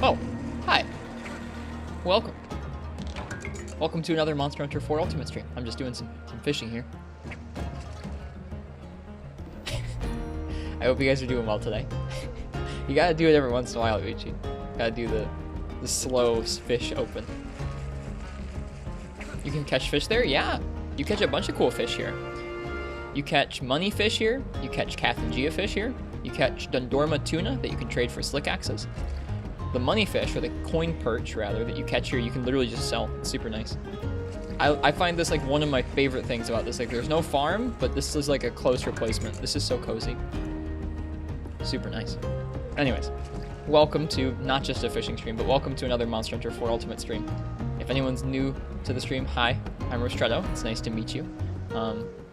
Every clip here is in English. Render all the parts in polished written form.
Oh, hi. Welcome. Welcome to another Monster Hunter 4 Ultimate stream. I'm just doing some fishing here. I hope you guys are doing well today. You gotta do it every once in a while, Uchi. Gotta do the slow fish open. You can catch fish there? Yeah. You catch a bunch of cool fish here. You catch money fish here. You catch Cathangia fish here. You catch Dundorma tuna that you can trade for slick axes. The money fish, or the coin perch rather, that you catch here, you can literally just sell. It's super nice. I find this like one of my favorite things about this. Like, there's no farm, but this is like a close replacement. This is so cozy. Super nice. Anyways, welcome to not just a fishing stream, but welcome to another Monster Hunter 4 Ultimate stream. If anyone's new to the stream, hi, I'm Ristretto. It's nice to meet you.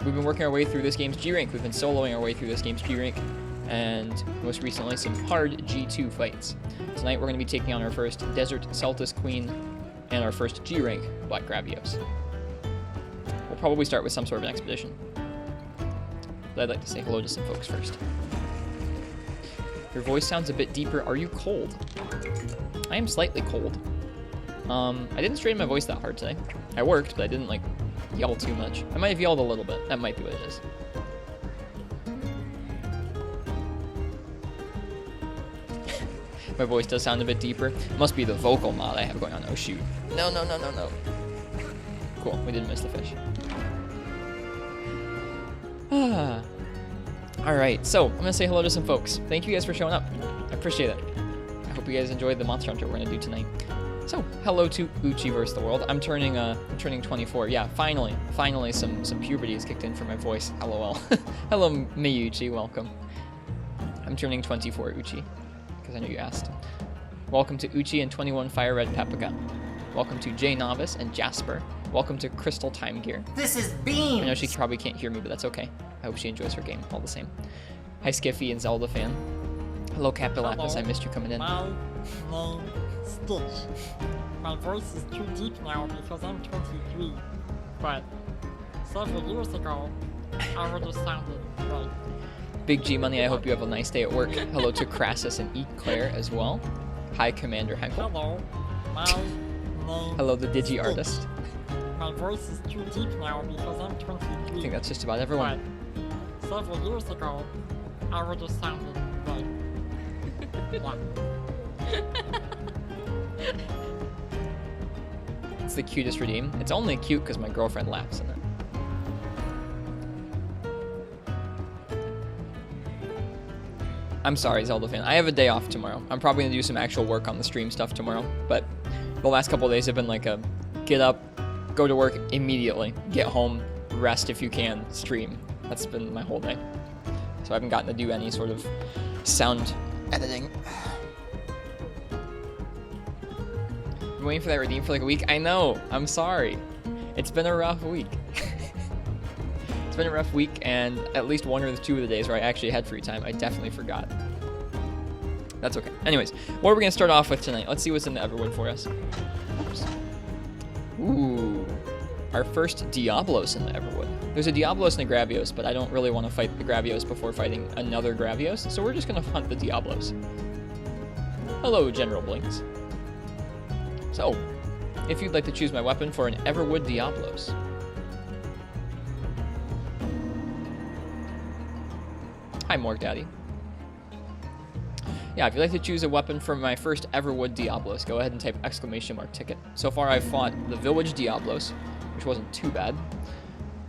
We've been working our way through this game's G rank. We've been soloing our way through this game's G rank, and most recently some hard G2 fights. Tonight we're going to be taking on our first Desert Celtis Queen and our first G rank Black Gravios. We'll probably start with some sort of an expedition, but I'd like to say hello to some folks first. Your voice sounds a bit deeper. Are you cold? I am slightly cold. I didn't strain my voice that hard today. I worked, but I didn't like yell too much. I might have yelled a little bit. That might be what it is. My voice does sound a bit deeper. It must be the vocal mod I have going on. Oh shoot. No. Cool, we didn't miss the fish. Alright, so I'm gonna say hello to some folks. Thank you guys for showing up. I appreciate it. I hope you guys enjoyed the Monster Hunter we're gonna do tonight. So, hello to Uchi vs. the world. I'm turning 24. Yeah, finally some puberty has kicked in for my voice. LOL. Hello, Miyuchi, welcome. I'm turning 24, Uchi, because I know you asked. Welcome to Uchi and 21 Fire Red Pepika. Welcome to J Novice and Jasper. Welcome to Crystal Time Gear. This is Beam. I know she probably can't hear me, but that's okay. I hope she enjoys her game all the same. Hi, Skiffy and Zelda fan. Hello, Capilapis. I missed you coming in. My name Stitch. My voice is too deep now because I'm 23, but several years ago, I would have sounded right. Big G Money, I hope you have a nice day at work. Hello to Crassus and Eclair as well. Hi, Commander Henkel. Hello, my name Hello, the Digi Stitch. Artist. My voice is too deep now because I'm 23. I think that's just about everyone. But several years ago, I would have sounded right. Yeah. It's the cutest redeem. It's only cute because my girlfriend laughs in it. I'm sorry, Zelda fan. I have a day off tomorrow. I'm probably going to do some actual work on the stream stuff tomorrow. But the last couple of days have been like a get up, go to work immediately, get home, rest if you can, stream. That's been my whole day. So I haven't gotten to do any sort of sound editing. Been waiting for that redeem for like a week. I know. I'm sorry. It's been a rough week. It's been a rough week, and at least one or two of the days where I actually had free time, I definitely forgot. That's okay. Anyways, what are we going to start off with tonight? Let's see what's in the Everwood for us. Oops. Ooh. Our first Diablos in the Everwood. There's a Diablos and a Gravios, but I don't really want to fight the Gravios before fighting another Gravios, so we're just going to hunt the Diablos. Hello, General Blinks. So, if you'd like to choose my weapon for an Everwood Diablos. Hi, Morg Daddy. Yeah, if you'd like to choose a weapon for my first Everwood Diablos, go ahead and type ! ticket. So far, I've fought the Village Diablos, which wasn't too bad.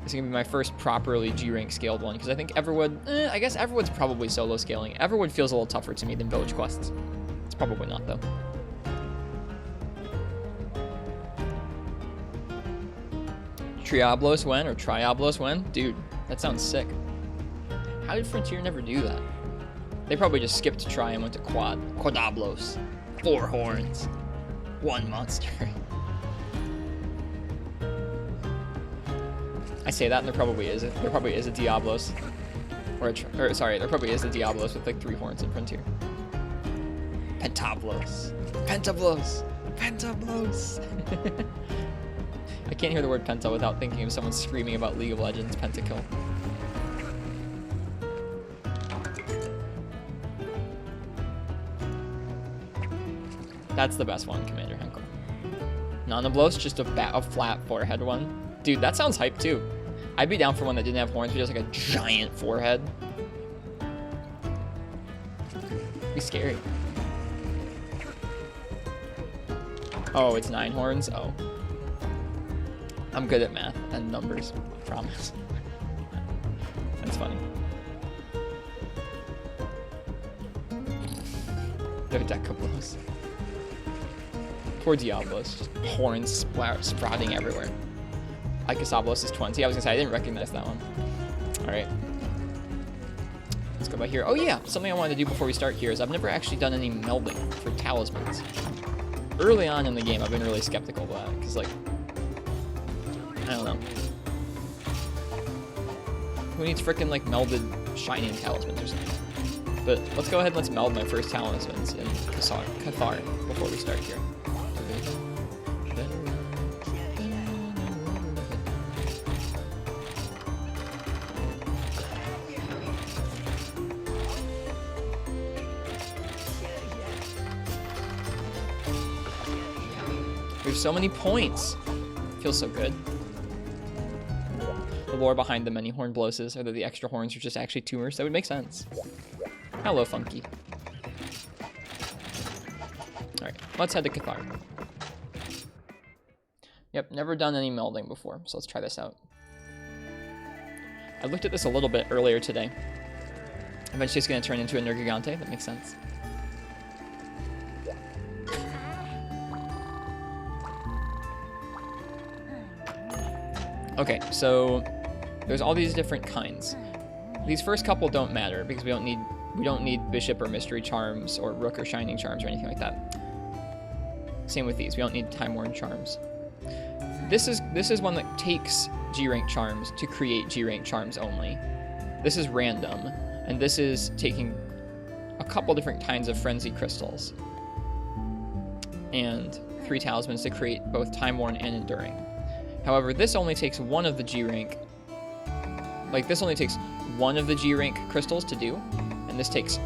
This is going to be my first properly G-rank scaled one, because I think Everwood, I guess Everwood's probably solo scaling. Everwood feels a little tougher to me than Village Quests. It's probably not, though. Triablos when, or Triablos when? Dude, that sounds sick. How did Frontier never do that? They probably just skipped to Tri and went to Quad. Quadablos. 4 horns. 1 monster. I say that and there probably is a Diablos. Or sorry, there probably is a Diablos with like 3 horns in Frontier. Pentablos. Pentablos. Pentablos. I can't hear the word Penta without thinking of someone screaming about League of Legends Pentakill. That's the best one, Commander Henkel. Nanoblos, just a flat forehead one. Dude, that sounds hype too. I'd be down for one that didn't have horns, but just like a giant forehead. Be scary. Oh, it's 9 horns? Oh. I'm good at math and numbers, I promise. That's funny. Dodecablos. Poor Diablos, just horns sprouting everywhere. Icosablos is 20. I was gonna say, I didn't recognize that one. Alright. Let's go by here. Oh yeah, something I wanted to do before we start here is I've never actually done any melding for talismans. Early on in the game, I've been really skeptical of that, because like, I don't know. Who needs frickin' like melded shining talismans or something? But let's go ahead and let's meld my first talismans in Cathar before we start here. We have so many points. Feels so good. The lore behind the many horn bloses are that the extra horns are just actually tumors. That would make sense. Hello, Funky. Alright, let's head to Cathar. Yep, never done any melding before, so let's try this out. I looked at this a little bit earlier today. Eventually it's going to turn into a Nergigante. That makes sense. Okay, so there's all these different kinds. These first couple don't matter because we don't need Bishop or Mystery Charms or Rook or Shining Charms or anything like that. Same with these. We don't need Time Worn Charms. This is one that takes G-Rank Charms to create G-Rank Charms only. This is random, and this is taking a couple different kinds of Frenzy Crystals and 3 Talismans to create both Time Worn and Enduring. However, this only takes one of the G-Rank. Like, this only takes one of the G-Rank crystals to do, and this takes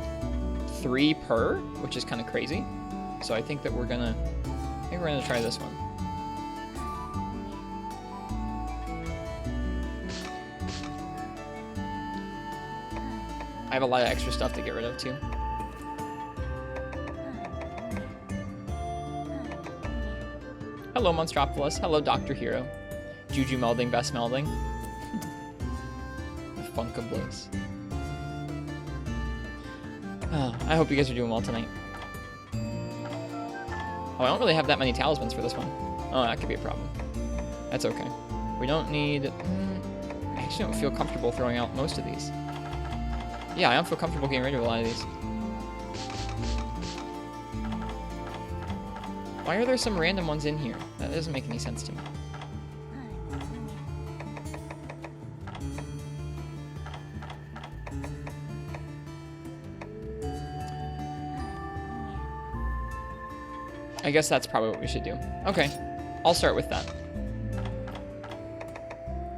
3 per, which is kind of crazy. So I think that we're gonna try this one. I have a lot of extra stuff to get rid of too. Hello, Monstropolis. Hello, Dr. Hero. Juju melding, best melding. Funkablos. Oh, I hope you guys are doing well tonight. Oh, I don't really have that many talismans for this one. Oh, that could be a problem. That's okay. We don't need... I actually don't feel comfortable throwing out most of these. Yeah, I don't feel comfortable getting rid of a lot of these. Why are there some random ones in here? That doesn't make any sense to me. I guess that's probably what we should do. Okay, I'll start with that.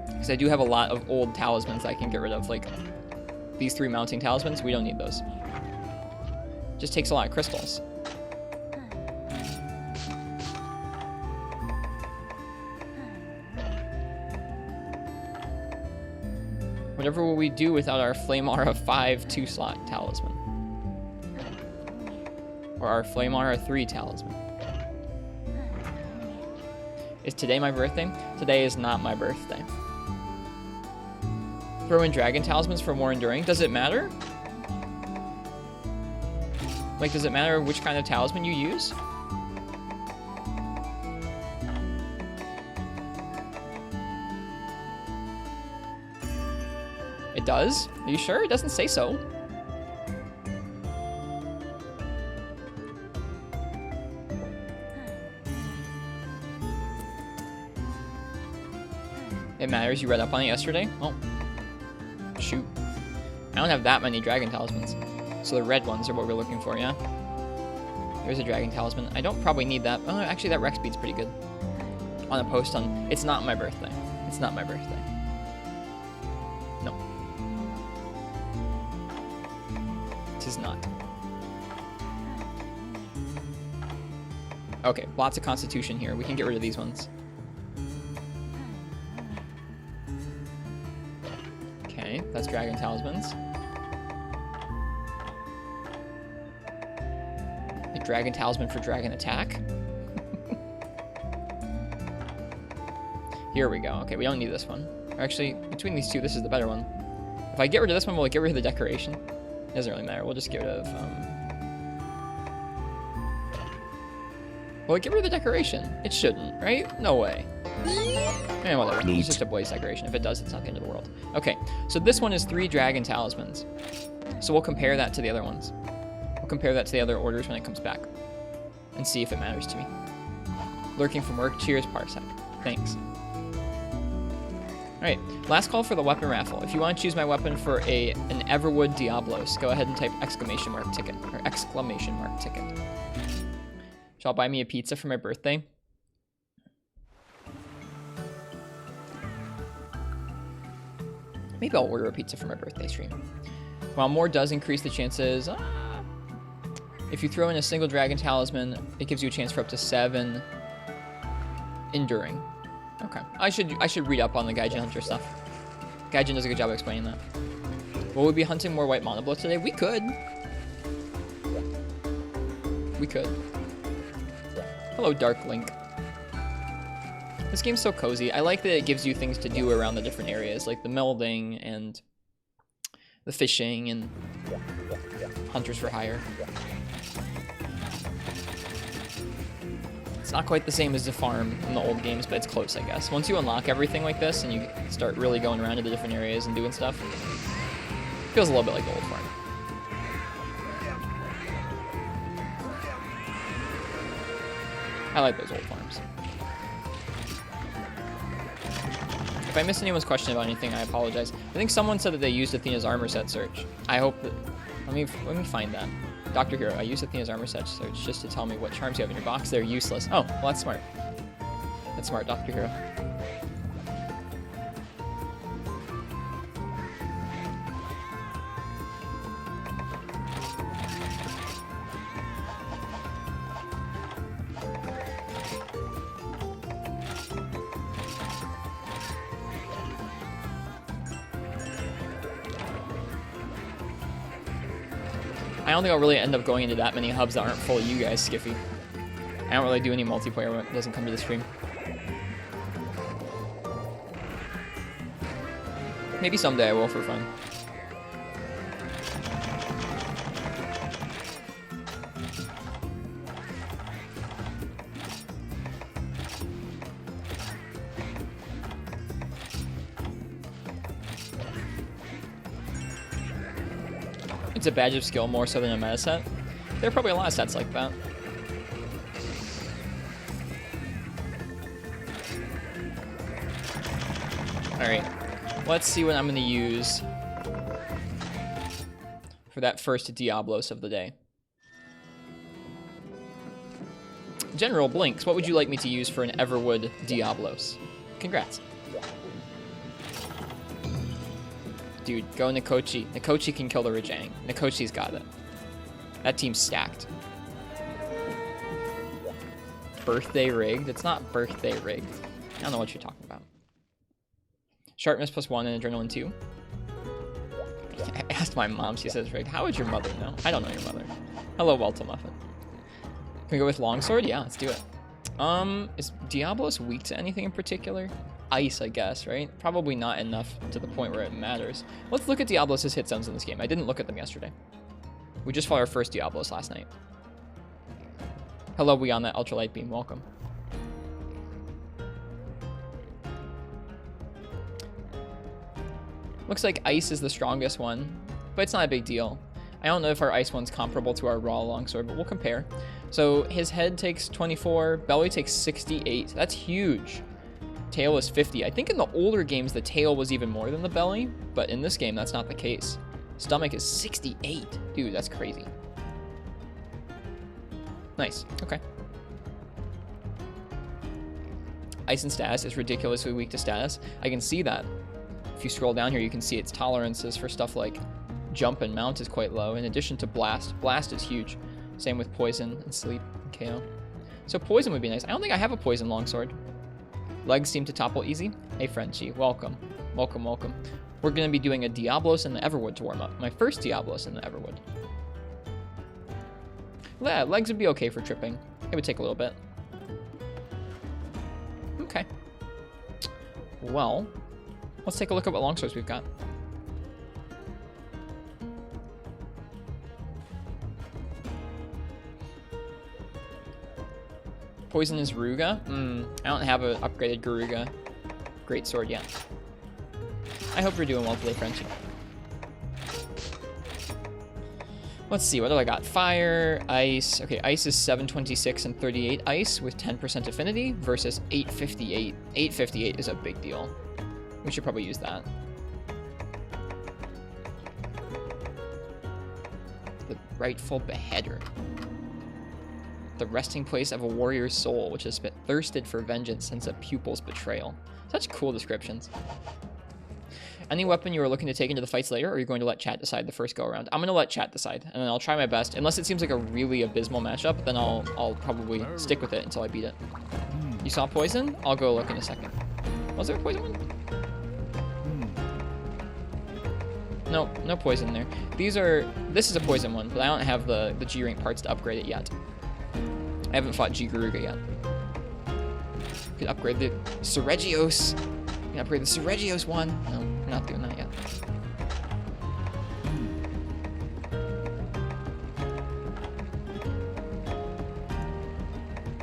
Because I do have a lot of old talismans I can get rid of. Like, these 3 mounting talismans, we don't need those. Just takes a lot of crystals. Whatever will we do without our Flame Aura 5 2-slot talisman? Or our Flame Aura 3 talisman? Is today my birthday? Today is not my birthday. Throw in dragon talismans for more enduring. Does it matter? Like, does it matter which kind of talisman you use? It does? Are you sure? It doesn't say so. It matters. You read up on it yesterday? Oh. Shoot. I don't have that many dragon talismans. So the red ones are what we're looking for, yeah? There's a dragon talisman. I don't probably need that. Oh, actually, that Rex bead's pretty good. On a post on... It's not my birthday. It's not my birthday. No. It is not. Okay, lots of Constitution here. We can get rid of these ones. Okay, that's Dragon Talismans. A Dragon Talisman for Dragon Attack. Here we go. Okay, we don't need this one. Actually, between these two, this is the better one. If I get rid of this one, will I get rid of the decoration? It doesn't really matter. We'll just get rid of... Will I get rid of the decoration? It shouldn't, right? No way. Eh, whatever. It's just a blaze decoration. If it does, it's not the end of the world. Okay, so this one is 3 Dragon Talismans. So we'll compare that to the other ones. We'll compare that to the other orders when it comes back. And see if it matters to me. Lurking from work. Cheers, Parsec. Thanks. Alright, last call for the weapon raffle. If you want to choose my weapon for an Everwood Diablos, go ahead and type exclamation mark ticket. Or exclamation mark ticket. Shall I buy me a pizza for my birthday? Maybe I'll order a pizza for my birthday stream. While more does increase the chances, if you throw in a single Dragon Talisman, it gives you a chance for up to 7 enduring. Okay, I should read up on the Gaijin Hunter stuff. Gaijin does a good job of explaining that. Will we be hunting more white monoblow today? We could. We could. Hello, Dark Link. This game's so cozy. I like that it gives you things to do around the different areas, like the melding and the fishing and hunters for hire. It's not quite the same as the farm in the old games, but it's close, I guess. Once you unlock everything like this and you start really going around to the different areas and doing stuff, it feels a little bit like the old farm. I like those old farms. If I missed anyone's question about anything, I apologize. I think someone said that they used Athena's armor set search. I hope that... Let me find that. Dr. Hero, I used Athena's armor set search just to tell me what charms you have in your box. They're useless. Oh, well, that's smart. That's smart, Dr. Hero. I don't think I'll really end up going into that many hubs that aren't full of you guys, Skiffy. I don't really do any multiplayer when it doesn't come to the stream. Maybe someday I will for fun. It's a badge of skill more so than a meta set. There are probably a lot of sets like that. Alright, let's see what I'm going to use for that first Diablos of the day. General Blinks, what would you like me to use for an Everwood Diablos? Congrats. Dude, go Nikochi. Nikochi can kill the Rajang. Nikochi's got it. That team's stacked. Birthday rigged? It's not birthday rigged. I don't know what you're talking about. Sharpness +1 and Adrenaline 2. I asked my mom, she says rigged. How would your mother know? I don't know your mother. Hello, Walter Muffin. Can we go with Longsword? Yeah, let's do it. Is Diablos weak to anything in particular? Ice, I guess, right? Probably not enough to the point where it matters. Let's look at Diablos' hit zones in this game. I didn't look at them yesterday. We just fought our first Diablos last night. Hello, we on that ultralight beam. Welcome. Looks like ice is the strongest one, but it's not a big deal. I don't know if our ice one's comparable to our raw longsword, but we'll compare. So his head takes 24, belly takes 68. That's huge. Tail is 50. I think in the older games, the tail was even more than the belly, but in this game, that's not the case. Stomach is 68. Dude, that's crazy. Nice. Okay. Ice and status is ridiculously weak to status. I can see that. If you scroll down here, you can see its tolerances for stuff like jump and mount is quite low, in addition to blast. Blast is huge. Same with poison and sleep and KO. So poison would be nice. I don't think I have a poison longsword. Legs seem to topple easy. Hey, Frenchie. Welcome. Welcome, welcome. We're going to be doing a Diablos and the Everwood to warm up. My first Diablos in the Everwood. Yeah, legs would be okay for tripping. It would take a little bit. Okay. Well, let's take a look at what longswords we've got. Poison is Garuga. I don't have an upgraded Garuga greatsword yet. I hope you're doing well today, Frenchie. Let's see, what do I got? Fire, ice. Okay, ice is 726 and 38 ice with 10% affinity versus 858. 858 is a big deal. We should probably use that. The rightful beheader. The resting place of a warrior's soul, which has been thirsted for vengeance since a pupil's betrayal. Such cool descriptions. Any weapon you are looking to take into the fights later, or are you going to let chat decide the first go around? I'm going to let chat decide, and then I'll try my best. Unless it seems like a really abysmal matchup, then I'll probably stick with it until I beat it. You saw poison? I'll go look in a second. Was there a poison one? No, no poison there. This is a poison one, but I don't have the G rank parts to upgrade it yet. I haven't fought G Garuga yet. Could upgrade the Seregios. Can upgrade the Seregios one. No, we're not doing that yet.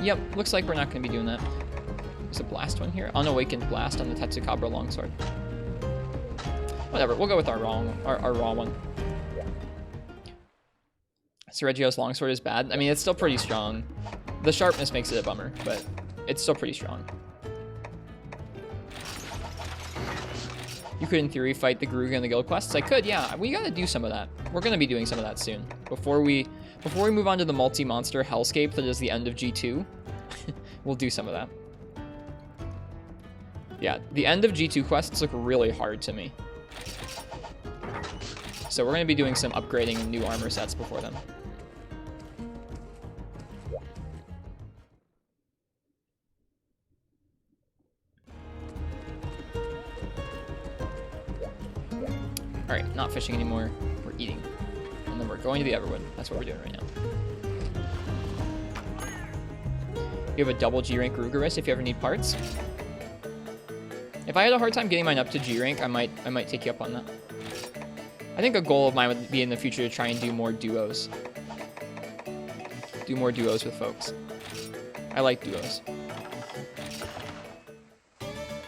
Yep, looks like we're not going to be doing that. There's a blast one here. Unawakened blast on the Tetsukabra longsword. Whatever, we'll go with our raw one. Seregios longsword is bad. I mean, it's still pretty strong. The sharpness makes it a bummer, but it's still pretty strong. You could, in theory, fight the Garuga in the guild quests. I could, yeah. We gotta do some of that. We're gonna be doing some of that soon. Before we move on to the multi-monster hellscape that is the end of G2, we'll do some of that. Yeah, the end of G2 quests look really hard to me. So we're gonna be doing some upgrading and new armor sets before then. Alright, not fishing anymore. We're eating. And then we're going to the Everwood. That's what we're doing right now. You have a double G rank Garuga wrist if you ever need parts. If I had a hard time getting mine up to G rank, I might take you up on that. I think a goal of mine would be in the future to try and do more duos. Do more duos with folks. I like duos.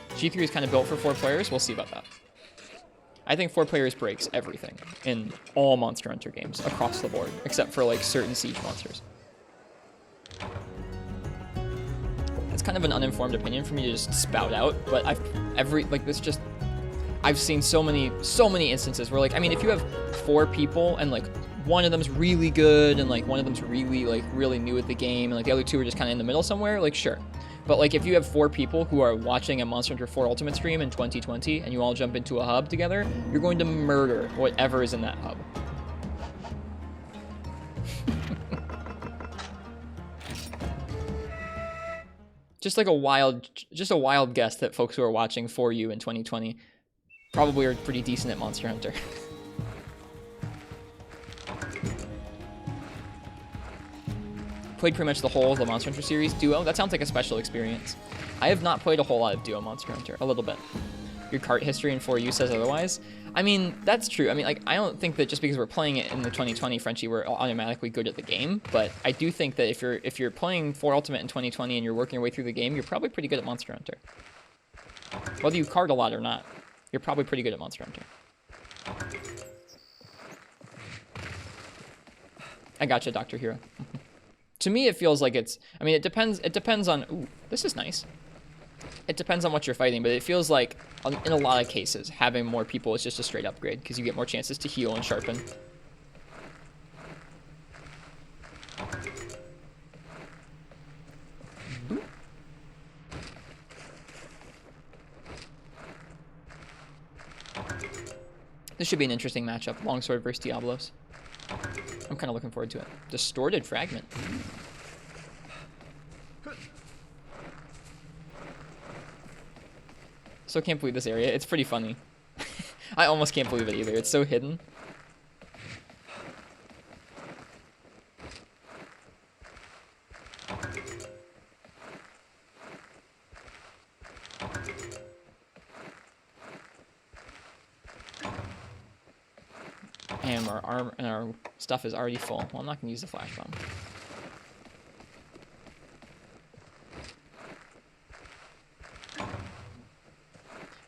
G3 is kind of built for 4 players. We'll see about that. I think 4 players breaks everything in all Monster Hunter games across the board, except for like certain siege monsters. It's kind of an uninformed opinion for me to just spout out, but I've seen so many instances where, like, I mean, if you have 4 people and like one of them's really good and like one of them's really new at the game and like the other 2 are just kind of in the middle somewhere, like sure. But like if you have 4 people who are watching a Monster Hunter 4 Ultimate stream in 2020 and you all jump into a hub together, you're going to murder whatever is in that hub. Just a wild guess that folks who are watching 4U in 2020 probably are pretty decent at Monster Hunter. Played pretty much the whole of the Monster Hunter series duo. That sounds like a special experience. I have not played a whole lot of duo Monster Hunter. A little bit. Your cart history in 4U says otherwise. I mean, that's true. I mean, like, I don't think that just because we're playing it in the 2020 Frenchie, we're automatically good at the game. But I do think that if you're playing 4 Ultimate in 2020 and you're working your way through the game, you're probably pretty good at Monster Hunter. Whether you cart a lot or not, you're probably pretty good at Monster Hunter. I gotcha, Dr. Hero. To me, it feels like it's... I mean, it depends on... Ooh, this is nice. It depends on what you're fighting, but it feels like, in a lot of cases, having more people is just a straight upgrade, because you get more chances to heal and sharpen. This should be an interesting matchup. Longsword versus Diablos. I'm kind of looking forward to it. Distorted Fragment. So can't believe this area. It's pretty funny. I almost can't believe it either. It's so hidden. And our armor and our stuff is already full. Well, I'm not gonna use the flash bomb.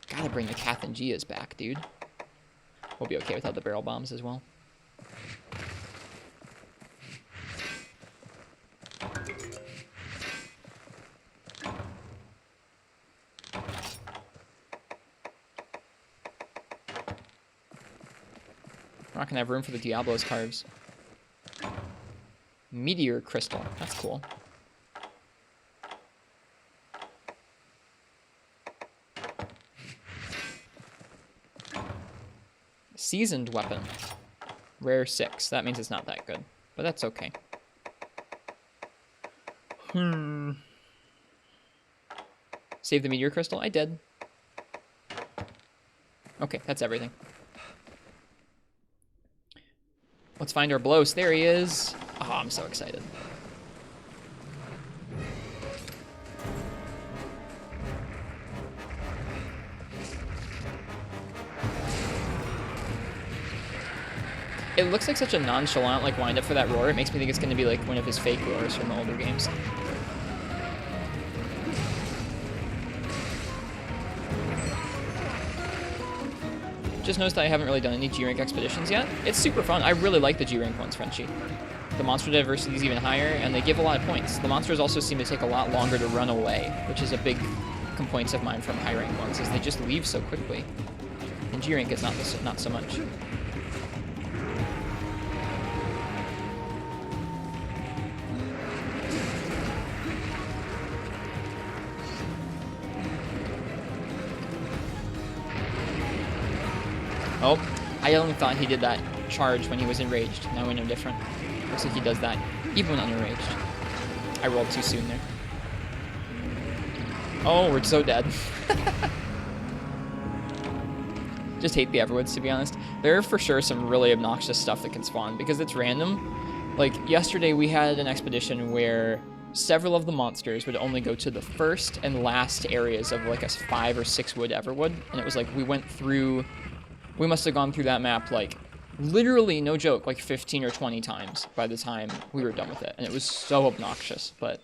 Gotta bring the Cathangias back, dude. We'll be okay without the barrel bombs as well. We're not gonna have room for the Diablo's carves. Meteor crystal. That's cool. Seasoned weapon. Rare 6. That means it's not that good. But that's okay. Save the meteor crystal? I did. Okay, that's everything. Let's find our Blows. There he is. Oh, I'm so excited. It looks like such a nonchalant like wind up for that roar. It makes me think it's going to be like one of his fake roars from the older games. Just noticed that I haven't really done any G-Rank expeditions yet. It's super fun. I really like the G-Rank ones, Frenchie. The monster diversity is even higher, and they give a lot of points. The monsters also seem to take a lot longer to run away, which is a big complaint of mine from high-rank ones, is they just leave so quickly. And G-Rank is not so much. Oh, I only thought he did that charge when he was enraged. Now we know different. Looks like he does that even when unenraged. I rolled too soon there. Oh, we're so dead. Just hate the Everwoods, to be honest. There are for sure some really obnoxious stuff that can spawn because it's random. Like, yesterday we had an expedition where several of the monsters would only go to the first and last areas of like a 5 or 6 wood Everwood. And it was like we went through... We must have gone through that map, like, literally, no joke, like 15 or 20 times by the time we were done with it. And it was so obnoxious, but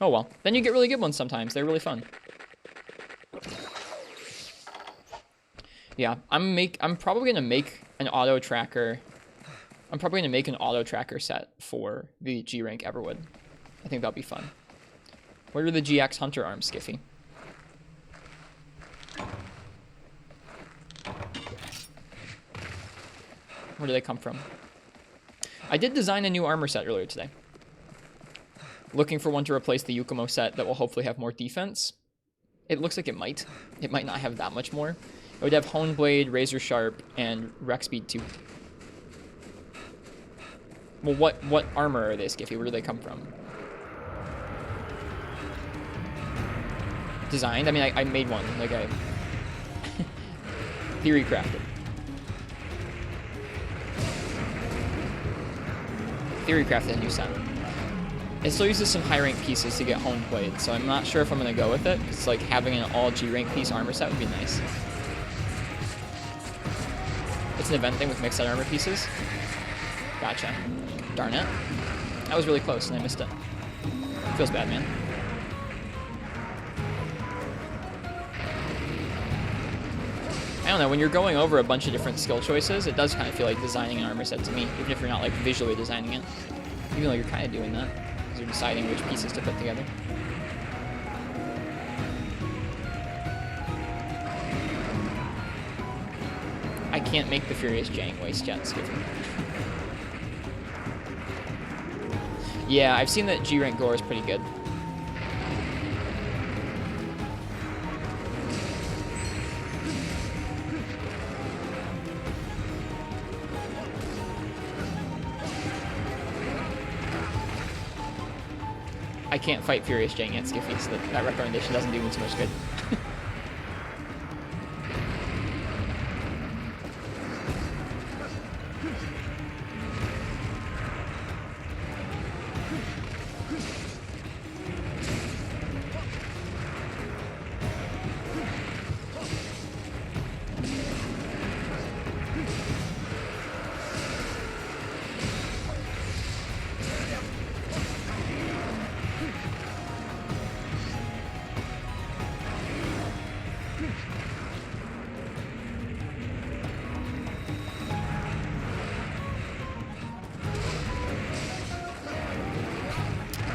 oh well. Then you get really good ones sometimes. They're really fun. Yeah, I'm probably going to make an auto tracker. I'm probably going to make an auto tracker set for the G-Rank Everwood. I think that'll be fun. Where are the GX Hunter arms, Skiffy? Where do they come from? I did design a new armor set earlier today. Looking for one to replace the Yukumo set that will hopefully have more defense. It looks like it might. It might not have that much more. It would have Hone Blade, Razor Sharp, and Rec Speed 2. Well, what armor are they, Skiffy? Where do they come from? Designed? I mean, I made one. Like, I... theory crafted. Theory crafted a new set. It still uses some high rank pieces to get Hone Blade, so I'm not sure if I'm going to go with it, because like having an all G rank piece armor set would be nice. It's an event thing with mixed set armor pieces. Gotcha. Darn it. That was really close and I missed it. Feels bad, man. I don't know, when you're going over a bunch of different skill choices, it does kind of feel like designing an armor set to me, even if you're not like visually designing it. Even though you're kind of doing that, because you're deciding which pieces to put together. I can't make the Furious Jank waste yet, excuse me. Yeah, I've seen that G-Rank gore is pretty good. I can't fight Furious Jank yet, Skiffy, so that recommendation doesn't do me too much good.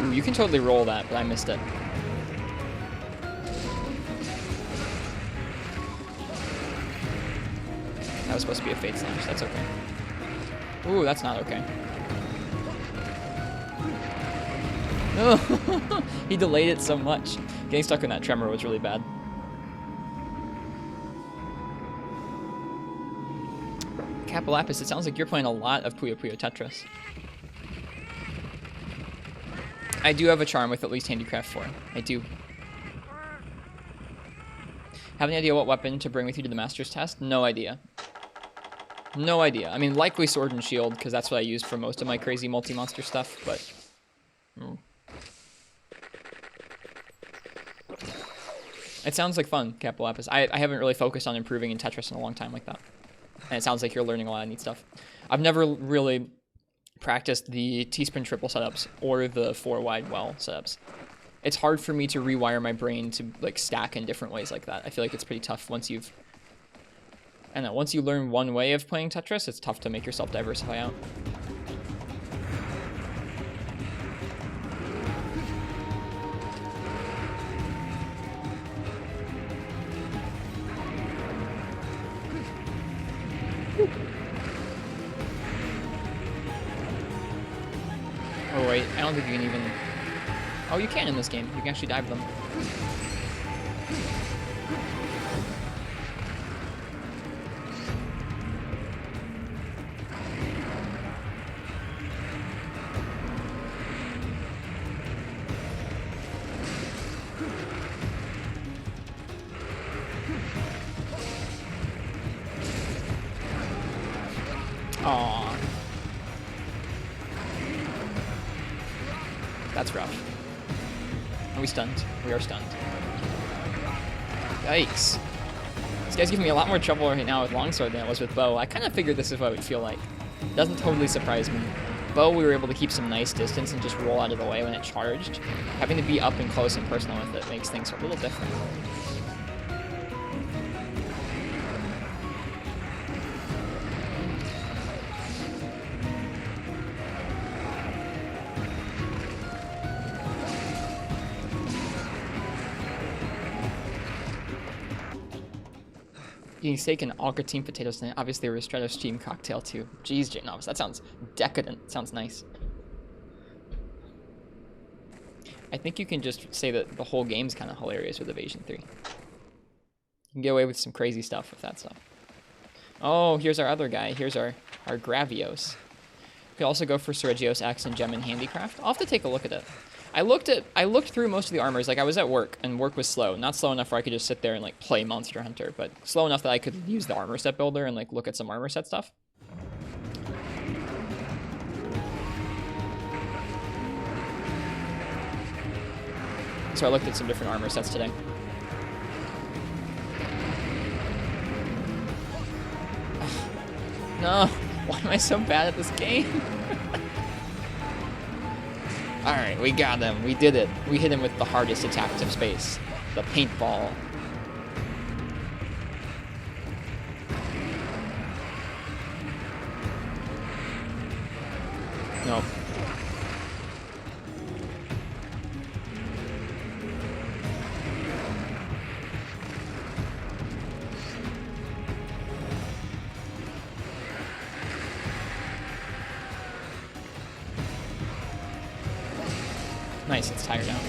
Ooh, you can totally roll that, but I missed it. That was supposed to be a Fate Slash. That's okay. Ooh, that's not okay. No! He delayed it so much. Getting stuck in that tremor was really bad. Capilapis, it sounds like you're playing a lot of Puyo Puyo Tetris. I do have a charm with at least Handicraft 4. I do. Have any idea what weapon to bring with you to the Master's Test? No idea. No idea. I mean, likely Sword and Shield, because that's what I used for most of my crazy multi-monster stuff, but... It sounds like fun, Capilapis. I haven't really focused on improving in Tetris in a long time like that. And it sounds like you're learning a lot of neat stuff. I've never really practiced the T-spin triple setups or the 4-wide well setups. It's hard for me to rewire my brain to like stack in different ways like that. I feel like it's pretty tough once you've... I don't know, once you learn one way of playing Tetris, it's tough to make yourself diversify out. Oh wait, I don't think you can even... Oh, you can in this game. You can actually dive them. Aww. That's rough. Are we stunned? We are stunned. Yikes. This guy's giving me a lot more trouble right now with longsword than it was with bow. I kind of figured this is what it would feel like. Doesn't totally surprise me. Bow, we were able to keep some nice distance and just roll out of the way when it charged. Having to be up and close and personal with it makes things a little different. Eating steak and au gratin potatoes tonight. Obviously a Ristretto steam cocktail too. Jeez, J Novice, that sounds decadent. Sounds nice. I think you can just say that the whole game's kind of hilarious with Evasion 3. You can get away with some crazy stuff with that stuff. Oh, here's our other guy. Here's our Gravios. We could also go for Sergio's Axe and Gem and Handicraft. I'll have to take a look at it. I looked through most of the armors. Like, I was at work, and work was slow. Not slow enough where I could just sit there and, like, play Monster Hunter, but slow enough that I could use the armor set builder and, like, look at some armor set stuff. So I looked at some different armor sets today. No! Why am I so bad at this game? Alright, we got him. We did it. We hit him with the hardest attack to space. The paintball. Nope. Nice, it's tired out.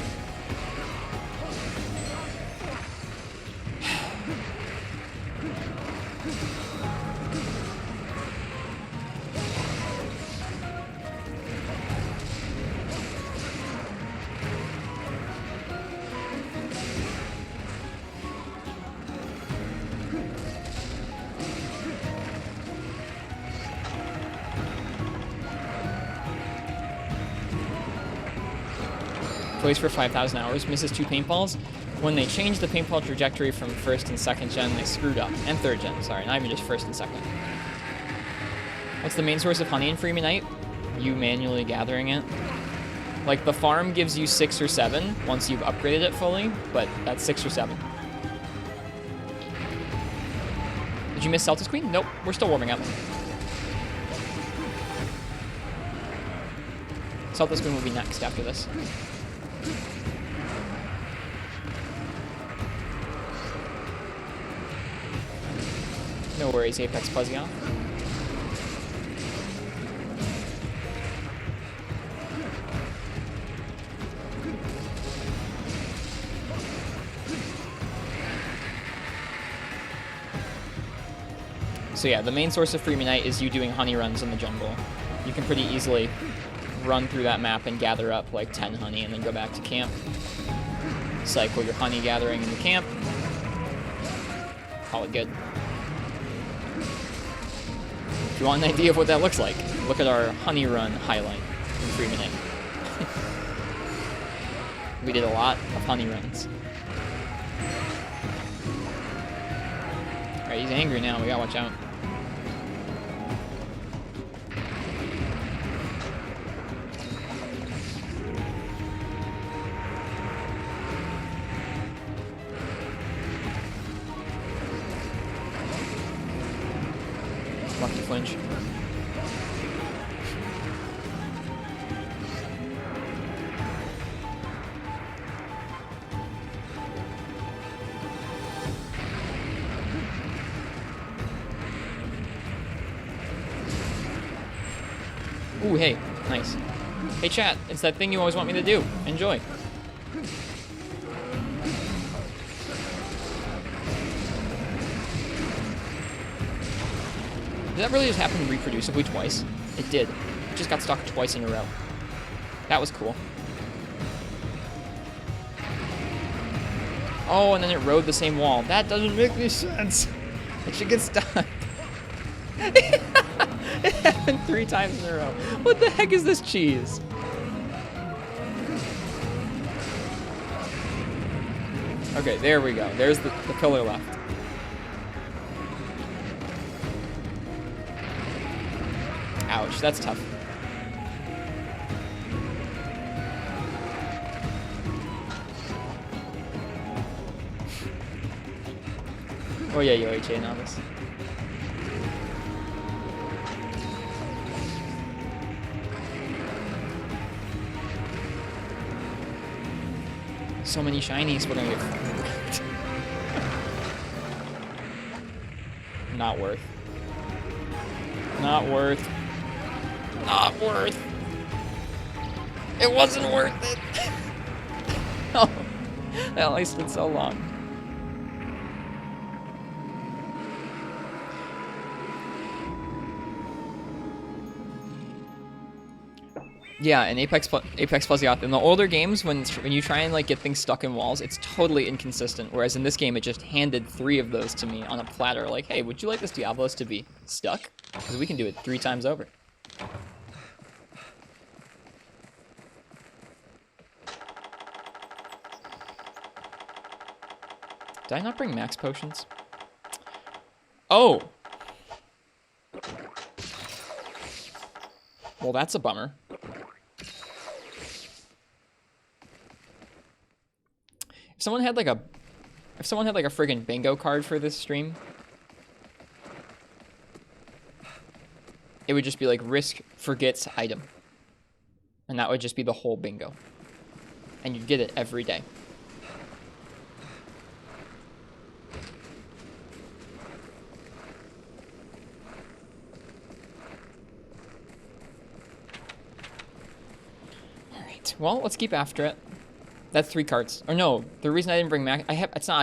Plays for 5,000 hours, misses 2 paintballs. When they changed the paintball trajectory from 1st and 2nd gen, they screwed up. And 3rd gen, sorry, not even just 1st and 2nd. What's the main source of honey in Freeman Night? You manually gathering it. Like, the farm gives you 6 or 7 once you've upgraded it fully, but that's 6 or 7. Did you miss Celtics Queen? Nope, we're still warming up. Salto Spoon will be next after this. No worries, Apex Fuzzy-off. So yeah, the main source of Freemanite is you doing honey runs in the jungle. You can pretty easily run through that map and gather up like 10 honey and then go back to camp. Cycle your honey gathering in the camp. Call it good. If you want an idea of what that looks like, look at our honey run highlight in Freemanite. We did a lot of honey runs. Alright, he's angry now, we gotta watch out. Mark to flinch. Ooh, hey, nice. Hey chat, it's that thing you always want me to do. Enjoy. Did that really just happen reproducibly twice? It did. It just got stuck twice in a row. That was cool. Oh, and then it rode the same wall. That doesn't make any sense. It should get stuck. It happened 3 times in a row. What the heck is this cheese? Okay, there we go. There's the pillar left. Ouch, that's tough. Oh yeah, you HA novice. So many shinies, we're gonna get wrecked. Not worth. Not worth. Not worth. It wasn't worth it. Oh, that lasted so long. Yeah, in Apex Fuzzy-off, in the older games, when you try and like get things stuck in walls, it's totally inconsistent. Whereas in this game, it just handed 3 of those to me on a platter. Like, hey, would you like this Diablos to be stuck? Because we can do it 3 times over. Did I not bring max potions? Oh! Well, that's a bummer. If someone had like a friggin' bingo card for this stream, it would just be like risk forgets item. And that would just be the whole bingo. And you'd get it every day. Alright, well, let's keep after it. That's 3 cards. Or no, the reason I didn't bring max... it's not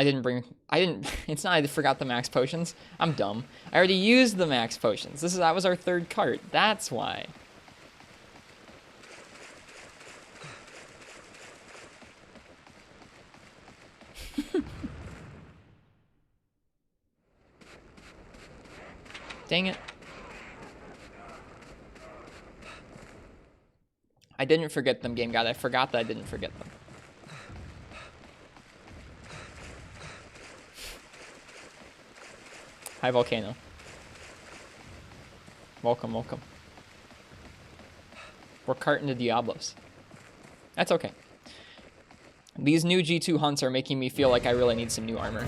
I forgot the max potions. I'm dumb. I already used the max potions. That was our 3rd card. That's why. Dang it. I didn't forget them, Game God. I forgot that I didn't forget them. Hi, Volcano. Welcome, welcome. We're carting the Diablos. That's okay. These new G2 hunts are making me feel like I really need some new armor.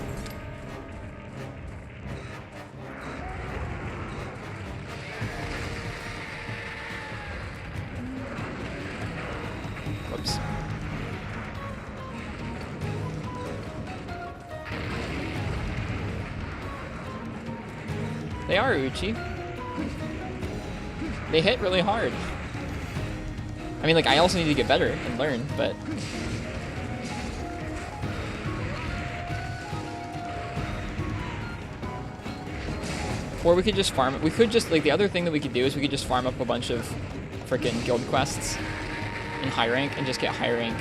Whoops. They are Uchi. They hit really hard. I mean, like, I also need to get better and learn, but... Or we could just farm it. We could just, like, the other thing that we could do is we could just farm up a bunch of freaking guild quests in high rank and just get high rank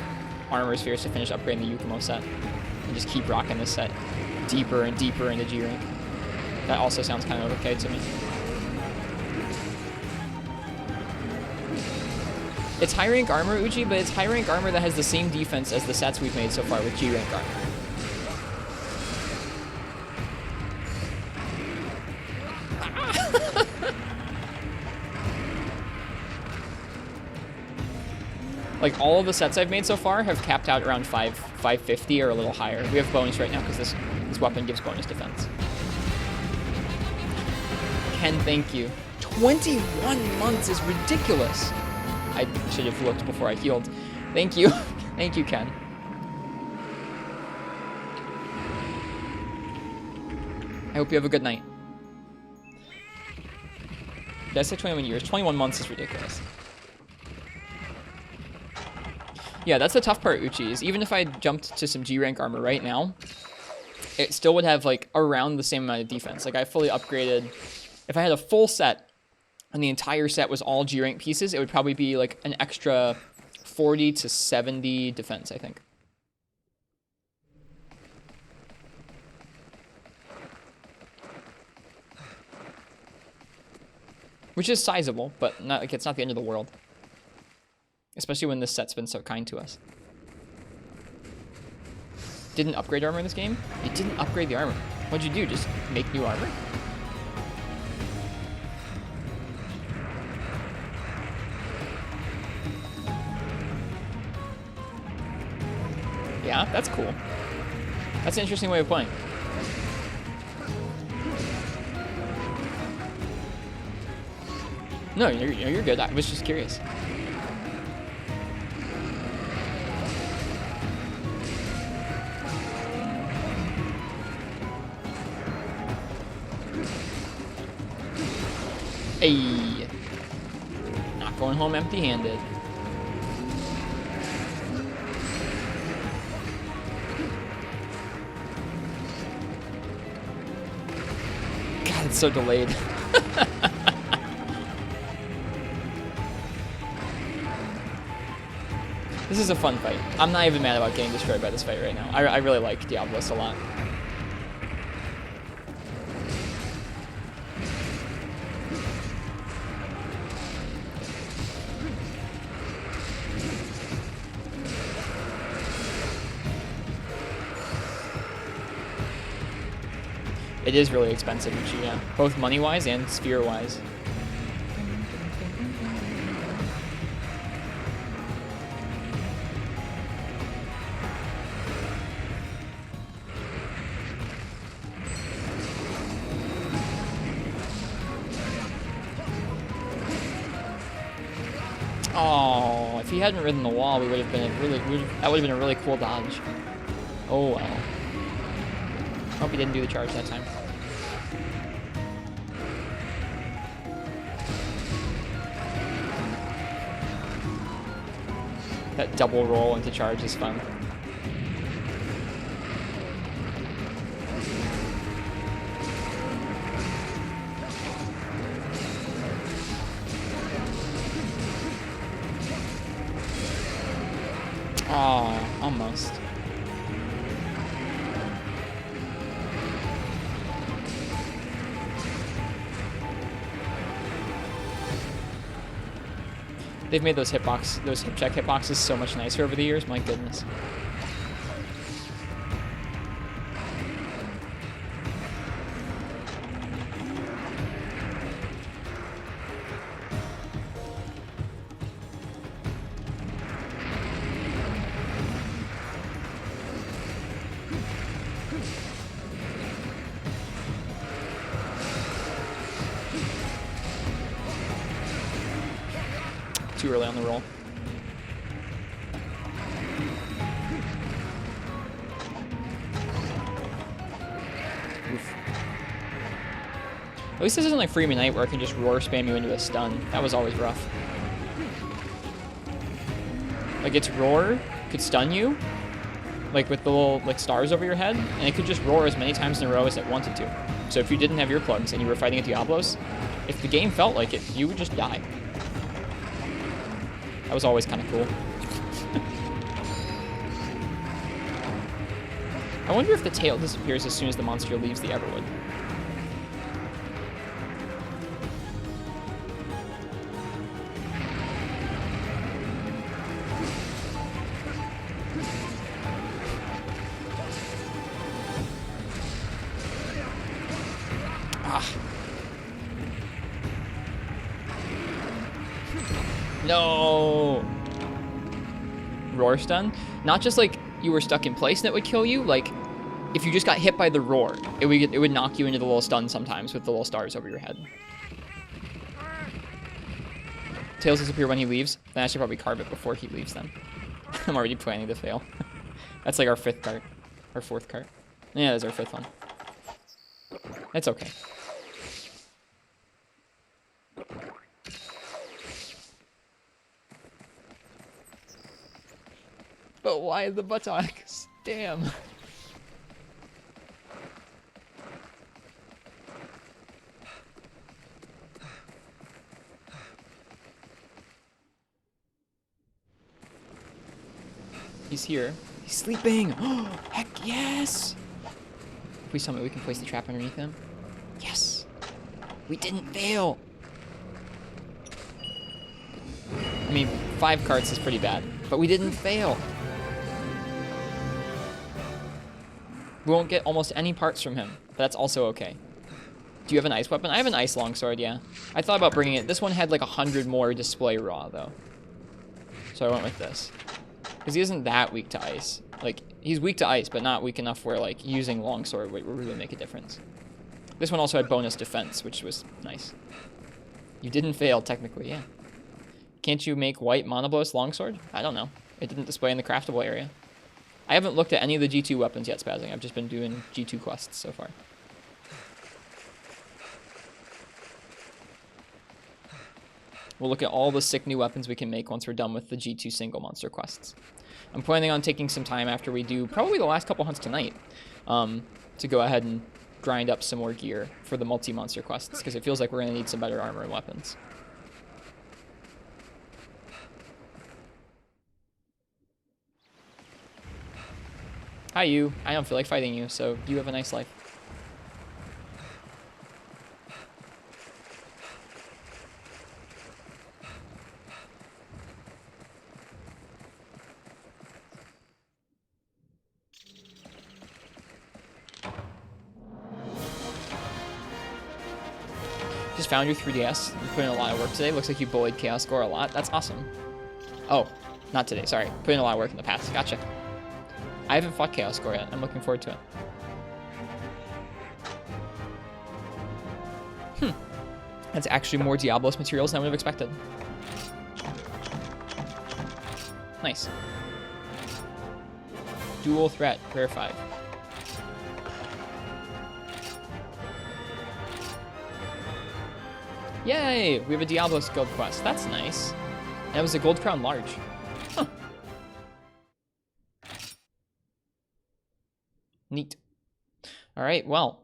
armor spheres to finish upgrading the Yukumo set. And just keep rocking this set deeper and deeper into G rank. That also sounds kind of okay to me. It's high rank armor, Uchi, but it's high rank armor that has the same defense as the sets we've made so far with G rank armor. Like, all of the sets I've made so far have capped out around 550 or a little higher. We have bonus right now because this weapon gives bonus defense. Ken, thank you. 21 months is ridiculous. I should have looked before I healed. Thank you. Thank you, Ken. I hope you have a good night. Did I say 21 years? 21 months is ridiculous. Yeah, that's the tough part, Uchi, is even if I jumped to some G rank armor right now, it still would have, like, around the same amount of defense. Like, I fully upgraded. If I had a full set and the entire set was all G rank pieces, it would probably be, like, an extra 40 to 70 defense, I think. Which is sizable, but not, like, it's not the end of the world. Especially when this set's been so kind to us. Didn't upgrade armor in this game? You didn't upgrade the armor. What'd you do? Just make new armor? Yeah, that's cool. That's an interesting way of playing. No, you're good. I was just curious. Hey, not going home empty-handed. God, it's so delayed. This is a fun fight. I'm not even mad about getting destroyed by this fight right now. I really like Diablos a lot. It is really expensive, yeah. Both money-wise and sphere-wise. Oh, if he hadn't ridden the wall, we would have been that would have been a really cool dodge. Oh well. Hope he didn't do the charge that time. That double roll into charge is fun. Oh, almost. They've made those hip check hitboxes so much nicer over the years. My goodness. Too early on the roll. At least this isn't like Freeman Knight where I can just roar spam you into a stun. That was always rough. Like its roar could stun you, like with the little like stars over your head, and it could just roar as many times in a row as it wanted to. So if you didn't have earplugs and you were fighting at Diablos, if the game felt like it, you would just die. That was always kind of cool. I wonder if the tail disappears as soon as the monster leaves the Everwood. No! Roar stun? Not just like you were stuck in place and it would kill you, like if you just got hit by the roar, it would knock you into the little stun sometimes with the little stars over your head. Tails disappear when he leaves. Then I should probably carve it before he leaves then. I'm already planning to fail. That's like our 5th cart. Our 4th cart. Yeah, that's our 5th one. It's okay. But why the buttocks? Damn. He's here. He's sleeping. Oh, heck yes. Please tell me we can place the trap underneath him. Yes. We didn't fail. I mean, 5 carts is pretty bad, but we didn't fail. We won't get almost any parts from him, but that's also okay. Do you have an ice weapon? I have an ice longsword, yeah. I thought about bringing it. This one had like 100 more display raw, though. So I went with this. Because he isn't that weak to ice. Like, he's weak to ice, but not weak enough where, like, using longsword would really make a difference. This one also had bonus defense, which was nice. You didn't fail, technically, yeah. Can't you make white monoblos longsword? I don't know. It didn't display in the craftable area. I haven't looked at any of the G2 weapons yet, Spazzing. I've just been doing G2 quests so far. We'll look at all the sick new weapons we can make once we're done with the G2 single monster quests. I'm planning on taking some time after we do probably the last couple hunts tonight to go ahead and grind up some more gear for the multi-monster quests, because it feels like we're going to need some better armor and weapons. Hi, you. I don't feel like fighting you, so you have a nice life. Just found your 3DS. You put in a lot of work today. Looks like you bullied Chaos Score a lot. That's awesome. Oh, not today. Sorry. Put in a lot of work in the past. Gotcha. I haven't fought Chaos Score yet. I'm looking forward to it. That's actually more Diablos materials than I would have expected. Nice. Dual threat, rare 5. Yay! We have a Diablos guild quest. That's nice. That was a Gold Crown large. Huh. Neat. Alright, well.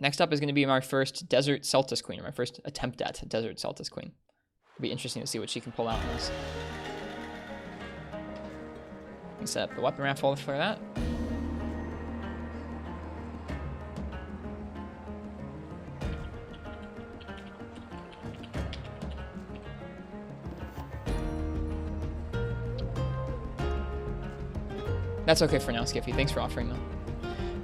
Next up is going to be my first Desert Celtis Queen, or my first attempt at Desert Celtis Queen. It'll be interesting to see what she can pull out in this. Let me set up the weapon raffle for that. That's okay for now, Skiffy. Thanks for offering them.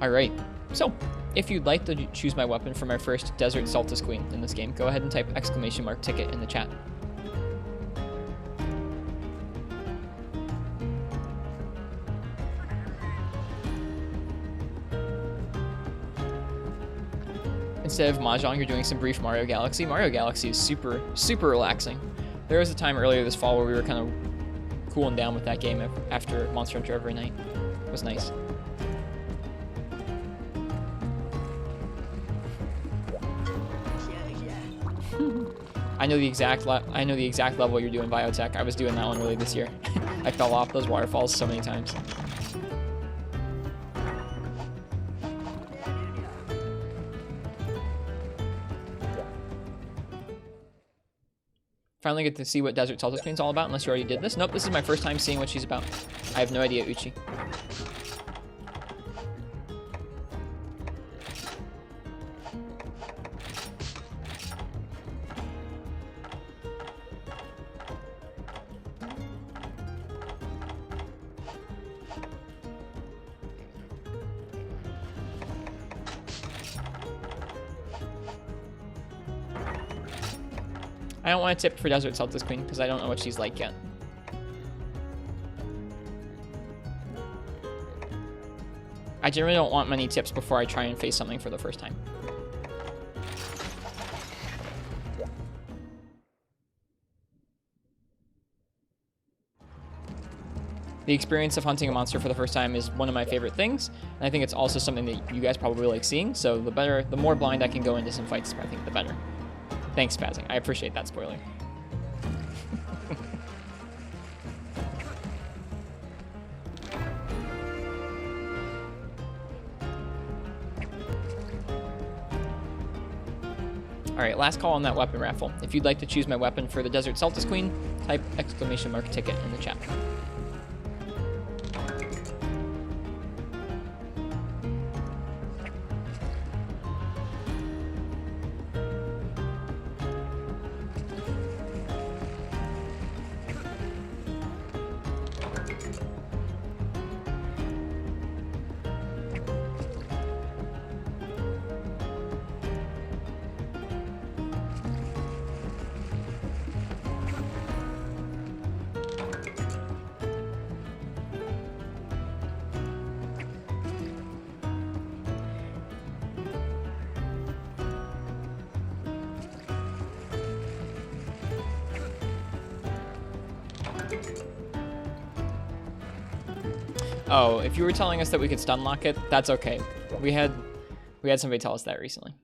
Alright, so if you'd like to choose my weapon for my first Desert Celtis Queen in this game, go ahead and type !ticket in the chat. Instead of Mahjong, you're doing some brief Mario Galaxy. Mario Galaxy is super, super relaxing. There was a time earlier this fall where we were kind of cooling down with that game after Monster Hunter Every Night. It was nice. I know the exact level you're doing, Biotech. I was doing that one early this year. I fell off those waterfalls so many times. Finally get to see what Desert Celtic Queen's all about, unless you already did this. Nope, this is my first time seeing what she's about. I have no idea, Uchi. I don't want to tip for Desert Celtic Queen because I don't know what she's like yet. I generally don't want many tips before I try and face something for the first time. The experience of hunting a monster for the first time is one of my favorite things, and I think it's also something that you guys probably like seeing, so the more blind I can go into some fights, I think the better. Thanks, Spazzing. I appreciate that spoiler. Alright, last call on that weapon raffle. If you'd like to choose my weapon for the Desert Celtis Queen, type !ticket in the chat. Oh, if you were telling us that we could stun lock it, that's okay. We had somebody tell us that recently.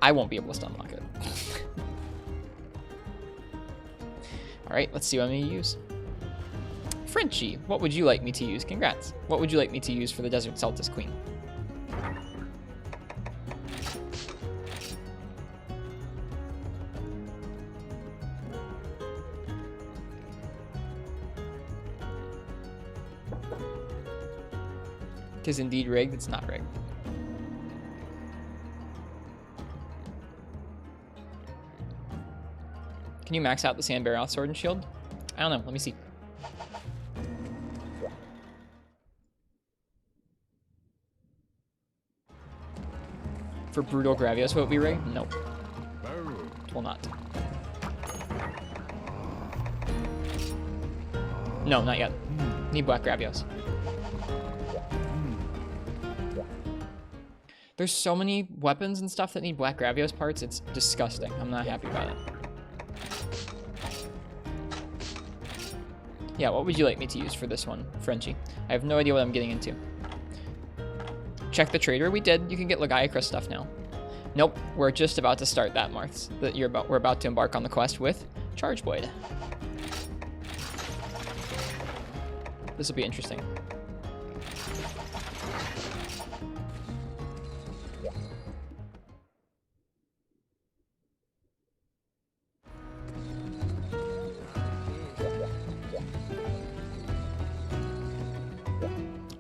I won't be able to stun lock it. Alright, let's see what I'm going to use. Frenchie, what would you like me to use? Congrats. What would you like me to use for the Desert Celtis Queen? It is indeed rigged. It's not rigged. Can you max out the Sand Barroth Sword and Shield? I don't know. Let me see. For Brutal Gravios, will it be rigged? Nope. It will not. No, not yet. Need Black Gravios. There's so many weapons and stuff that need Black Gravios parts, it's disgusting. I'm not happy about it. Yeah, what would you like me to use for this one, Frenchie? I have no idea what I'm getting into. Check the trader. We did. You can get Legiacrus stuff now. Nope, we're just about to start that, Marths. We're about to embark on the quest with Charge Blade. This will be interesting.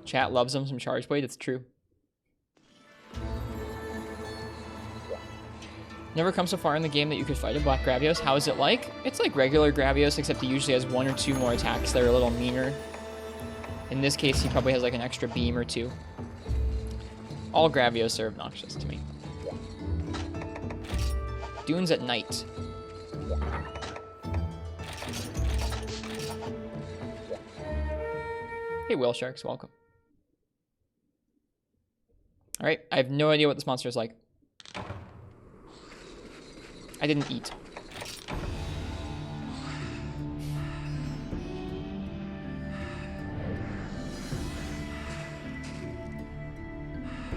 Chat loves them some Charge Blade. It's true. Never come so far in the game that you could fight a Black Gravios. How is it like? It's like regular Gravios, except he usually has 1 or 2 more attacks that are a little meaner. In this case, he probably has like an extra beam or 2. All Gravios are obnoxious to me. Dunes at night. Hey, Whale Sharks, welcome. Alright, I have no idea what this monster is like. I didn't eat.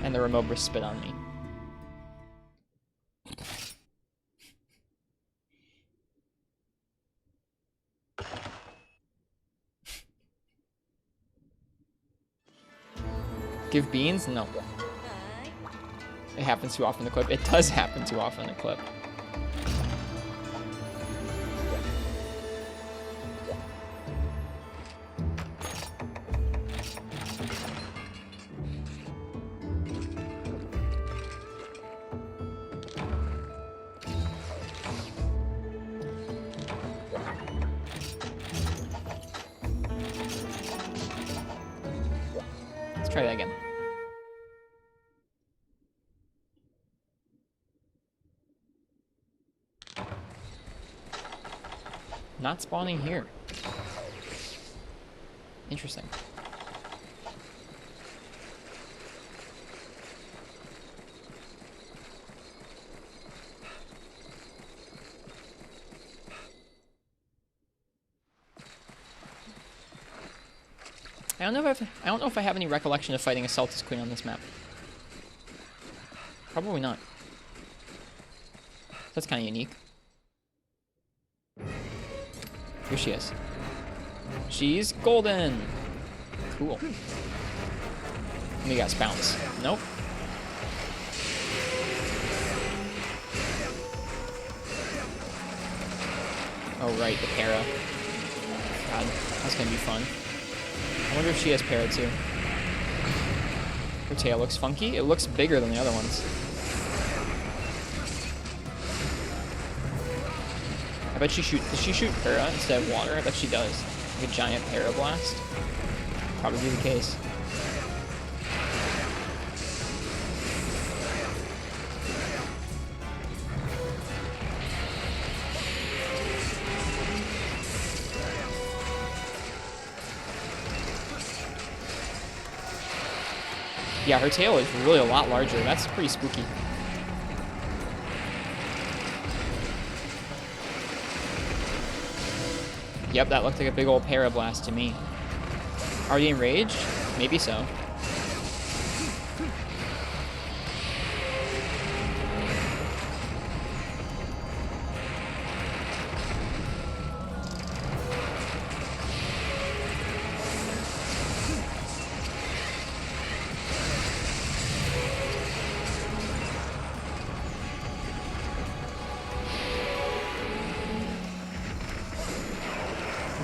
And the Remobra spit on me. Give beans? No. It happens too often to clip. It does happen too often to clip. Let's try that again. Not spawning here. Interesting. I don't know if I have any recollection of fighting a Celtis Queen on this map. Probably not. That's kind of unique. Here she is. She's golden. Cool. And we got bounce. Nope. Oh right, the para. God, that's gonna be fun. I wonder if she has para too. Her tail looks funky. It looks bigger than the other ones. I bet does she shoot para instead of water? I bet she does. Like a giant para blast. Probably the case. Yeah, her tail is really a lot larger. That's pretty spooky. Yep, that looked like a big old Parablast to me. Already enraged? Maybe so.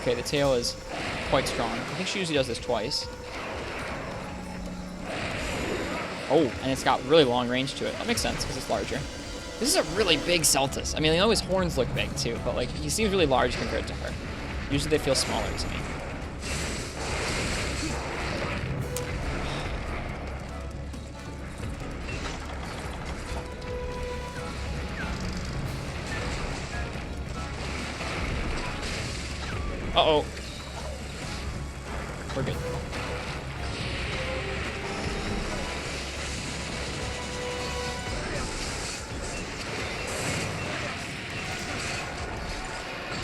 Okay, the tail is quite strong. I think she usually does this twice. Oh, and it's got really long range to it. That makes sense, because it's larger. This is a really big Celtis. I mean, I know his horns look big, too, but, like, he seems really large compared to her. Usually they feel smaller to me. Uh-oh. We're good.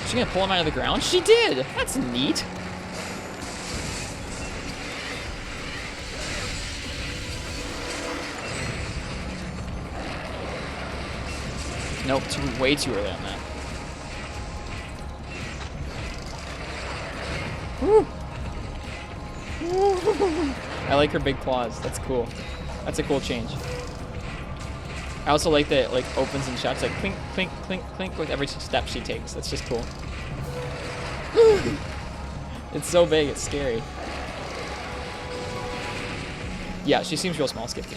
Is she gonna pull him out of the ground? She did! That's neat. Nope, way too early on that. Woo. I like her big claws. That's cool. That's a cool change. I also like that it like opens and shuts like clink, clink, clink, clink with every step she takes. That's just cool. It's so big, it's scary. Yeah, she seems real small, Skifty.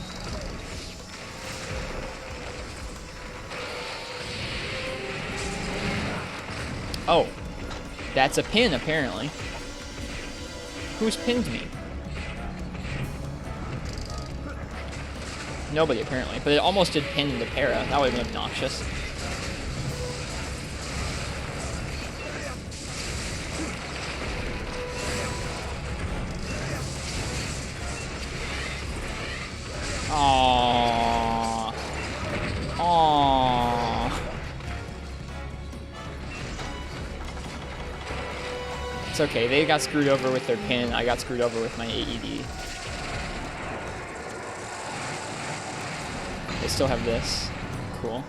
Oh, that's a pin apparently. Who's pinned me? Nobody, apparently. But it almost did pin the para. That would have been obnoxious. Aww. Aww. It's okay. They got screwed over with their pin. I got screwed over with my AED. They still have this. Cool.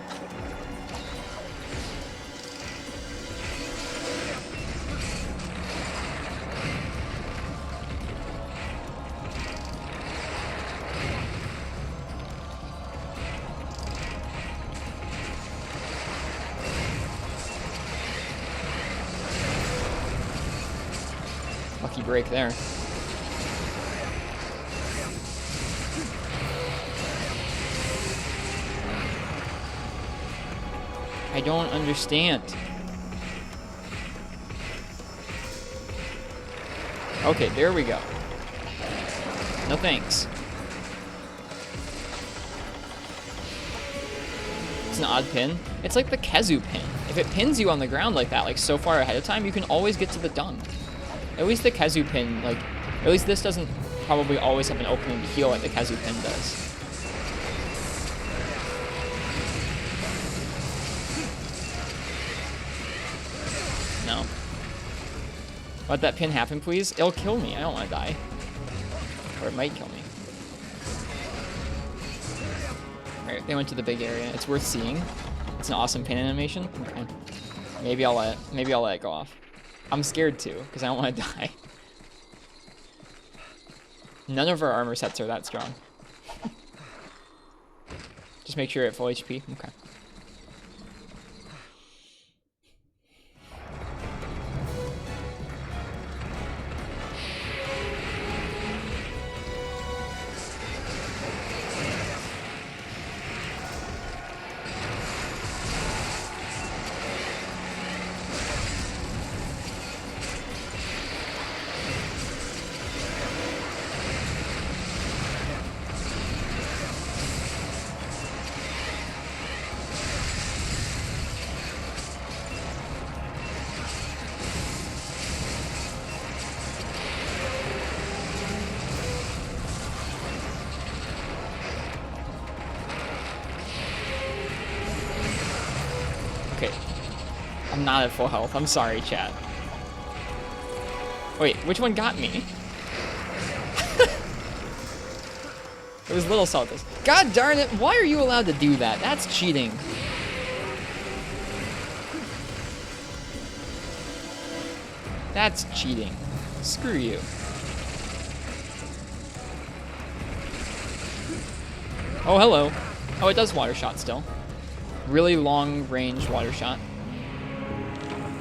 Lucky break there. I don't understand. Okay, there we go. No thanks. It's an odd pin. It's like the Kezu pin. If it pins you on the ground like that, like so far ahead of time, you can always get to the dung. At least the Kezu pin, like, at least this doesn't probably always have an opening to heal like the Kezu pin does. No. Let that pin happen, please. It'll kill me. I don't want to die. Or it might kill me. Alright, they went to the big area. It's worth seeing. It's an awesome pin animation. Okay. Maybe I'll let it go off. I'm scared too, because I don't want to die. None of our armor sets are that strong. Just make sure you're at full HP. Okay. Okay. I'm not at full health. I'm sorry, chat. Wait, which one got me? It was Little Saltus. God darn it, why are you allowed to do that? That's cheating. That's cheating. Screw you. Oh, hello. Oh, it does water shot still. Really long range water shot.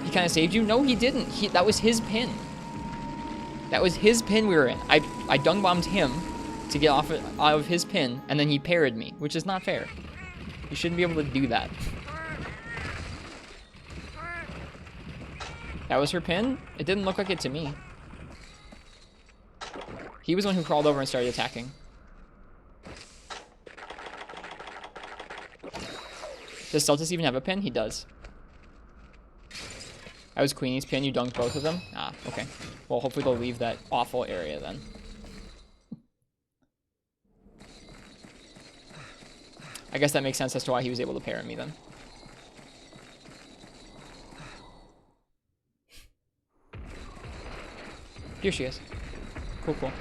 He kind of saved you? No, he didn't. That was his pin. That was his pin we were in. I dung bombed him to get out of his pin, and then he parried me, which is not fair. You shouldn't be able to do that. That was her pin? It didn't look like it to me. He was the one who crawled over and started attacking. Does Celtis even have a pin? He does. That was Queenie's pin. You dunked both of them? Ah, okay. Well, hopefully they'll leave that awful area then. I guess that makes sense as to why he was able to parry me then. Here she is. Cool, cool.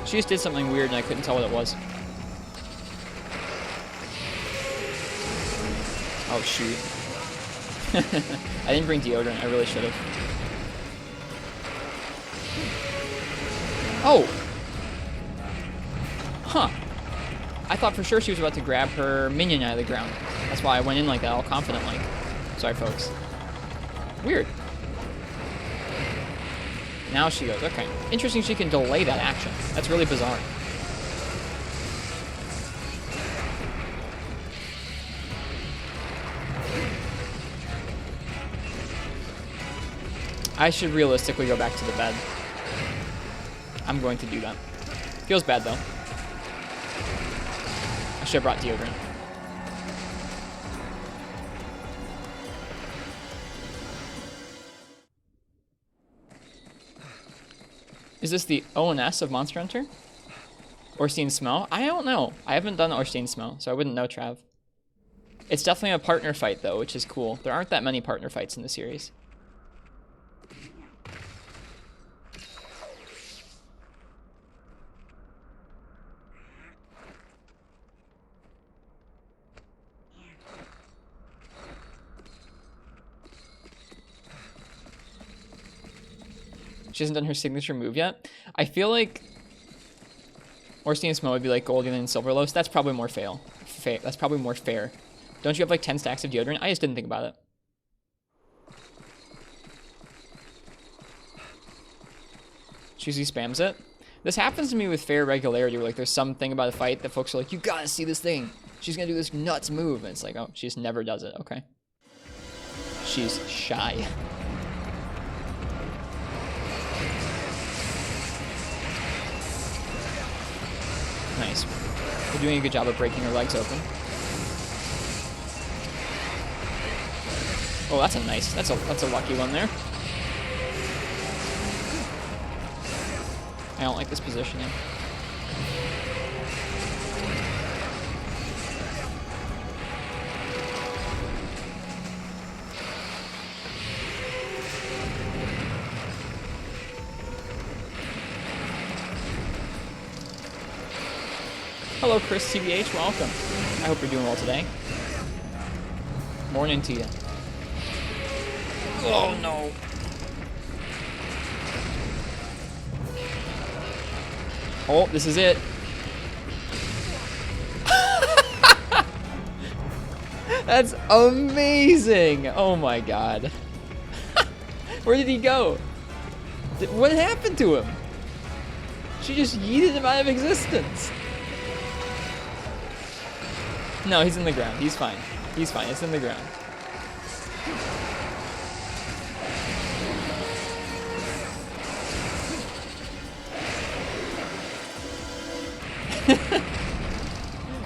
She just did something weird and I couldn't tell what it was. Oh, shoot. I didn't bring deodorant. I really should have. Oh! Huh. I thought for sure she was about to grab her minion out of the ground. That's why I went in like that, all confident like. Sorry, folks. Weird. Now she goes, okay. Interesting she can delay that action. That's really bizarre. I should realistically go back to the bed. I'm going to do that. Feels bad though. I should have brought deodorant. Is this the ONS of Monster Hunter? Or Seen Smell? I don't know. I haven't done or Seen Smell, so I wouldn't know, Trav. It's definitely a partner fight though, which is cool. There aren't that many partner fights in the series. She hasn't done her signature move yet. I feel like Orstein Smo would be like Golden and Silverlos. That's probably more that's probably more fair. Don't you have like 10 stacks of deodorant? I just didn't think about it. She usually spams it. This happens to me with fair regularity where like there's something about a fight that folks are like, you gotta see this thing. She's gonna do this nuts move. And it's like, oh, she just never does it. Okay. She's shy. Nice. We're doing a good job of breaking her legs open. Oh, that's a nice. That's a lucky one there. I don't like this positioning. Hello, Chris TBH. Welcome. I hope you're doing well today. Morning to you. Oh, no. Oh, this is it. That's amazing. Oh, my God. Where did he go? What happened to him? She just yeeted him out of existence. No, he's in the ground. He's fine. He's fine. It's in the ground.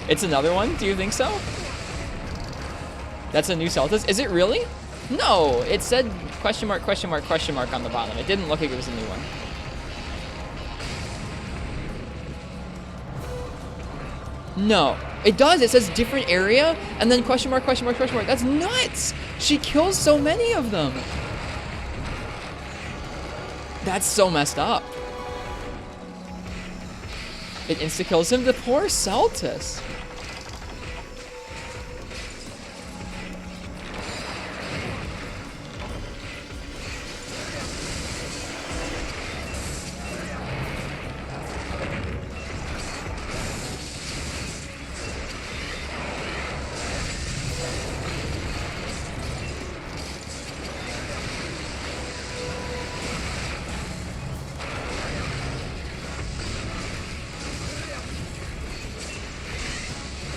It's another one? Do you think so? That's a new Celtis? Is it really? No, it said question mark, question mark, question mark on the bottom. It didn't look like it was a new one. No, it does. It says different area and then question mark, question mark, question mark. That's nuts. She kills so many of them. That's so messed up. It insta-kills him. The poor Celtis.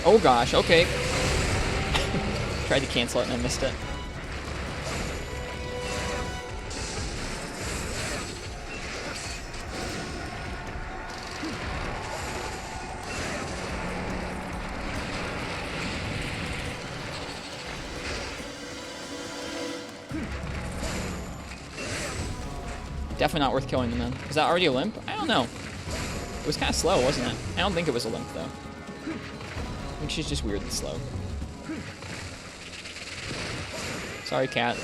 Oh gosh, okay. Tried to cancel it and I missed it. Definitely not worth killing them then. Is that already a limp? I don't know. It was kind of slow, wasn't it? I don't think it was a limp though. I think she's just weird and slow. Sorry, cat.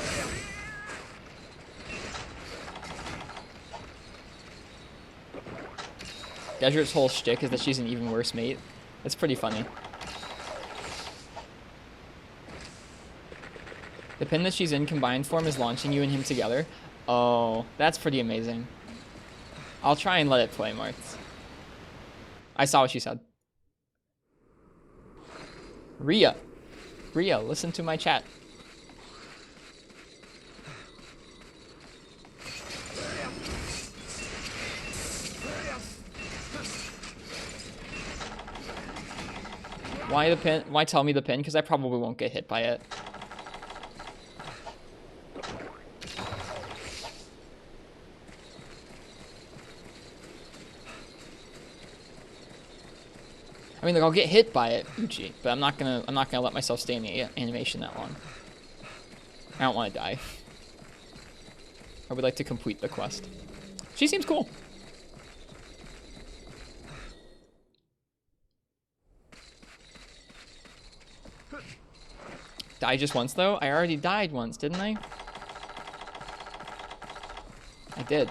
Desert's whole shtick is that she's an even worse mate. That's pretty funny. The pin that she's in combined form is launching you and him together. Oh, that's pretty amazing. I'll try and let it play, Martz. I saw what she said. Ria. Ria, listen to my chat. Why the pin? Why tell me the pin? Because I probably won't get hit by it. I mean, like, I'll get hit by it, Uchi, but I'm not gonna let myself stay in the animation that long. I don't want to die. I would like to complete the quest. She seems cool. Die just once, though? I already died once, didn't I? I did.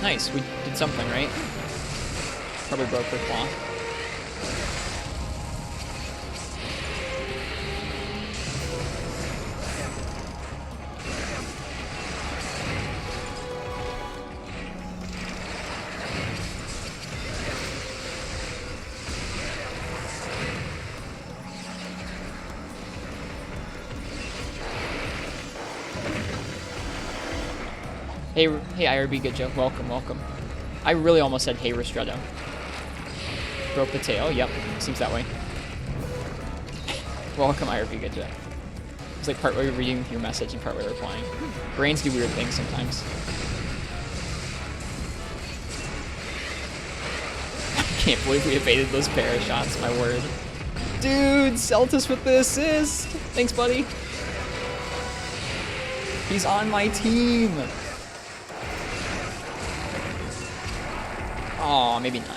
Nice, we did something, right? Probably broke her claw. Hey, IRB, good joke. Welcome, welcome. I really almost said, hey, Ristretto. Broke the tail. Yep, seems that way. Welcome, IRB, good joke. It's like part way reading your message and part way replying. Brains do weird things sometimes. I can't believe we evaded those pair of shots, my word. Dude, Celtis with the assist. Thanks, buddy. He's on my team. Aw, maybe not.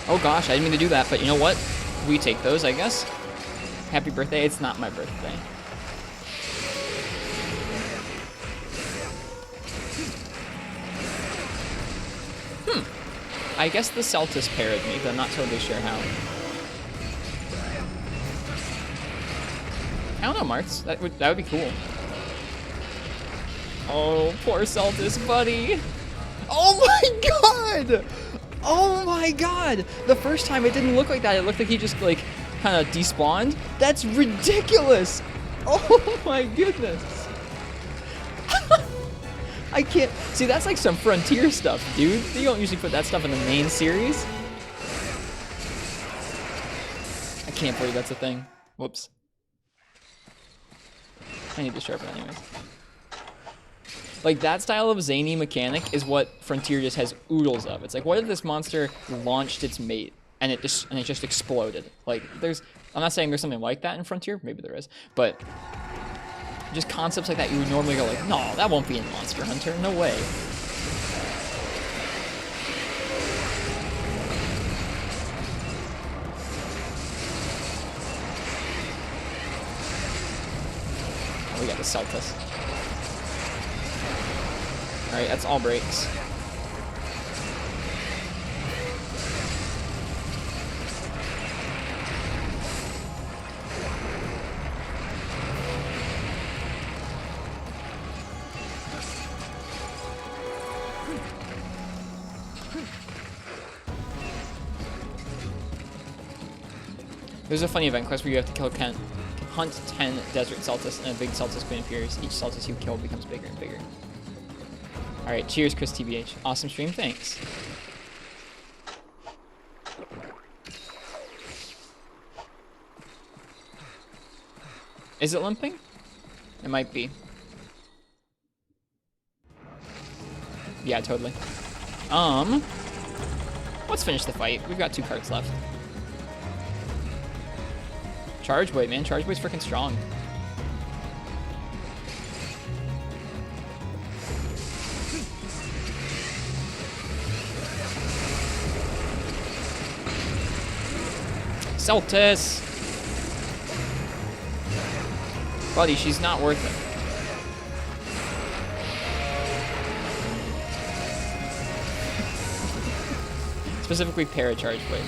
Oh gosh, I didn't mean to do that, but you know what? We take those, I guess. Happy birthday. It's not my birthday. I guess the Celtis parried me, but I'm not totally sure how. I don't know, Martz. That would be cool. Oh, poor Celtis, buddy. Oh my god! Oh my god! The first time it didn't look like that. It looked like he just like kind of despawned. That's ridiculous! Oh my goodness! I can't see. That's like some Frontier stuff, dude. You don't usually put that stuff in the main series. I can't believe that's a thing. Whoops. I need to sharpen anyways. Like, that style of zany mechanic is what Frontier just has oodles of. It's like, what if this monster launched its mate and it just exploded? Like, I'm not saying there's something like that in Frontier, maybe there is, but just concepts like that you would normally go like, no, that won't be in Monster Hunter, no way. Oh, we got the Celtis. Alright, that's all breaks. There's a funny event quest where you have to hunt 10 desert Celtis and a big Celtis queen appears. Each Celtis you kill becomes bigger and bigger. Alright, cheers, Chris TBH. Awesome stream, thanks. Is it limping? It might be. Yeah, totally. Let's finish the fight. We've got 2 cards left. Charge Blade, man. Charge Blade's freaking strong. Celtis! Buddy, she's not worth it. Specifically Paracharge Blade.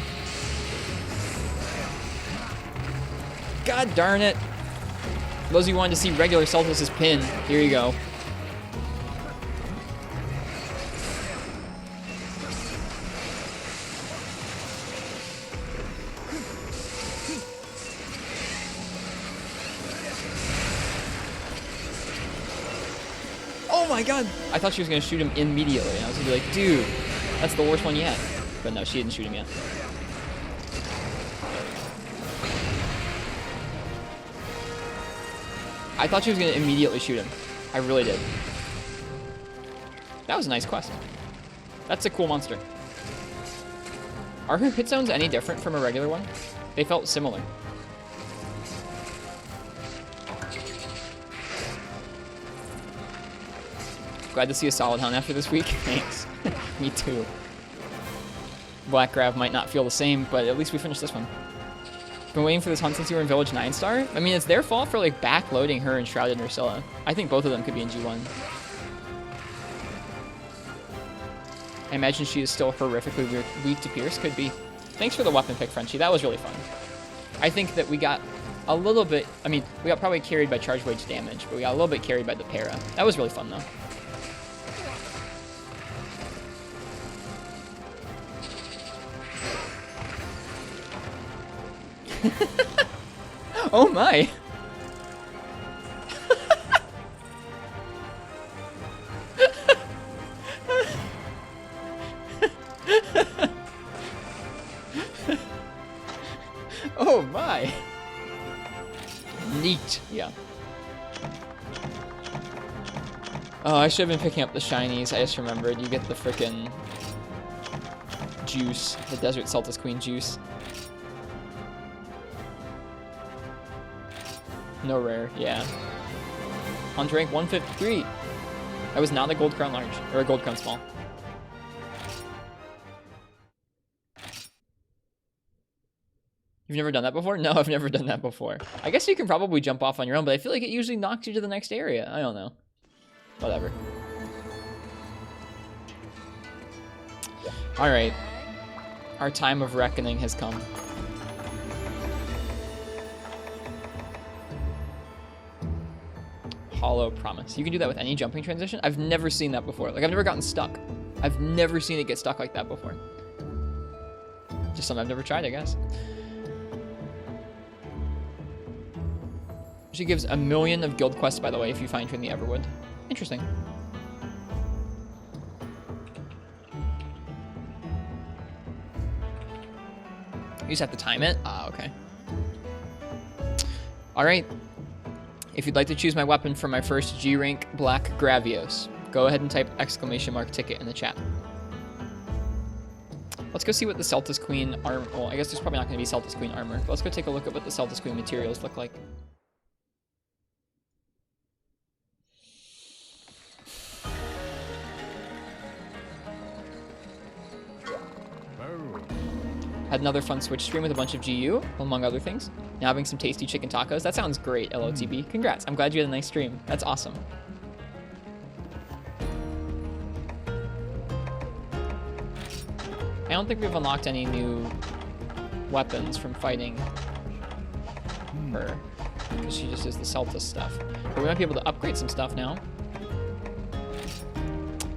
God darn it! Those of you who wanted to see regular Celtis' pin, here you go. Oh my god! I thought she was gonna shoot him immediately, and I was gonna be like, dude, that's the worst one yet. But no, she didn't shoot him yet. I thought she was gonna immediately shoot him. I really did. That was a nice quest. That's a cool monster. Are her hit zones any different from a regular one? They felt similar. Glad to see a solid hunt after this week. Thanks. Me too. Black Grav might not feel the same, but at least we finished this one. Been waiting for this hunt since you were in Village 9 Star? I mean, it's their fault for like backloading her and Shrouded Ursula. I think both of them could be in G1. I imagine she is still horrifically weak to Pierce. Could be. Thanks for the weapon pick, Frenchie. That was really fun. I think that we got a little bit... I mean, we got probably carried by Charge Wage damage, but we got a little bit carried by the para. That was really fun, though. Oh my! Oh my! Neat. Yeah. Oh, I should have been picking up the shinies. I just remembered. You get the frickin' juice. The Desert Celtis Queen juice. No rare, yeah. On rank 153. That was not a Gold Crown large, or a Gold Crown small. You've never done that before? No, I've never done that before. I guess you can probably jump off on your own, but I feel like it usually knocks you to the next area. I don't know. Whatever. Alright. Our time of reckoning has come. Hollow Promise. You can do that with any jumping transition? I've never seen that before. Like, I've never gotten stuck. I've never seen it get stuck like that before. Just something I've never tried, I guess. She gives 1,000,000 of guild quests, by the way, if you find her in the Everwood. Interesting. You just have to time it? Ah, okay. Alright. If you'd like to choose my weapon for my first G-Rank Black Gravios, go ahead and type !ticket in the chat. Let's go see what the Celtis Queen armor... Well, I guess there's probably not going to be Celtis Queen armor, but let's go take a look at what the Celtis Queen materials look like. Had another fun Switch stream with a bunch of GU, among other things. Now having some tasty chicken tacos. That sounds great, LOTB. Congrats. I'm glad you had a nice stream. That's awesome. I don't think we've unlocked any new weapons from fighting her, because she just is the Celtis stuff. But we might be able to upgrade some stuff now.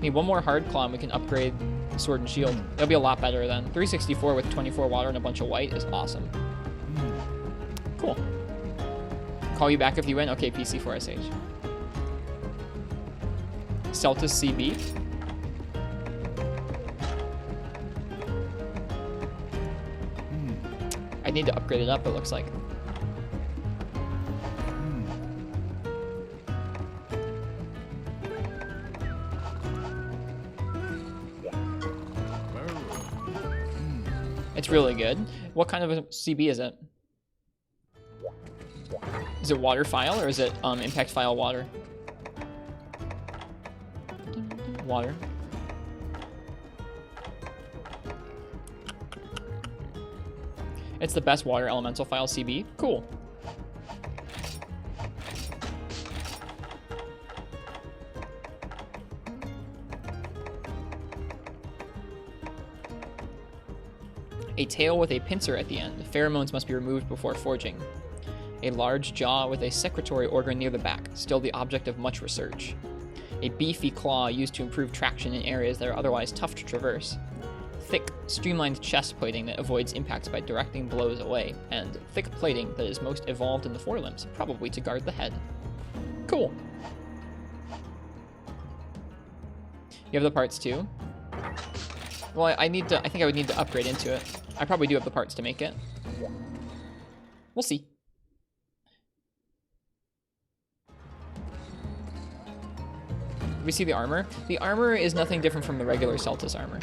Need one more hard claw and we can upgrade Sword and Shield. It'll be a lot better then. 364 with 24 water and a bunch of white is awesome. Cool. Call you back if you win? Okay, PC4SH. Celtis CB. I need to upgrade it up, it looks like. It's really good. What kind of a CB is it? Is it water file or is it impact file water? Water. It's the best water elemental file CB. Cool. A tail with a pincer at the end. Pheromones must be removed before forging. A large jaw with a secretory organ near the back, still the object of much research. A beefy claw used to improve traction in areas that are otherwise tough to traverse. Thick, streamlined chest plating that avoids impacts by directing blows away. And thick plating that is most evolved in the forelimbs, probably to guard the head. Cool. You have the parts too? Well, I think I would need to upgrade into it. I probably do have the parts to make it. We'll see. We see the armor. The armor is nothing different from the regular Celtis armor.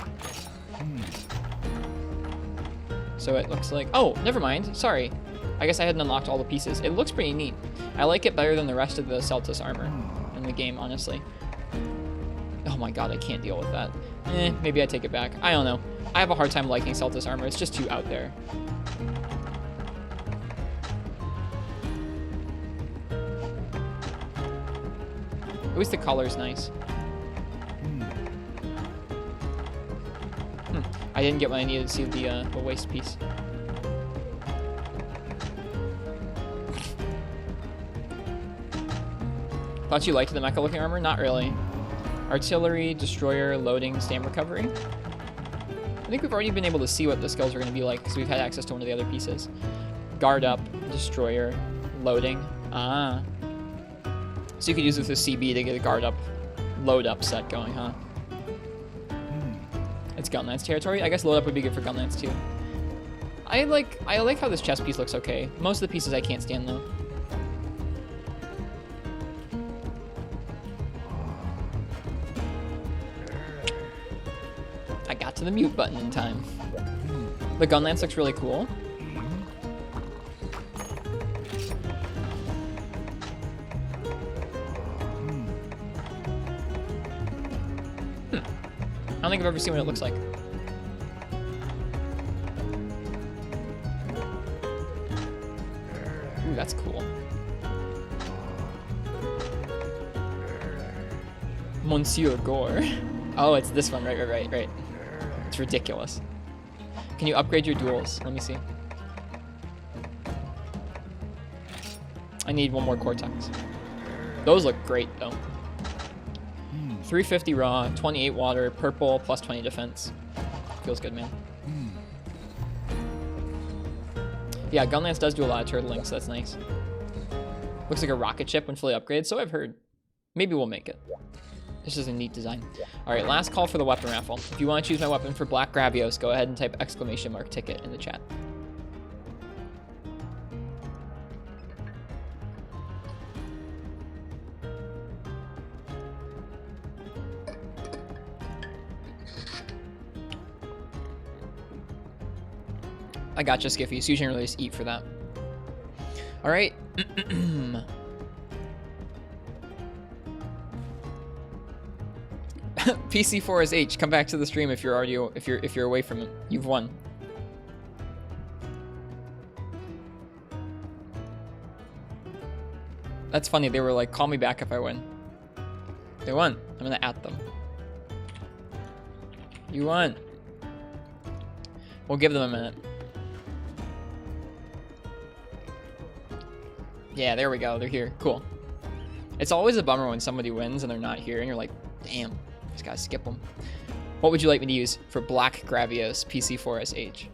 So it looks like... Oh, never mind. Sorry. I guess I hadn't unlocked all the pieces. It looks pretty neat. I like it better than the rest of the Celtis armor in the game, honestly. Oh my god, I can't deal with that. Maybe I take it back. I don't know. I have a hard time liking Celtis armor. It's just too out there. At least the color's nice. I didn't get what I needed to see the waist piece. Thought you liked the mecha looking armor? Not really. Artillery, destroyer, loading, stam recovery. I think we've already been able to see what the skills are going to be like because we've had access to one of the other pieces. Guard up, destroyer, loading. Ah. So you could use it with a CB to get a guard up, load up set going, huh? It's Gunlance territory. I guess load up would be good for Gunlance too. I like how this chest piece looks okay. Most of the pieces I can't stand though. I got to the mute button in time. The Gunlance looks really cool. I don't think I've ever seen what it looks like. Ooh, that's cool. Monsieur Gore. Oh, it's this one. Right. It's ridiculous. Can you upgrade your duels? Let me see. I need one more Cortex. Those look great, though. 350 raw, 28 water, purple, plus 20 defense. Feels good, man. Yeah, Gunlance does do a lot of turtling, so that's nice. Looks like a rocket ship when fully upgraded, so I've heard. Maybe we'll make it. This is a neat design. All right, last call for the weapon raffle. If you want to choose my weapon for Black Gravios, go ahead and type !ticket in the chat. I gotcha, Skiffy. So you shouldn't really just eat for that. All right. PC4SH, come back to the stream if you're already if you're away from it. You've won. That's funny. They were like, "Call me back if I win." They won. I'm gonna at them. You won. We'll give them a minute. Yeah, there we go. They're here. Cool. It's always a bummer when somebody wins and they're not here, and you're like, damn, just gotta skip them. What would you like me to use for Black Gravios PC4SH?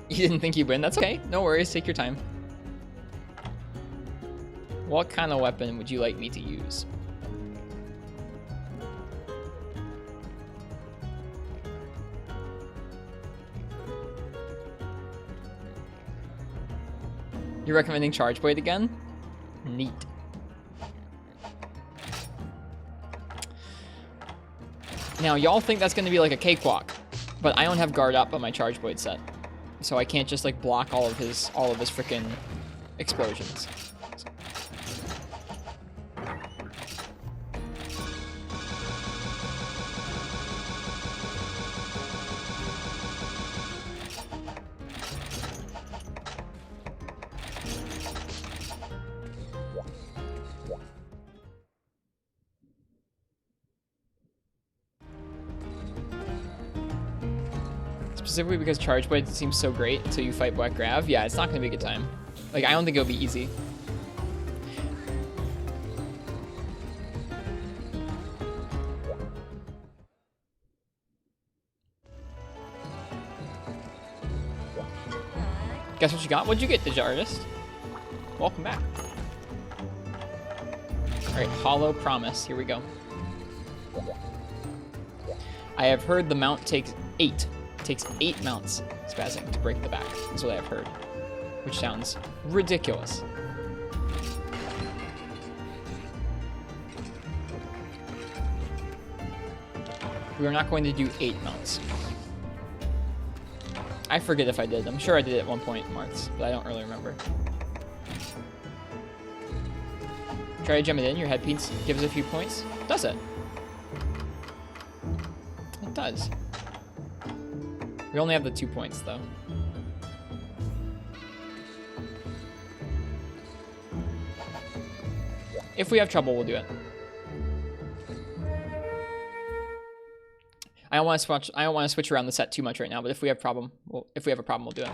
You didn't think you'd win? That's okay. No worries. Take your time. What kind of weapon would you like me to use? You're recommending Charge Blade again? Neat. Now, y'all think that's going to be like a cakewalk, but I don't have guard up on my Charge Blade set. So I can't just like block all of his freaking explosions. Specifically because Charge Blade seems so great until you fight Black Grav. Yeah, it's not going to be a good time. Like, I don't think it'll be easy. Guess what you got? What'd you get, Ninja Artist? Welcome back. Alright, Hollow Promise. Here we go. I have heard the mount takes 8. It takes 8 mounts spazzing to break the back. That's what I have heard. Which sounds ridiculous. We are not going to do 8 mounts. I forget if I did. I'm sure I did it at one point in Marks, but I don't really remember. Try to gem it in. Your headpiece gives a few points. Does it? It does. We only have the 2 points, though. If we have trouble, we'll do it. I don't want to switch around the set too much right now, but if we have a problem, we'll do it.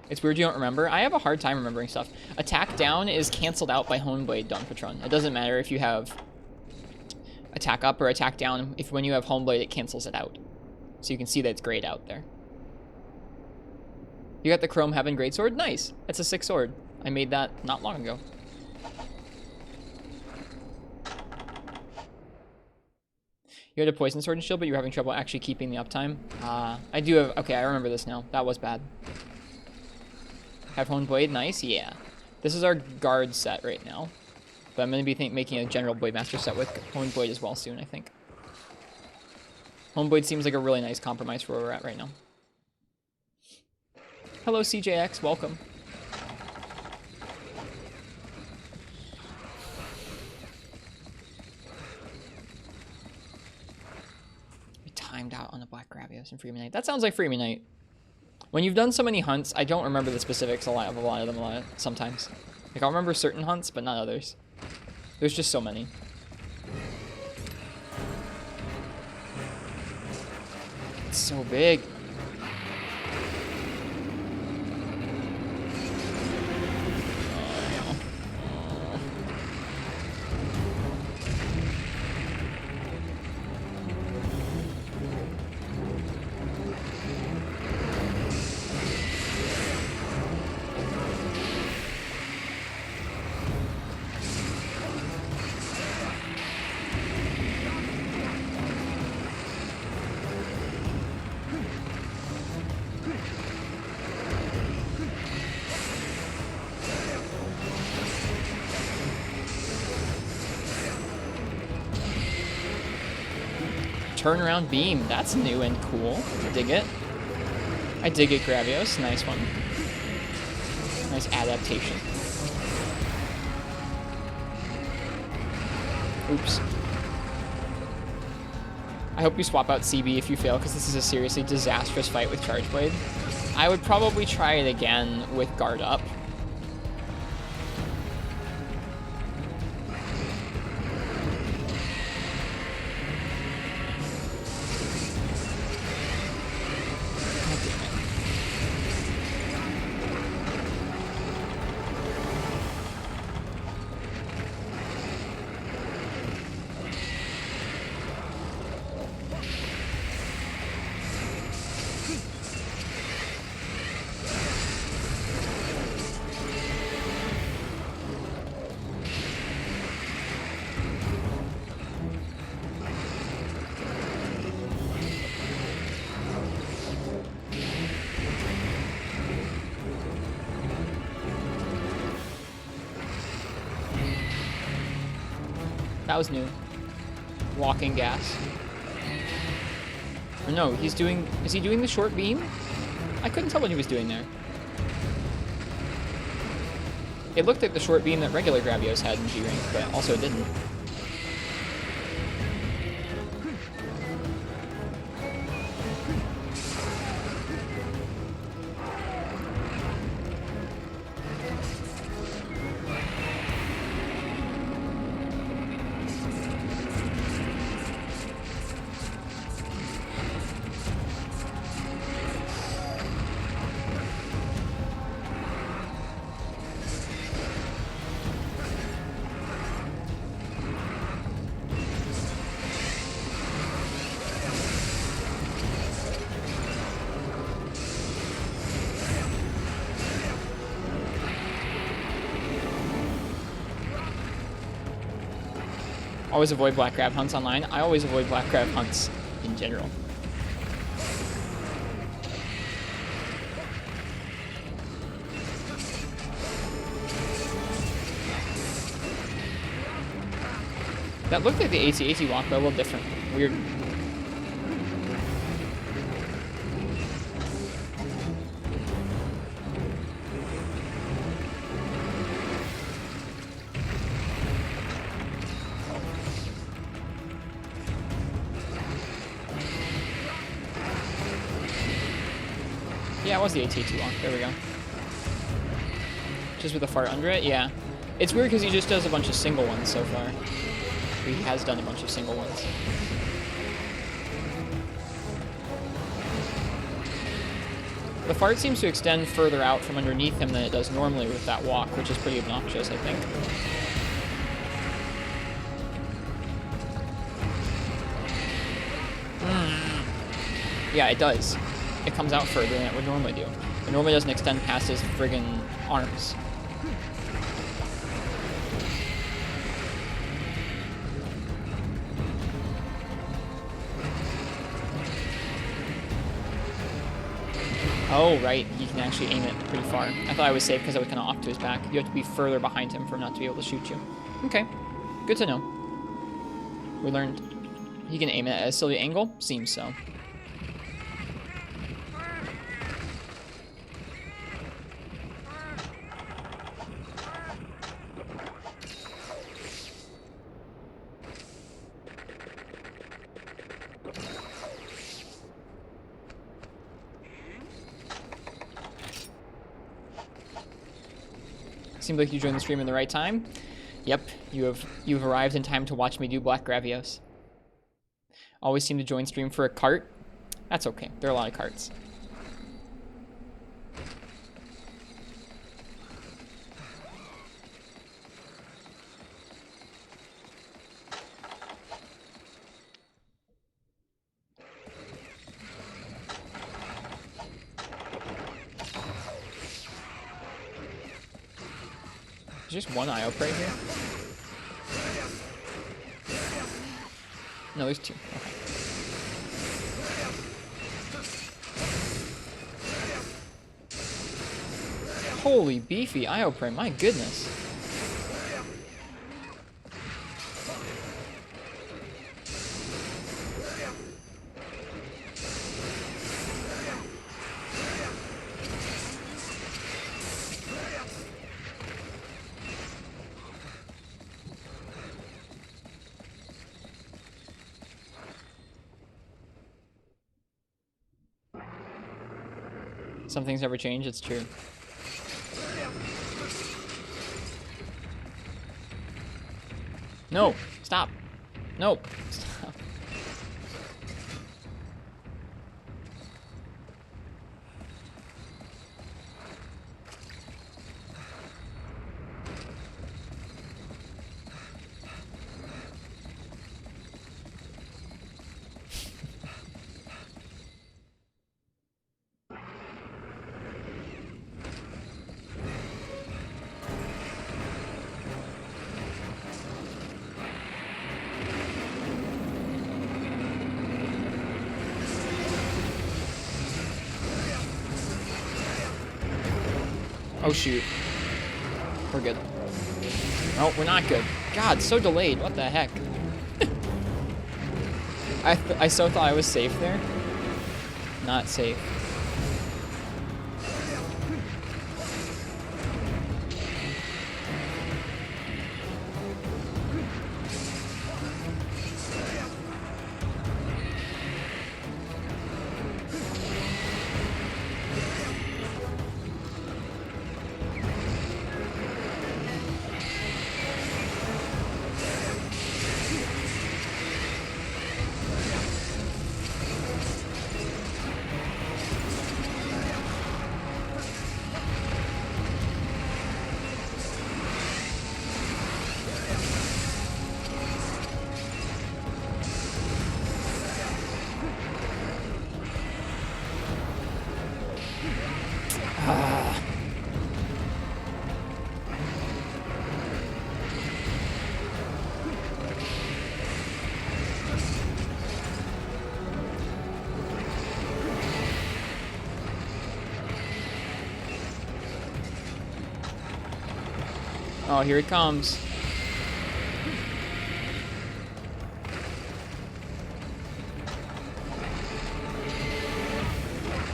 It's weird you don't remember. I have a hard time remembering stuff. Attack down is canceled out by Honeblade Dawn Patron. It doesn't matter if you have attack up or attack down. When you have Honeblade, it cancels it out. So you can see that it's grayed out there. You got the Chrome Heaven Greatsword? Nice. That's a 6 sword. I made that not long ago. You had a Poison Sword and Shield, but you were having trouble actually keeping the uptime. I do have... Okay, I remember this now. That was bad. Have Hone Blade? Nice. Yeah. This is our guard set right now. But I'm going to be making a general Blade Master set with Hone Blade as well soon, I think. Hone Blade seems like a really nice compromise for where we're at right now. Hello, CJX. Welcome. We timed out on the Black Gravios and Freeman Knight. That sounds like Freeman Knight. When you've done so many hunts, I don't remember the specifics of a lot of them sometimes. Like, I'll remember certain hunts, but not others. There's just so many. It's so big. Turnaround beam. That's new and cool. I dig it. I dig it, Gravios. Nice one. Nice adaptation. Oops. I hope you swap out CB if you fail, because this is a seriously disastrous fight with Charge Blade. I would probably try it again with guard up. That was new. Walking gas. Or no, he's doing... Is he doing the short beam? I couldn't tell what he was doing there. It looked like the short beam that regular Gravios had in G-Rank, but also it didn't. Always avoid black grab hunts online. I always avoid black grab hunts in general. That looked like the AT-AT walk, but a little different. Weird. Yeah, it was the AT-AT walk. There we go. Just with a fart under it? Yeah. It's weird because he just does a bunch of single ones so far. He has done a bunch of single ones. The fart seems to extend further out from underneath him than it does normally with that walk, which is pretty obnoxious, I think. Yeah, it does. It comes out further than it would normally do. It normally doesn't extend past his friggin' arms. Oh, right. He can actually aim it pretty far. I thought I was safe because I was kind of off to his back. You have to be further behind him for him not to be able to shoot you. Okay. Good to know. We learned he can aim it at a silly angle. Seems so. Seems like you joined the stream in the right time. Yep, you've arrived in time to watch me do Black Gravios. Always seem to join stream for a cart. That's okay. There are a lot of carts. There's just one IO right here. No, there's two. Okay. Holy beefy IO prey, my goodness. Some things never change, it's true. No, stop. No, stop. Oh shoot. We're good. No, we're not good. God, so delayed. What the heck? I so thought I was safe there. Not safe. Oh, here he comes.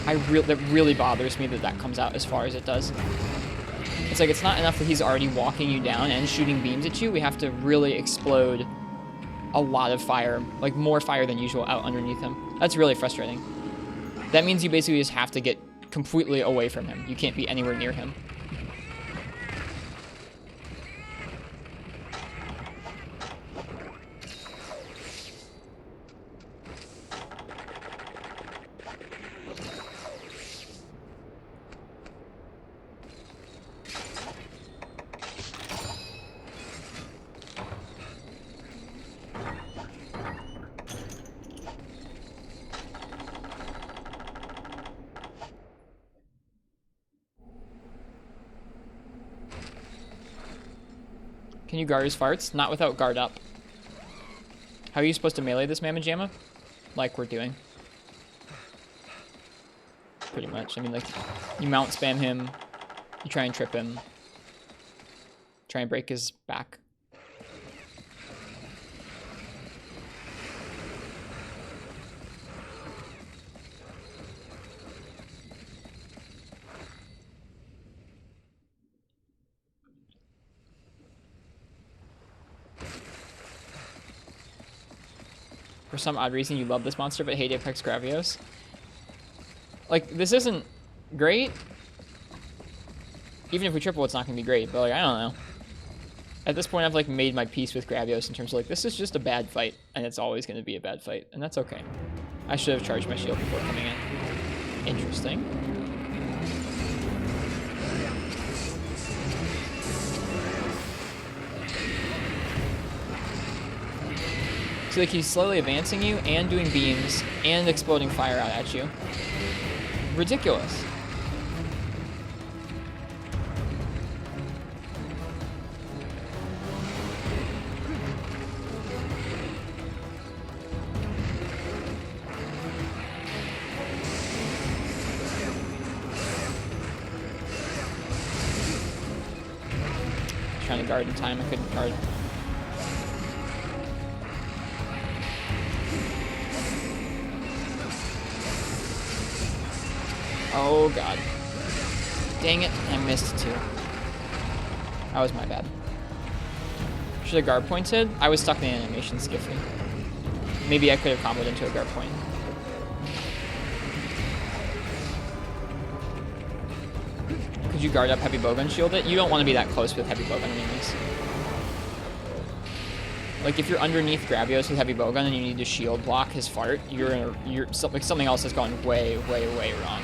That really bothers me that that comes out as far as it does. It's like, it's not enough that he's already walking you down and shooting beams at you. We have to really explode a lot of fire, like more fire than usual, out underneath him. That's really frustrating. That means you basically just have to get completely away from him. You can't be anywhere near him. Can you guard his farts? Not without guard up. How are you supposed to melee this Mamma Jamma? Like we're doing. Pretty much. I mean, like, you mount spam him, you try and trip him, try and break his back. For some odd reason, you love this monster, but hate Apex Gravios. Like, this isn't great. Even if we triple, it's not going to be great, but, like, I don't know. At this point, I've, like, made my peace with Gravios in terms of, like, this is just a bad fight, and it's always going to be a bad fight, and that's okay. I should have charged my shield before coming in. Interesting. So, like, he's slowly advancing you and doing beams and exploding fire out at you. Ridiculous. Trying to guard in time, I couldn't guard. Oh god. Dang it, I missed too. That was my bad. Should have guard pointed? I was stuck in the animation skiffy. Maybe I could have comboed into a guard point. Could you guard up heavy bowgun shield it? You don't want to be that close with heavy bowgun enemies. Like, if you're underneath Gravios with heavy bowgun and you need to shield block his fart, something else has gone way, way, way wrong.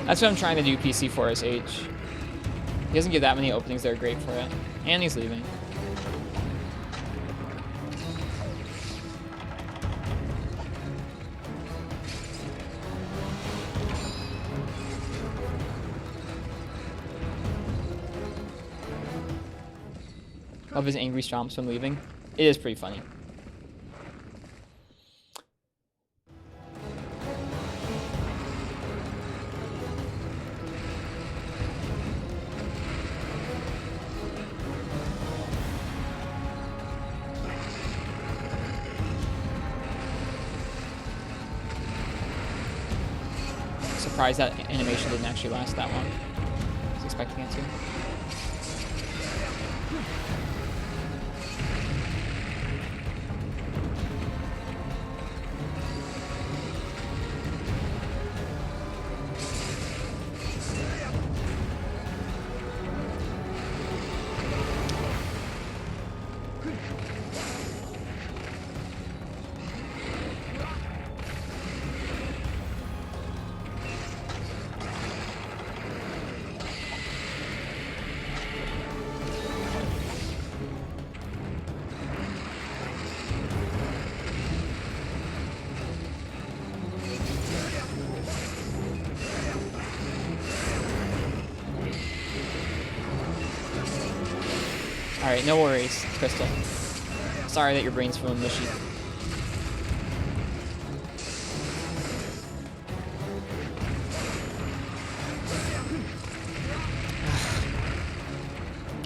That's what I'm trying to do PC for as H. He doesn't give that many openings that are great for it. And he's leaving. Love his angry stomps when leaving. It is pretty funny. Surprised that animation didn't actually last that long. I was expecting it to. Alright, no worries, Crystal. Sorry that your brain's feeling mushy.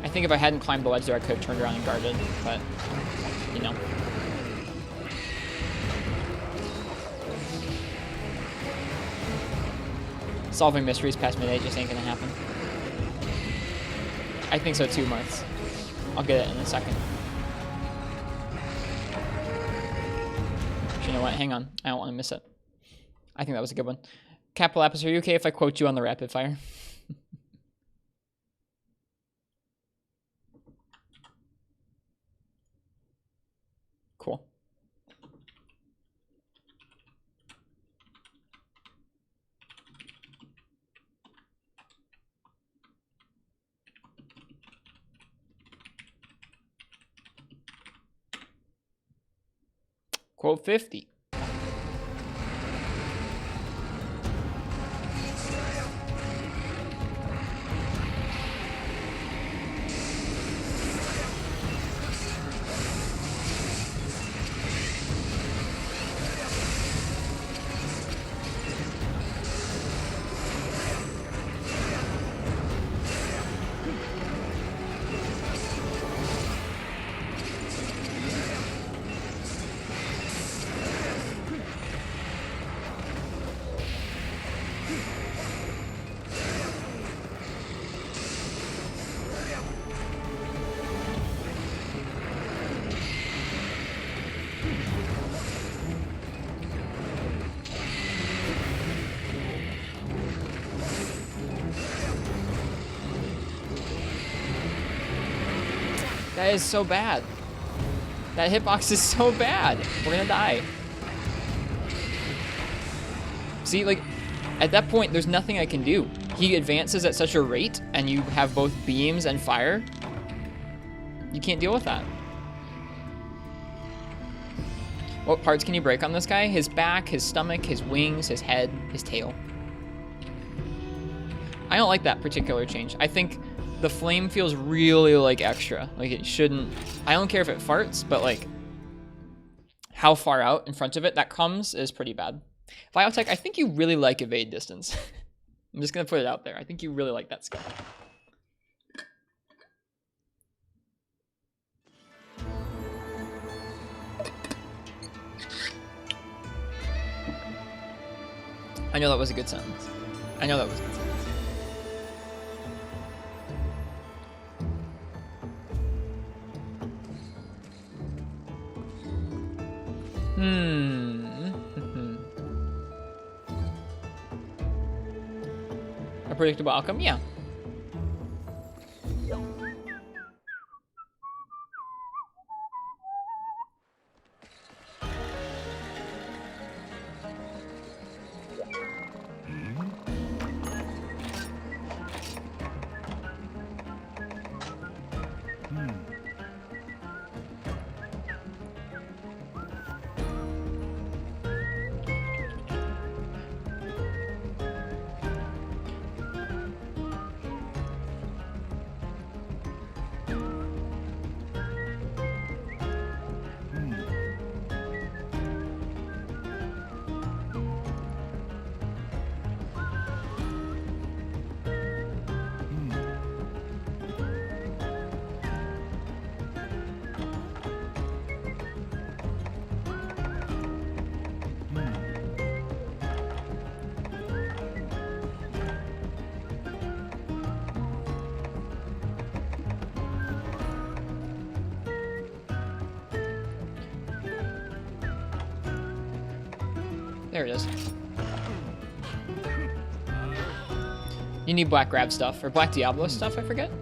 I think if I hadn't climbed the ledge there, I could have turned around and guarded, but, you know. Solving mysteries past midnight just ain't gonna happen. I think so too, Marths. I'll get it in a second. Actually, you know what? Hang on. I don't want to miss it. I think that was a good one. Capilapis, are you okay if I quote you on the rapid fire? Cool. Quote 50. That is so bad. That hitbox is so bad. We're gonna die. See, like, at that point, there's nothing I can do. He advances at such a rate, and you have both beams and fire. You can't deal with that. What parts can you break on this guy? His back, his stomach, his wings, his head, his tail. I don't like that particular change. I think the flame feels really, like, extra. Like, it shouldn't... I don't care if it farts, but, like, how far out in front of it that comes is pretty bad. Biotech, I think you really like evade distance. I'm just gonna put it out there. I think you really like that skill. I know that was a good sentence. I know that was a good sentence. A predictable outcome? Yeah. there it is. You need Black Grab stuff, or Black Diablo stuff, I forget.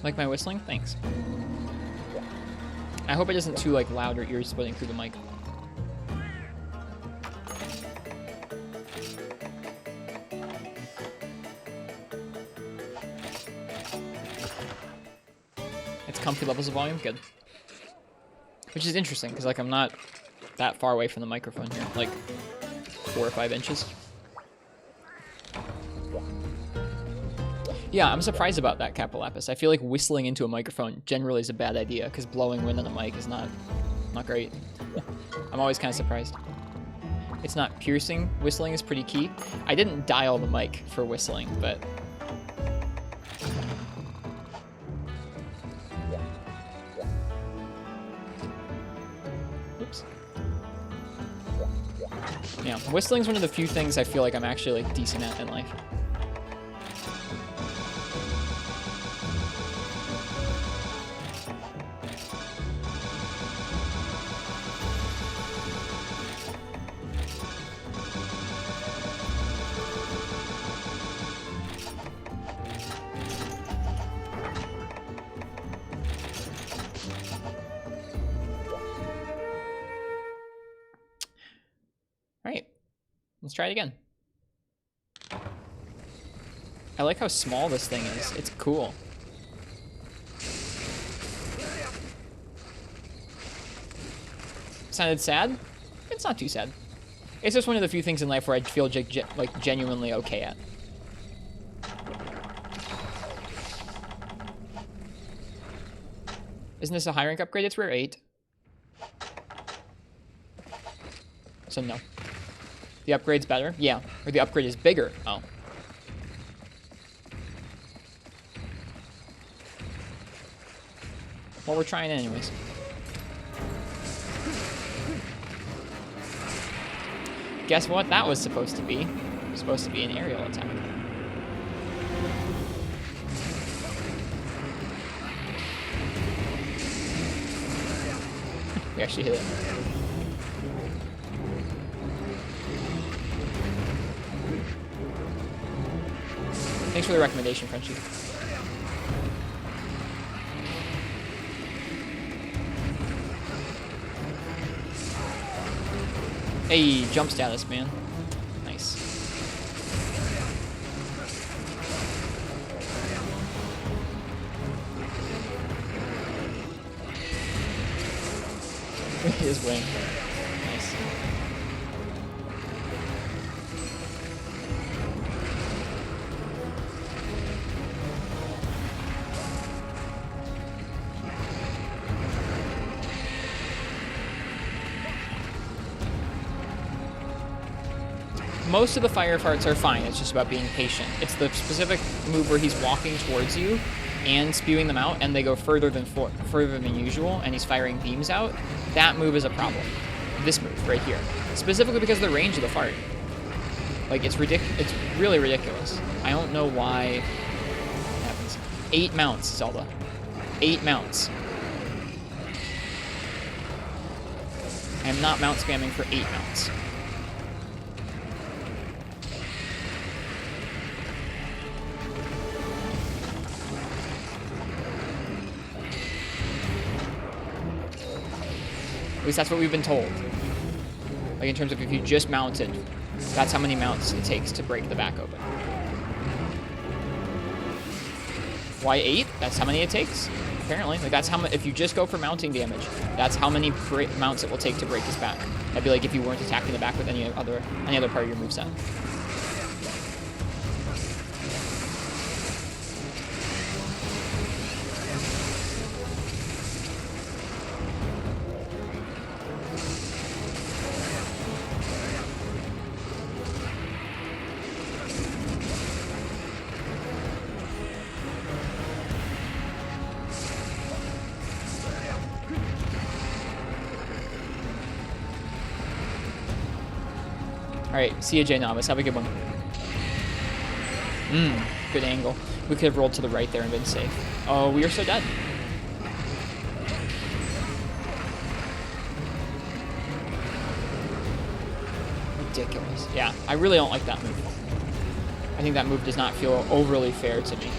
Like my whistling? Thanks. I hope it isn't too like loud or ear splitting through the mic. It's comfy levels of volume? Good. Which is interesting, because like I'm not that far away from the microphone here. Like 4 or 5 inches. Yeah, I'm surprised about that, Capilapis. I feel like whistling into a microphone generally is a bad idea, because blowing wind on a mic is not great. I'm always kind of surprised. It's not piercing. Whistling is pretty key. I didn't dial the mic for whistling, but... Oops. Yeah, whistling's one of the few things I feel like I'm actually like decent at in life. Let's try it again. I like how small this thing is. It's cool. Sounded sad? It's not too sad. It's just one of the few things in life where I feel like genuinely okay at. Isn't this a high rank upgrade? It's rare 8. So no. The upgrade's better? Yeah. Or the upgrade is bigger. Oh. Well, we're trying anyways. Guess what that was supposed to be? It was supposed to be an aerial attack. We actually hit it. Thanks for the recommendation, Crunchy. Hey, jump status, man. Nice. His wing. Nice. Most of the fire farts are fine, it's just about being patient. It's the specific move where he's walking towards you and spewing them out, and they go further than usual, and he's firing beams out. That move is a problem. This move, right here. Specifically because of the range of the fart. Like, it's really ridiculous. I don't know why it happens. 8 mounts, Zelda. 8 mounts. I am not mount spamming for 8 mounts. At least that's what we've been told. Like in terms of if you just mounted, that's how many mounts it takes to break the back open. Why 8? That's how many it takes. Apparently, like that's how much. If you just go for mounting damage, that's how many mounts it will take to break his back. That'd be like if you weren't attacking the back with any other part of your moveset. Alright, see ya, J Novice. Have a good one. Good angle. We could have rolled to the right there and been safe. Oh, we are so dead. Ridiculous. Yeah, I really don't like that move. I think that move does not feel overly fair to me.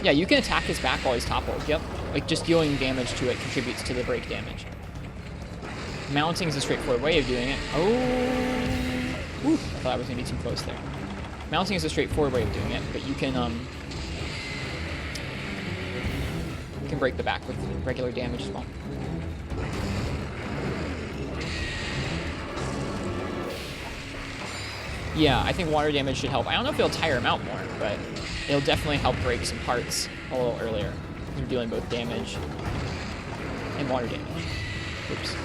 Yeah, you can attack his back while he's toppled. Yep. Like, just dealing damage to it contributes to the break damage. Mounting is a straightforward way of doing it. Oh! Ooh, I thought I was going to be too close there. Mounting is a straightforward way of doing it, but you can break the back with regular damage as well. Yeah, I think water damage should help. I don't know if it'll tire him out more, but it'll definitely help break some parts a little earlier. You're dealing both damage and water damage. Oops.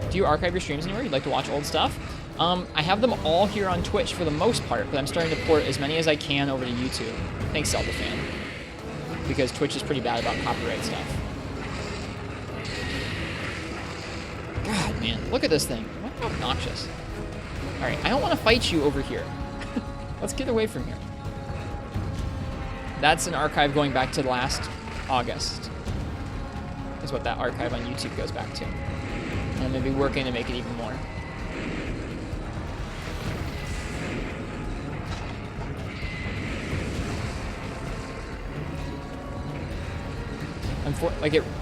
Do you archive your streams anywhere? You'd like to watch old stuff? I have them all here on Twitch for the most part, but I'm starting to port as many as I can over to YouTube. Thanks, Zelda fan. Because Twitch is pretty bad about copyright stuff. God, man. Look at this thing. What obnoxious. Alright, I don't want to fight you over here. Let's get away from here. That's an archive going back to last August. Is what that archive on YouTube goes back to. And I'm going to be working to make it even more.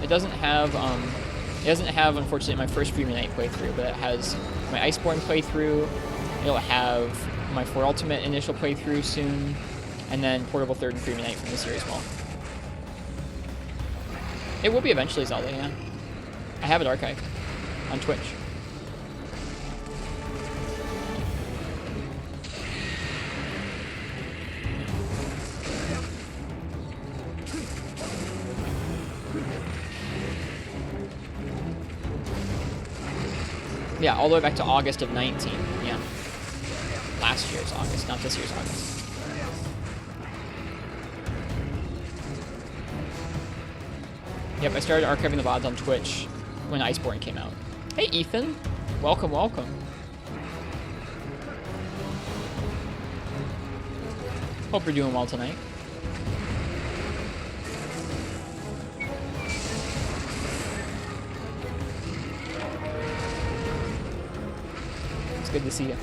It doesn't have unfortunately my first Freeman Knight playthrough, but it has my Iceborne playthrough. It'll have my 4 Ultimate initial playthrough soon, and then Portable 3rd and Freeman Knight from this year as well. It will be eventually Zelda, yeah. I have it archived on Twitch. Yeah, all the way back to August of 19. Yeah. Last year's August, not this year's August. Yep, I started archiving the VODs on Twitch when Iceborne came out. Hey, Ethan. Welcome, welcome. Hope you're doing well tonight. It's good to see you.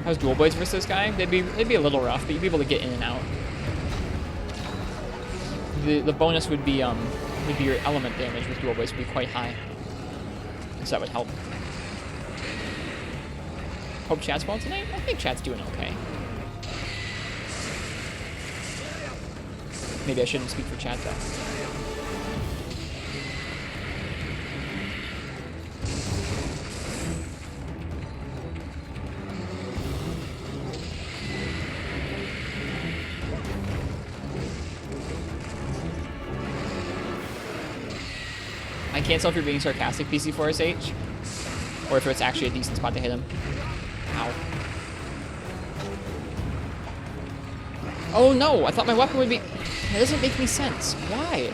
How's dual blades versus this guy? They'd be a little rough, but you'd be able to get in and out. The bonus would be your element damage with dual blades would be quite high, so that would help. Hope chat's well tonight. I think chat's doing okay. Maybe I shouldn't speak for chat though. I can't tell if you're being sarcastic, PC4SH, or if it's actually a decent spot to hit him. Ow. Oh no, I thought my weapon would be... That doesn't make any sense. Why?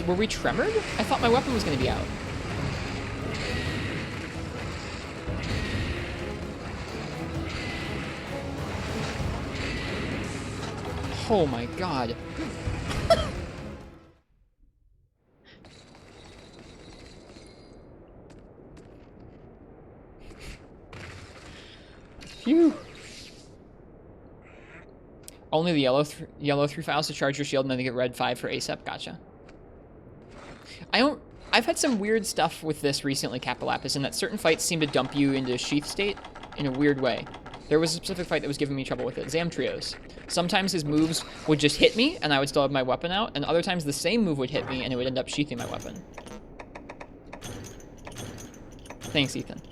Were we tremored? I thought my weapon was going to be out. Oh my god. Phew. Only the yellow 3 files to charge your shield, and then you get red 5 for ASAP. Gotcha. I've had some weird stuff with this recently, Capilapis, in that certain fights seem to dump you into sheath state in a weird way. There was a specific fight that was giving me trouble with it. Zamtrios. Sometimes his moves would just hit me, and I would still have my weapon out, and other times the same move would hit me, and it would end up sheathing my weapon. Thanks, Ethan.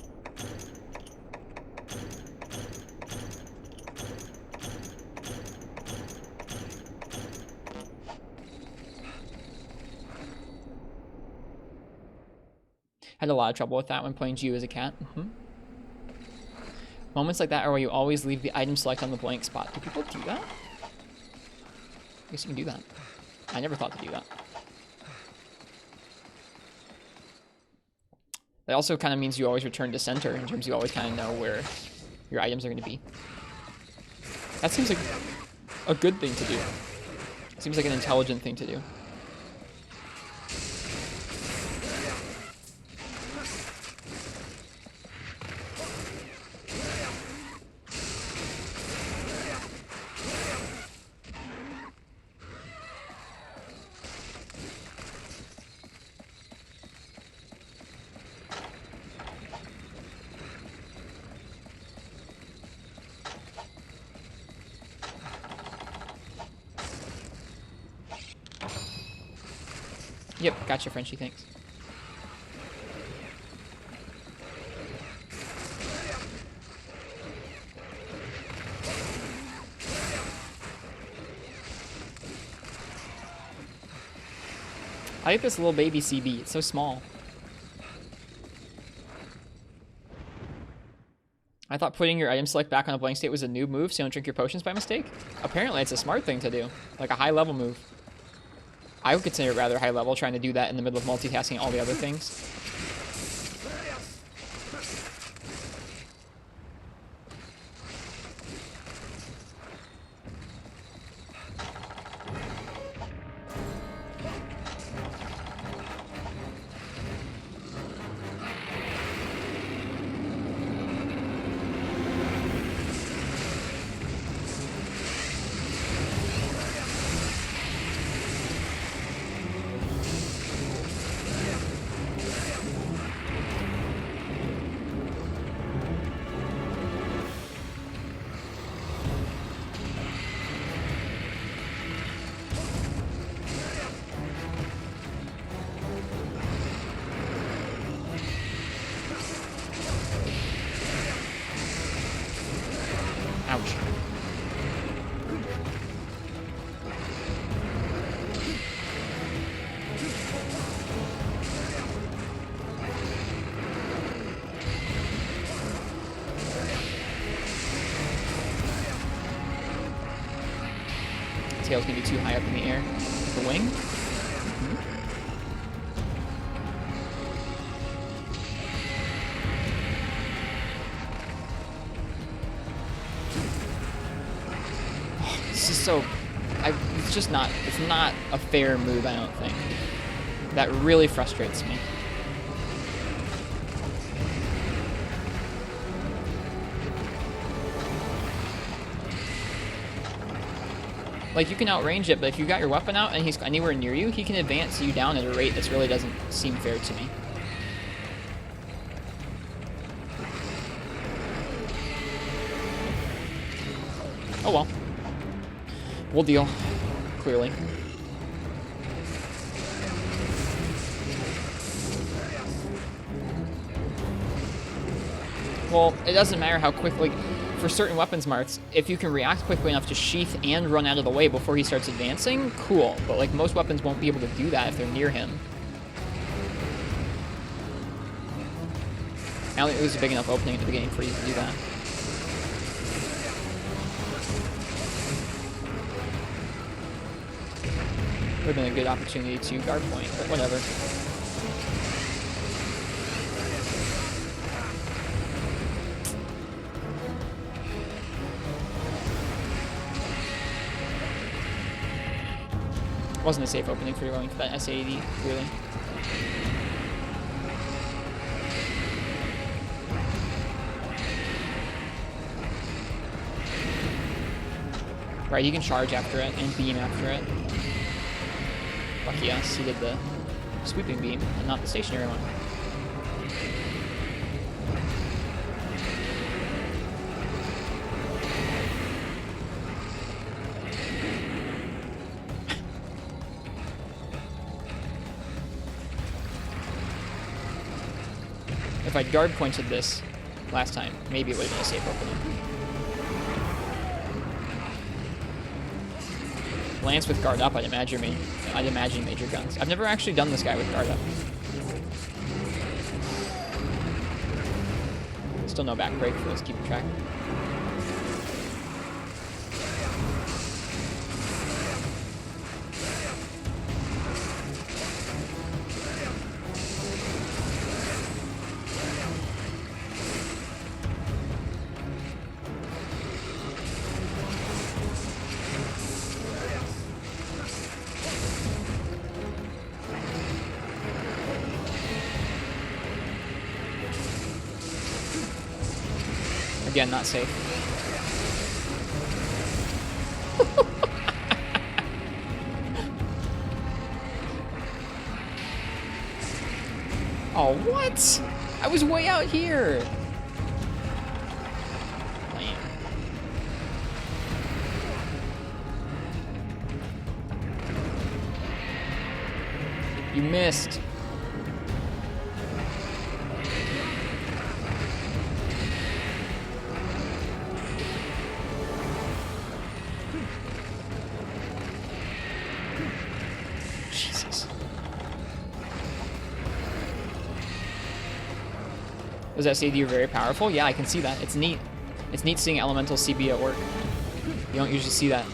Had a lot of trouble with that when playing Geo as a cat. Moments like that are where you always leave the item select on the blank spot. Do people do that? I guess you can do that. I never thought to do that. That also kind of means you always return to center in terms you always kind of know where your items are going to be. That seems like a good thing to do. It seems like an intelligent thing to do. Yep, gotcha, Frenchie, thanks. I like this little baby CB, it's so small. I thought putting your item select back on a blank state was a noob move, so you don't drink your potions by mistake. Apparently it's a smart thing to do, like a high level move. I would consider it rather high level, trying to do that in the middle of multitasking all the other things. Ouch. Tail's gonna be too high up in the air. The wing? So, it's not a fair move, I don't think. That really frustrates me. Like, you can outrange it, but if you got your weapon out and he's anywhere near you, he can advance you down at a rate that really doesn't seem fair to me. Oh well. We'll deal, clearly. Well, it doesn't matter how quickly, for certain weapon smarts, if you can react quickly enough to sheath and run out of the way before he starts advancing, cool. But like most weapons won't be able to do that if they're near him. I don't think it was a big enough opening at the beginning for you to do that. Would have been a good opportunity to guard point, but whatever. Wasn't a safe opening for going for that SA80, clearly. Right, he can charge after it and beam after it. Lucky us, he did the sweeping beam and not the stationary one. If I guard pointed this last time, maybe it would have been a safe opening. Lance with guard up, I'd imagine major guns. I've never actually done this guy with guard up. Still no back break for those keeping track. Again, not safe. Oh, what? I was way out here. Lame. You missed. Does that say that you're very powerful? Yeah, I can see that. It's neat. It's neat seeing elemental CB at work. You don't usually see that.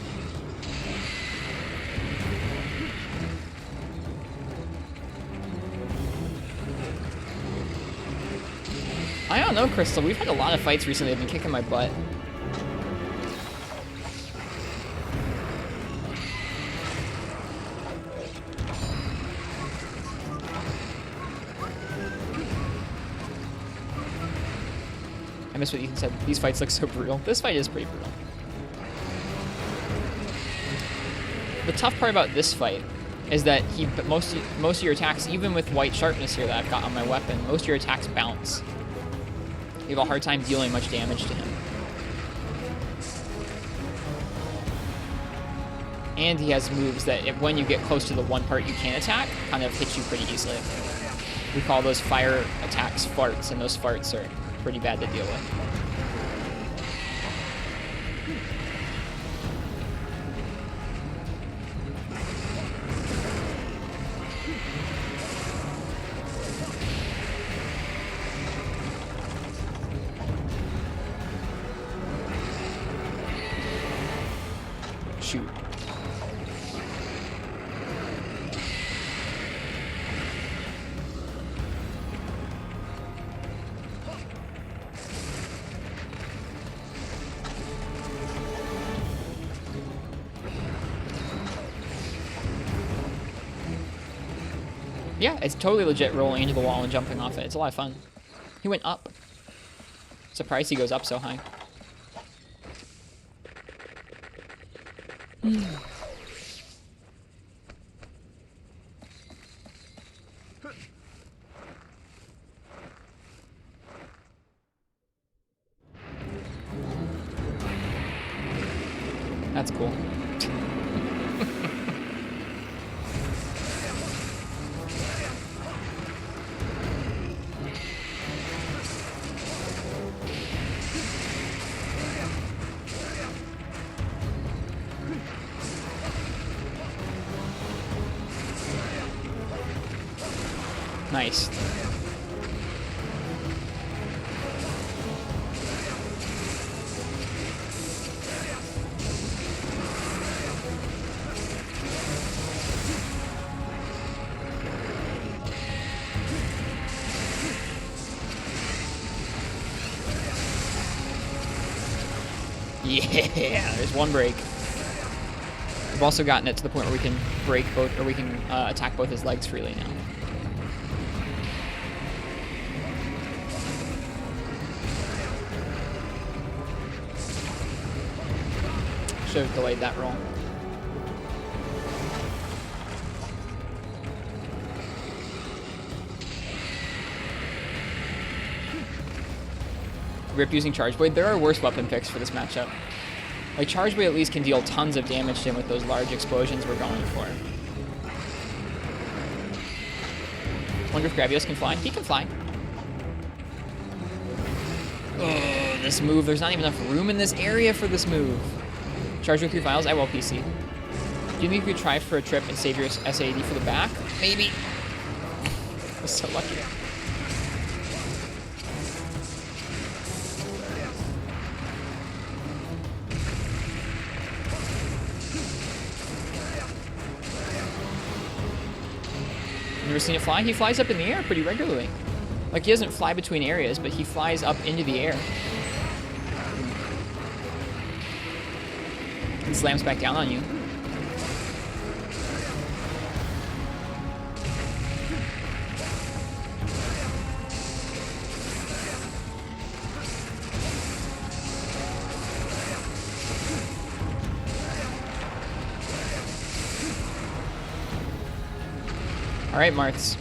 I don't know, Crystal. We've had a lot of fights recently. I've been kicking my butt. I missed what Ethan said. These fights look so brutal. This fight is pretty brutal. The tough part about this fight is that most of your attacks, even with white sharpness here that I've got on my weapon, most of your attacks bounce. You have a hard time dealing much damage to him. And he has moves that, when you get close to the one part you can attack, kind of hit you pretty easily. We call those fire attacks farts, and those farts are pretty bad to deal with. Shoot. Yeah, it's totally legit rolling into the wall and jumping off it. It's a lot of fun. He went up. Surprised he goes up so high. That's cool. Nice. Yeah, there's one break. We've also gotten it to the point where we can break both, or we can attack both his legs freely now. Should have delayed that roll. Rip using Charge Blade. There are worse weapon picks for this matchup. Like, Charge Blade at least can deal tons of damage to him with those large explosions we're going for. Wonder if Gravios can fly. He can fly. Oh, this move. There's not even enough room in this area for this move. Charge with 3 files. I will PC. Do you think you could try for a trip and save your SAD for the back? Maybe. I was so lucky. Never seen it fly? He flies up in the air pretty regularly. Like, he doesn't fly between areas, but he flies up into the air. And slams back down on you. All right, Marths.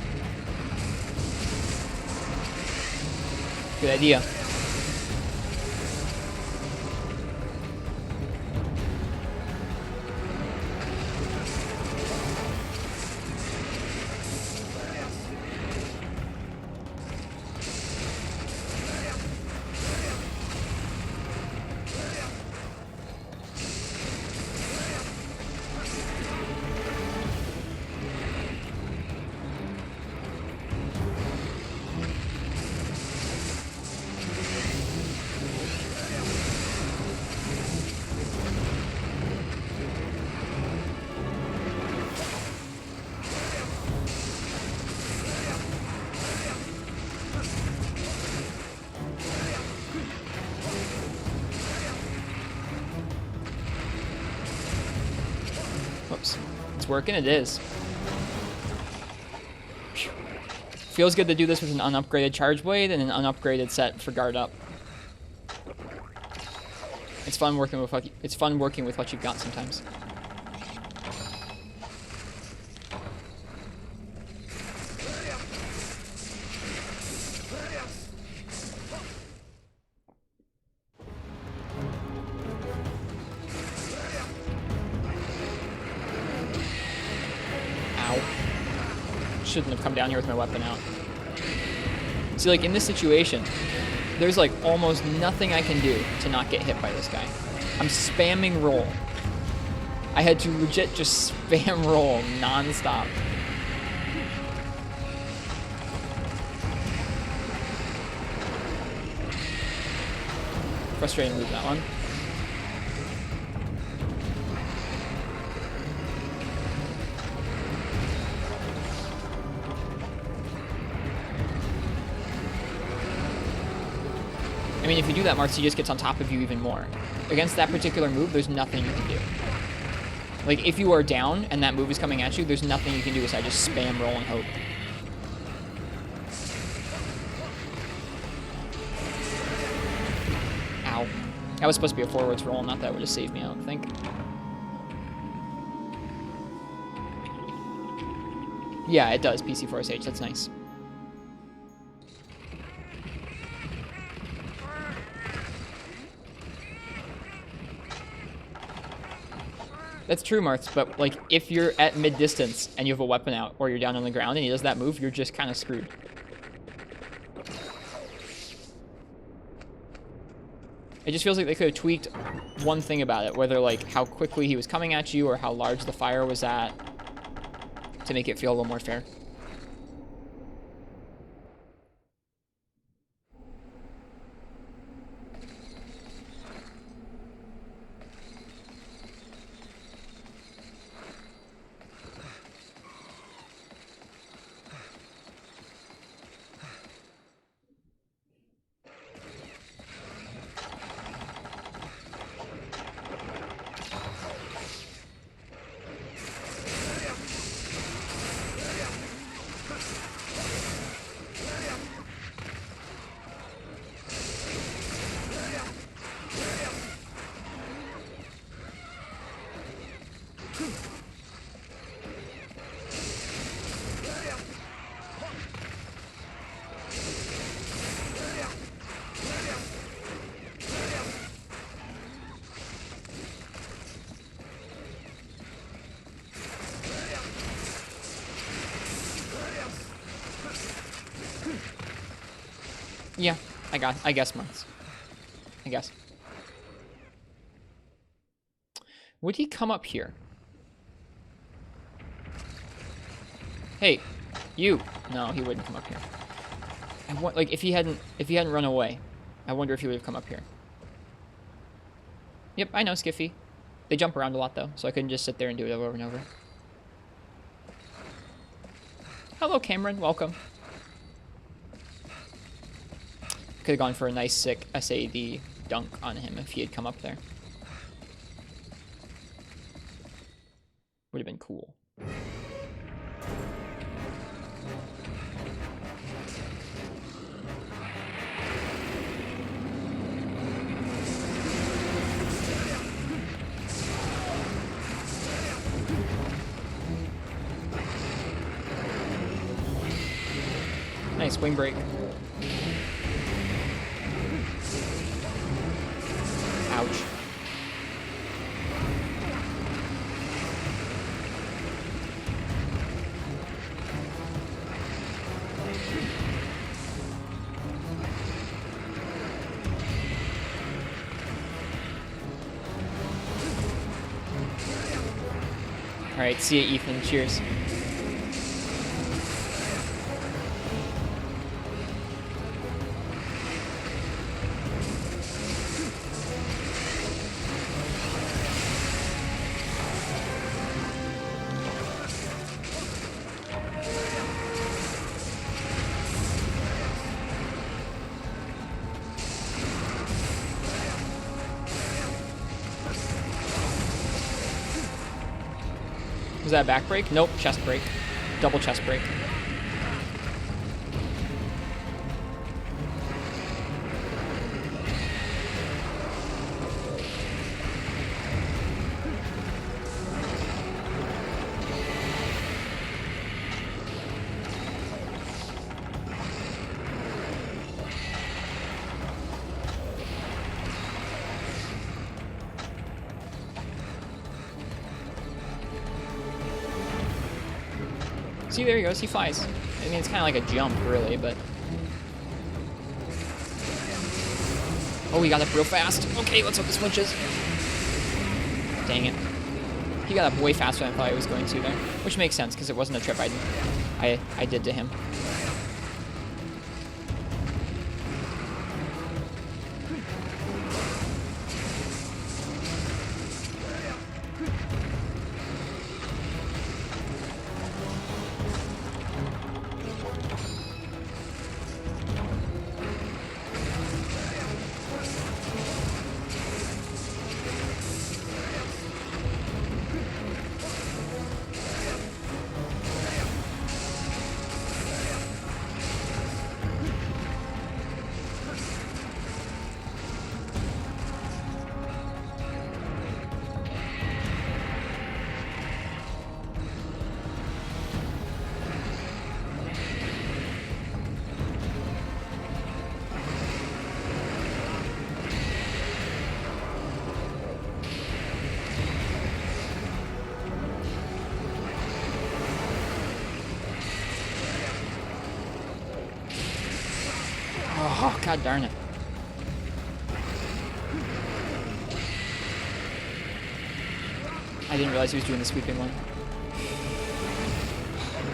Good idea. Whoops. It's working, it is. Phew. Feels good to do this with an unupgraded Charge Blade and an unupgraded set for Guard Up. It's fun working with what you've got sometimes. Shouldn't have come down here with my weapon out. See, like, in this situation, there's like almost nothing I can do to not get hit by this guy. I'm spamming roll. I had to legit just spam roll non-stop. Frustrating to lose that one. I mean, if you do that, Marcy just gets on top of you even more. Against that particular move, there's nothing you can do. Like, if you are down and that move is coming at you, there's nothing you can do besides just spam roll and hope. Ow. That was supposed to be a forwards roll, not that would have saved me, I don't think. Yeah, it does, PC Force H, that's nice. That's true, Marths, but like if you're at mid-distance and you have a weapon out or you're down on the ground and he does that move, you're just kind of screwed. It just feels like they could have tweaked one thing about it, whether like how quickly he was coming at you or how large the fire was at, to make it feel a little more fair. Yeah, I guess months. I guess. Would he come up here? Hey, you. No, he wouldn't come up here. I want, like, if he hadn't run away, I wonder if he would have come up here. Yep, I know, Skiffy. They jump around a lot though, so I couldn't just sit there and do it over and over. Hello, Cameron. Welcome. Could have gone for a nice, sick SAD dunk on him if he had come up there. Would have been cool. Nice wing break. Ouch. Alright, see ya, Ethan. Cheers. Was that a back break? Nope, chest break. Double chest break. See, there he goes. He flies. I mean, it's kind of like a jump, really, but... Oh, he got up real fast. Okay, let's hope this switches. Dang it. He got up way faster than I thought he was going to there. Which makes sense, because it wasn't a trip I did to him. Oh, god darn it. I didn't realize he was doing the sweeping one.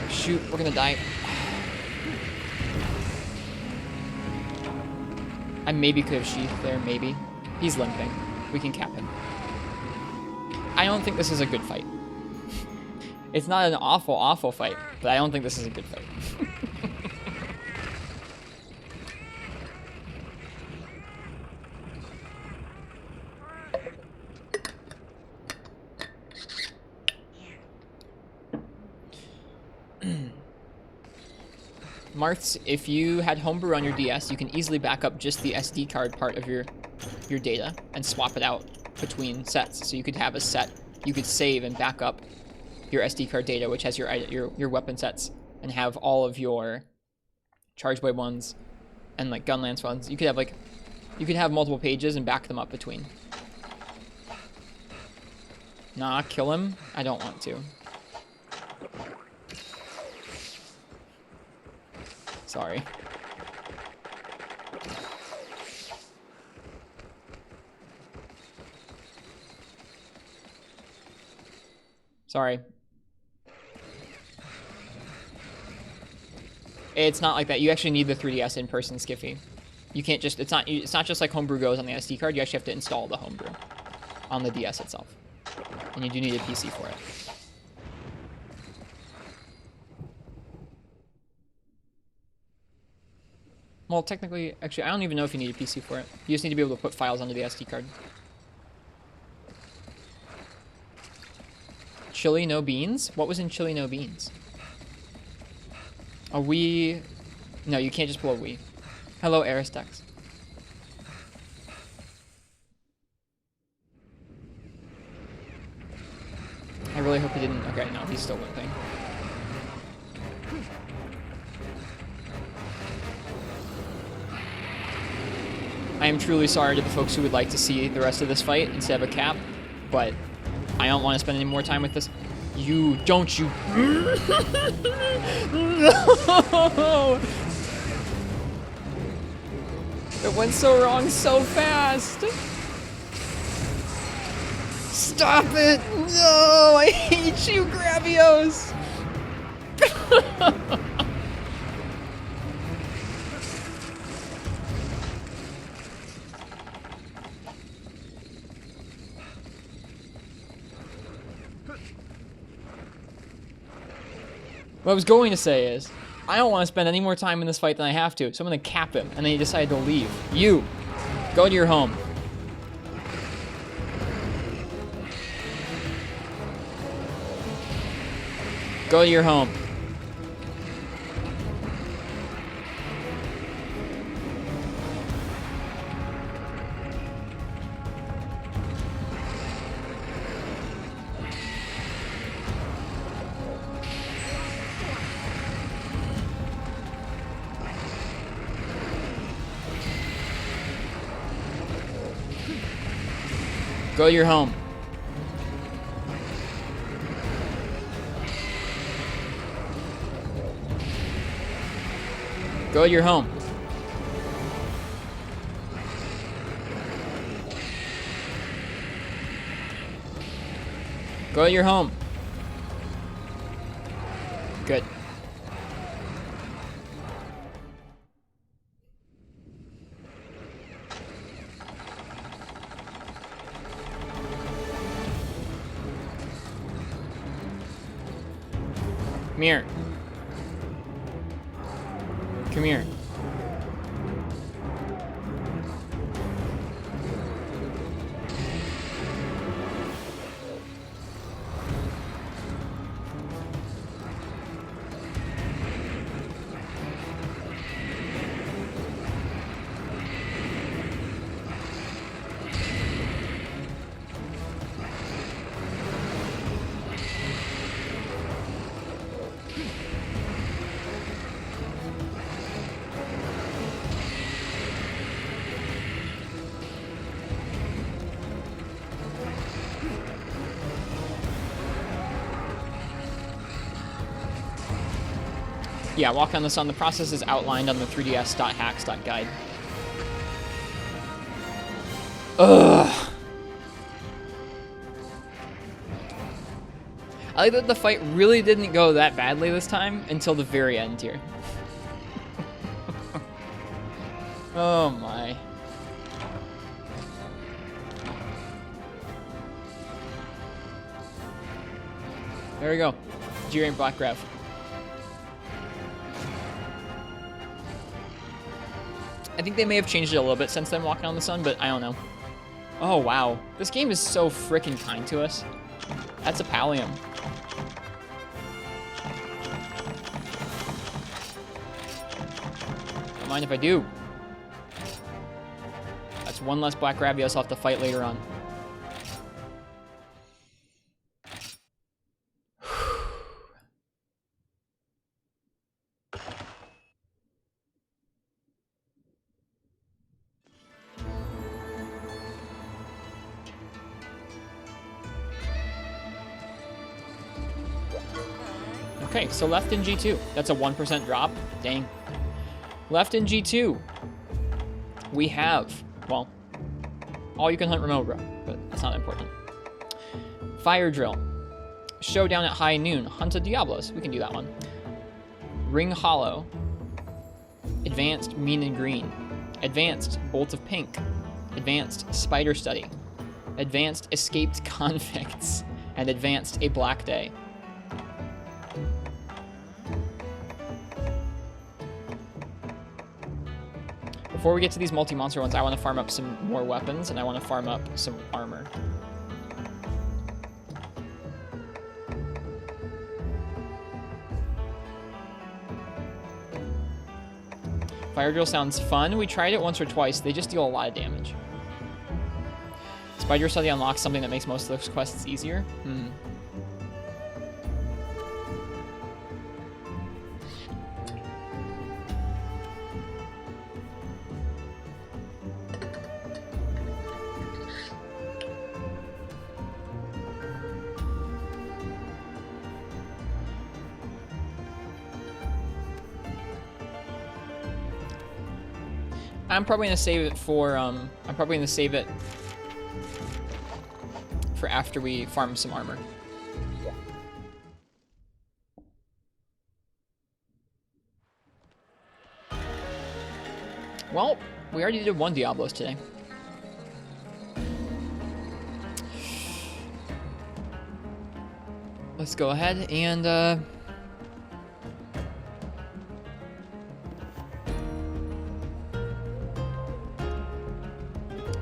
Shoot, we're gonna die. I maybe could have sheathed there, maybe. He's limping. We can cap him. I don't think this is a good fight. It's not an awful, awful fight, but I don't think this is a good fight. Marths, if you had homebrew on your DS, you can easily back up just the SD card part of your data and swap it out between sets. So you could have a set, you could save and back up your SD card data, which has your weapon sets, and have all of your Charge Blade ones and like Gunlance ones. You could have multiple pages and back them up between. Nah, kill him. I don't want to. Sorry. Sorry. It's not like that. You actually need the 3DS in-person Skiffy. You can't just, it's not just like Homebrew goes on the SD card. You actually have to install the Homebrew on the DS itself. And you do need a PC for it. Well, technically, actually, I don't even know if you need a PC for it. You just need to be able to put files onto the SD card. Chili, no beans? What was in chili, no beans? A Wii... No, you can't just pull a Wii. Hello, Aristex. I really hope he didn't... Okay, no, he's still limping. I am truly sorry to the folks who would like to see the rest of this fight instead of a cap, but I don't want to spend any more time with this. You... Don't you... No! It went so wrong so fast! Stop it! No! I hate you, Gravios! What I was going to say is, I don't want to spend any more time in this fight than I have to, so I'm going to cap him, and then he decided to leave. You, go to your home. Go to your home. Go to your home. Go to your home. Go to your home. Good. Come here. Come here. Yeah, Walk on the Sun. The process is outlined on the 3ds.hacks.guide. Ugh. I like that the fight really didn't go that badly this time until the very end here. Oh my. There we go. G-Rank Black Grav. I think they may have changed it a little bit since then, Walking on the Sun, but I don't know. Oh, wow. This game is so freaking kind to us. That's a Pallium. Don't mind if I do. That's one less Black Gravios I'll have to fight later on. Okay, so left in G2. That's a 1% drop. Dang. Left in G2, we have, well, all you can hunt remote row, but that's not important. Fire Drill, Showdown at High Noon. Hunt of Diablos. We can do that one. Ring Hollow. Advanced Mean and Green. Advanced Bolt of Pink. Advanced Spider Study. Advanced Escaped Convicts. And Advanced A Black Day. Before we get to these multi-monster ones, I want to farm up some more weapons, and I want to farm up some armor. Fire Drill sounds fun. We tried it once or twice. They just deal a lot of damage. Spider Study unlocks something that makes most of those quests easier. I'm probably gonna save it for after we farm some armor. Well, we already did 1 Diablos today. Let's go ahead and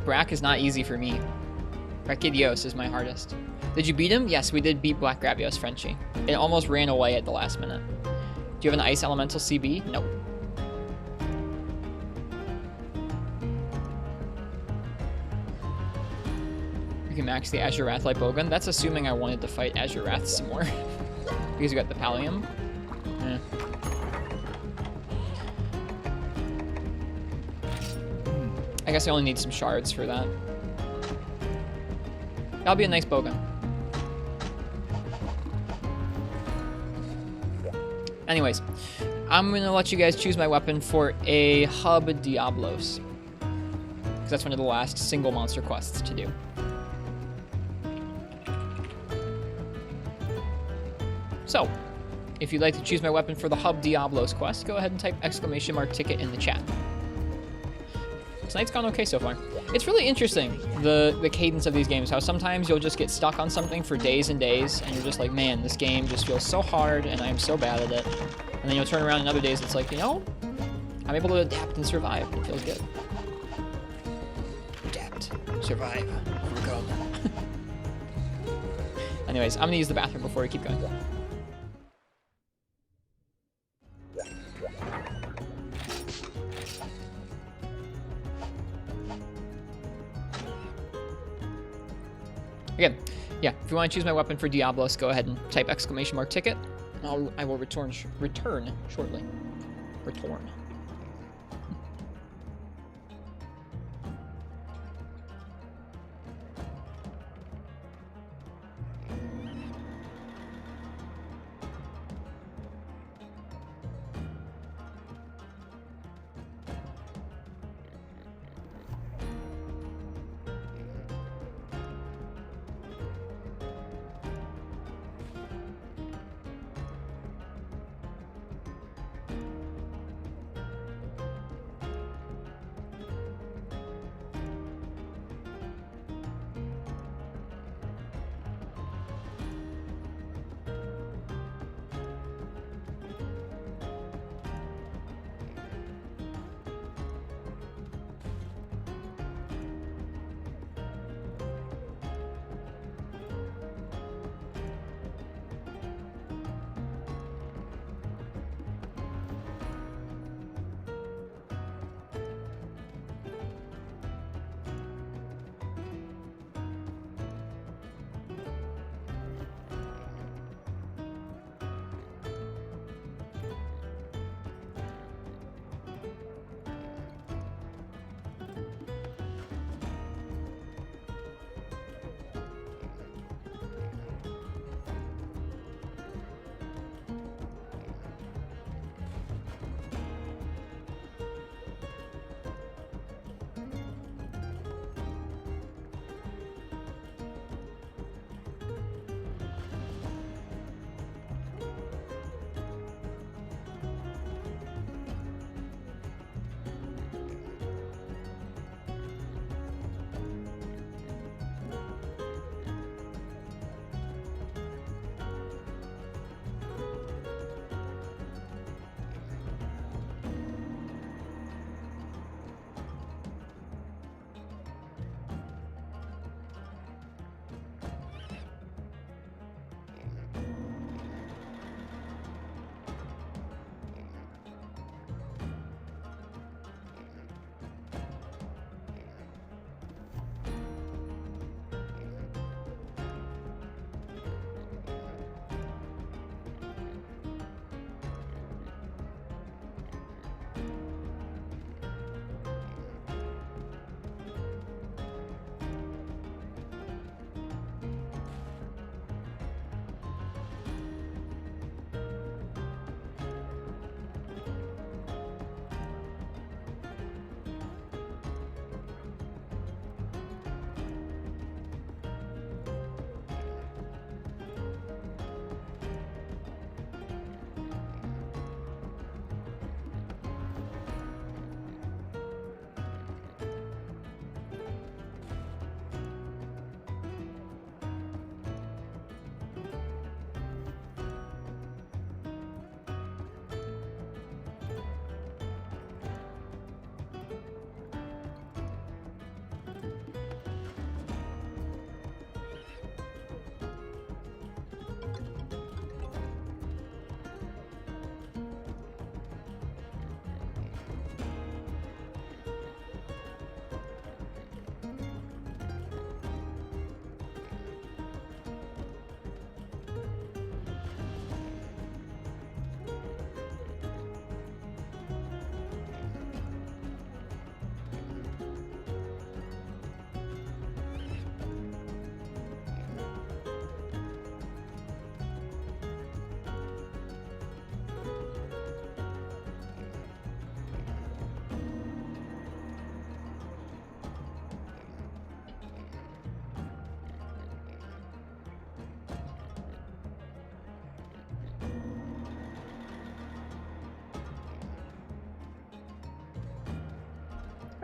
Brack is not easy for me. Brachydios is my hardest. Did you beat him? Yes, we did beat Black Gravios, Frenchie. It almost ran away at the last minute. Do you have an Ice Elemental CB? Nope. You can max the Azure Wrath like Bogan. That's assuming I wanted to fight Azure Wrath some more. Because you got the Pallium. Eh. I guess I only need some shards for that. That'll be a nice Bogan. Anyways, I'm gonna let you guys choose my weapon for a Hub Diablos. Because that's one of the last single monster quests to do. So, if you'd like to choose my weapon for the Hub Diablos quest, go ahead and type !ticket in the chat. Tonight's gone okay so far. It's really interesting, the cadence of these games, how sometimes you'll just get stuck on something for days and days, and you're just like, man, this game just feels so hard, and I am so bad at it. And then you'll turn around in other days, it's like, you know, I'm able to adapt and survive. It feels good. Adapt, survive, overcome. Anyways, I'm gonna use the bathroom before we keep going. Again, yeah, if you want to choose my weapon for Diablos, go ahead and type !ticket. I will return shortly. Return.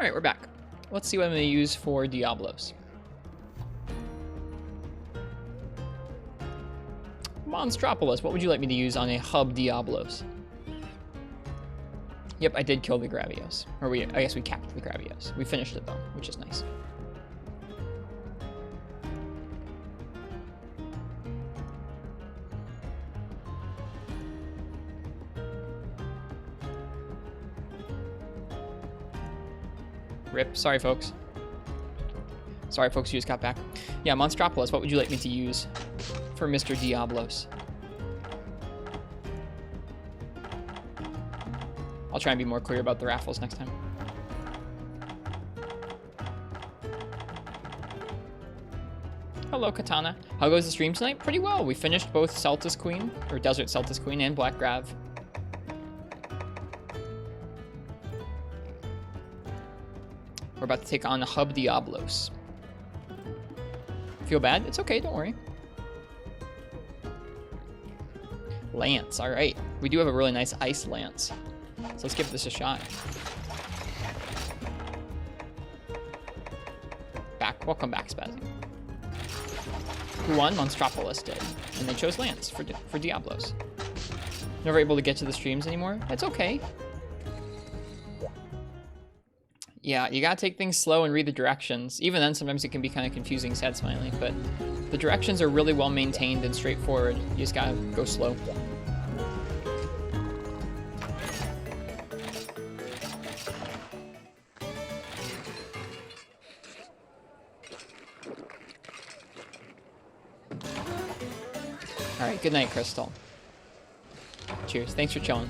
Alright, we're back. Let's see what I'm going to use for Diablos. Monstropolis, what would you like me to use on a hub Diablos? Yep, I did kill the Gravios. Or I guess we capped the Gravios. We finished it though, which is nice. Rip. Sorry, folks. Sorry, folks, who just got back. Yeah, Monstropolis, what would you like me to use for Mr. Diablos? I'll try and be more clear about the raffles next time. Hello, Katana. How goes the stream tonight? Pretty well. We finished both Celtis Queen, or Desert Celtis Queen, and Black Grav. We're about to take on Hub Diablos. Feel bad? It's okay, don't worry. Lance, alright. We do have a really nice Ice Lance. So let's give this a shot. Back. Welcome back, Spazzy. Who won? Monstropolis did. And they chose Lance for Diablos. Never able to get to the streams anymore? That's okay. Yeah, you gotta take things slow and read the directions. Even then, sometimes it can be kind of confusing, sad smiley, but the directions are really well maintained and straightforward. You just gotta go slow. Alright, good night, Crystal. Cheers. Thanks for chilling.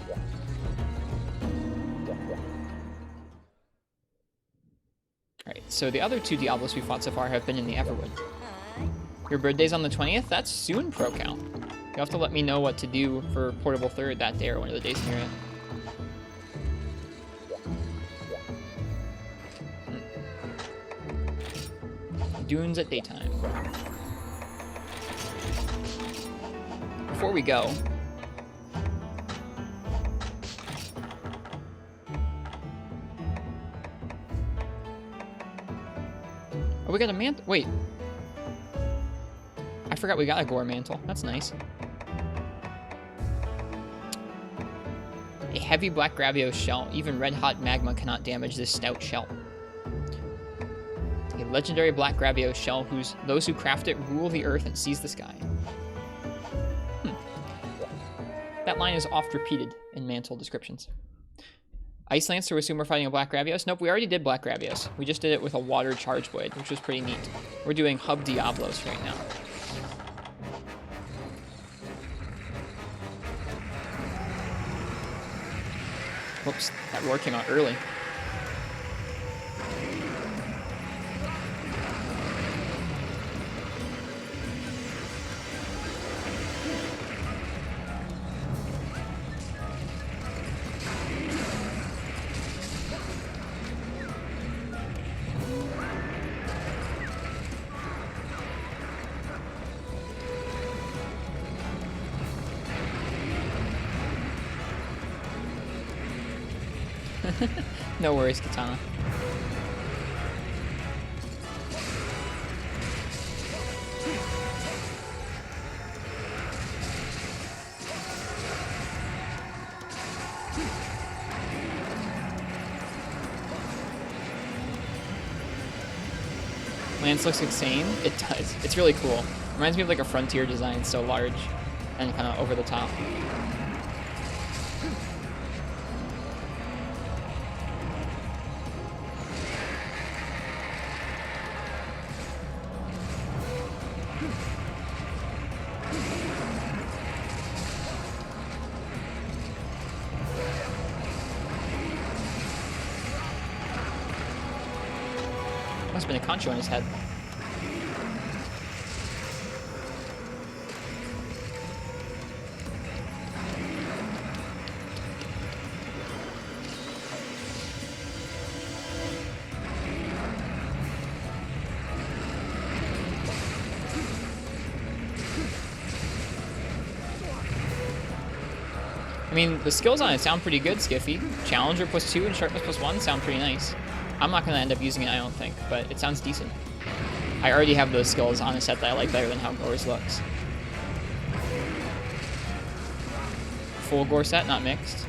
Alright, so the other two Diablos we fought so far have been in the Everwood. Your birthday's on the 20th? That's soon, Pro Count. You'll have to let me know what to do for Portable Third that day or one of the days near it. Dunes at daytime. Before we go... Oh, we got a mantle. Wait. I forgot we got a Gore Mantle. That's nice. A heavy black Gravios shell. Even red hot magma cannot damage this stout shell. A legendary black Gravios shell those who craft it rule the earth and seize the sky. That line is oft repeated in Mantle descriptions. Ice Lance, so we assume we're fighting a Black Gravios? Nope, we already did Black Gravios. We just did it with a Water Charge Blade, which was pretty neat. We're doing Hub Diablos right now. Whoops, that roar came out early. No worries, Katana. Lance looks insane. It does. It's really cool. Reminds me of like a Frontier design, so large and kind of over the top. Must have been a concho on his head. I mean, the skills on it sound pretty good, Skiffy. Challenger +2 and Sharpness +1 sound pretty nice. I'm not going to end up using it, I don't think, but it sounds decent. I already have those skills on a set that I like better than how Gore's looks. Full Gore set, not mixed.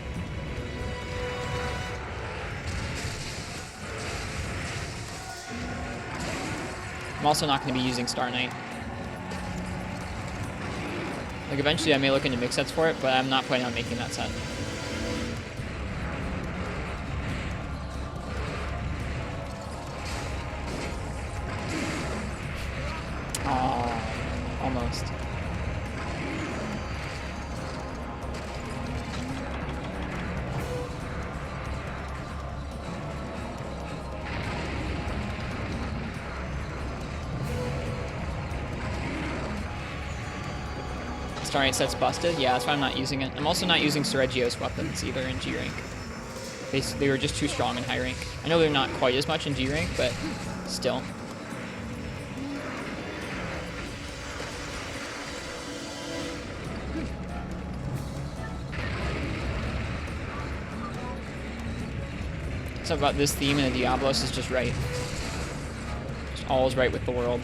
I'm also not going to be using Star Knight. Like, eventually I may look into mix sets for it, but I'm not planning on making that set. Oh, almost. Star Knight set's busted? Yeah, that's why I'm not using it. I'm also not using Sergio's weapons either in G rank. They were just too strong in high rank. I know they're not quite as much in G rank, but still. Something about this theme in the Diablos is just right. Just all is right with the world.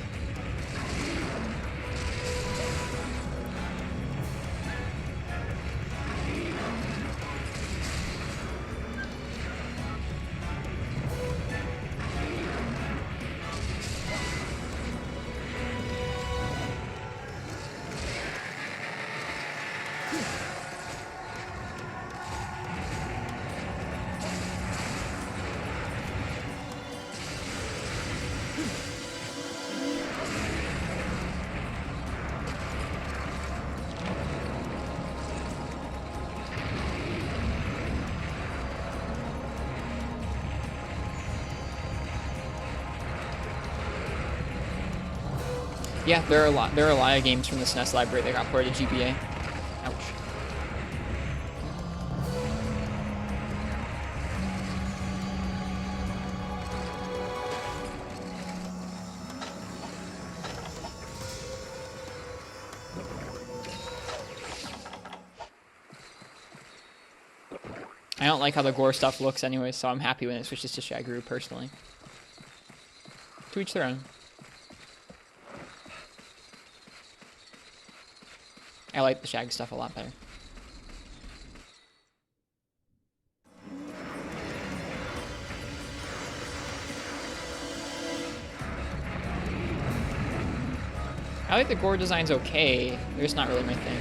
Yeah, there are a lot of games from the SNES library that got ported to GBA. Ouch. I don't like how the Gore stuff looks anyway, so I'm happy when it switches to Shagru personally. To each their own. I like the Shag stuff a lot better. I like the Gore designs okay. They're just not really my thing.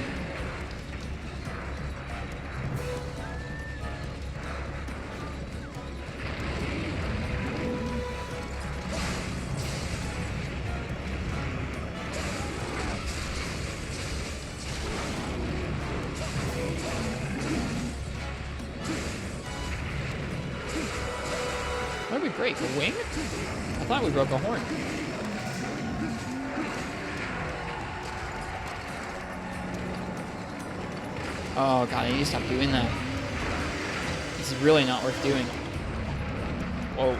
That would be great. A wing? I thought we broke a horn. Oh god, I need to stop doing that. This is really not worth doing. Whoa.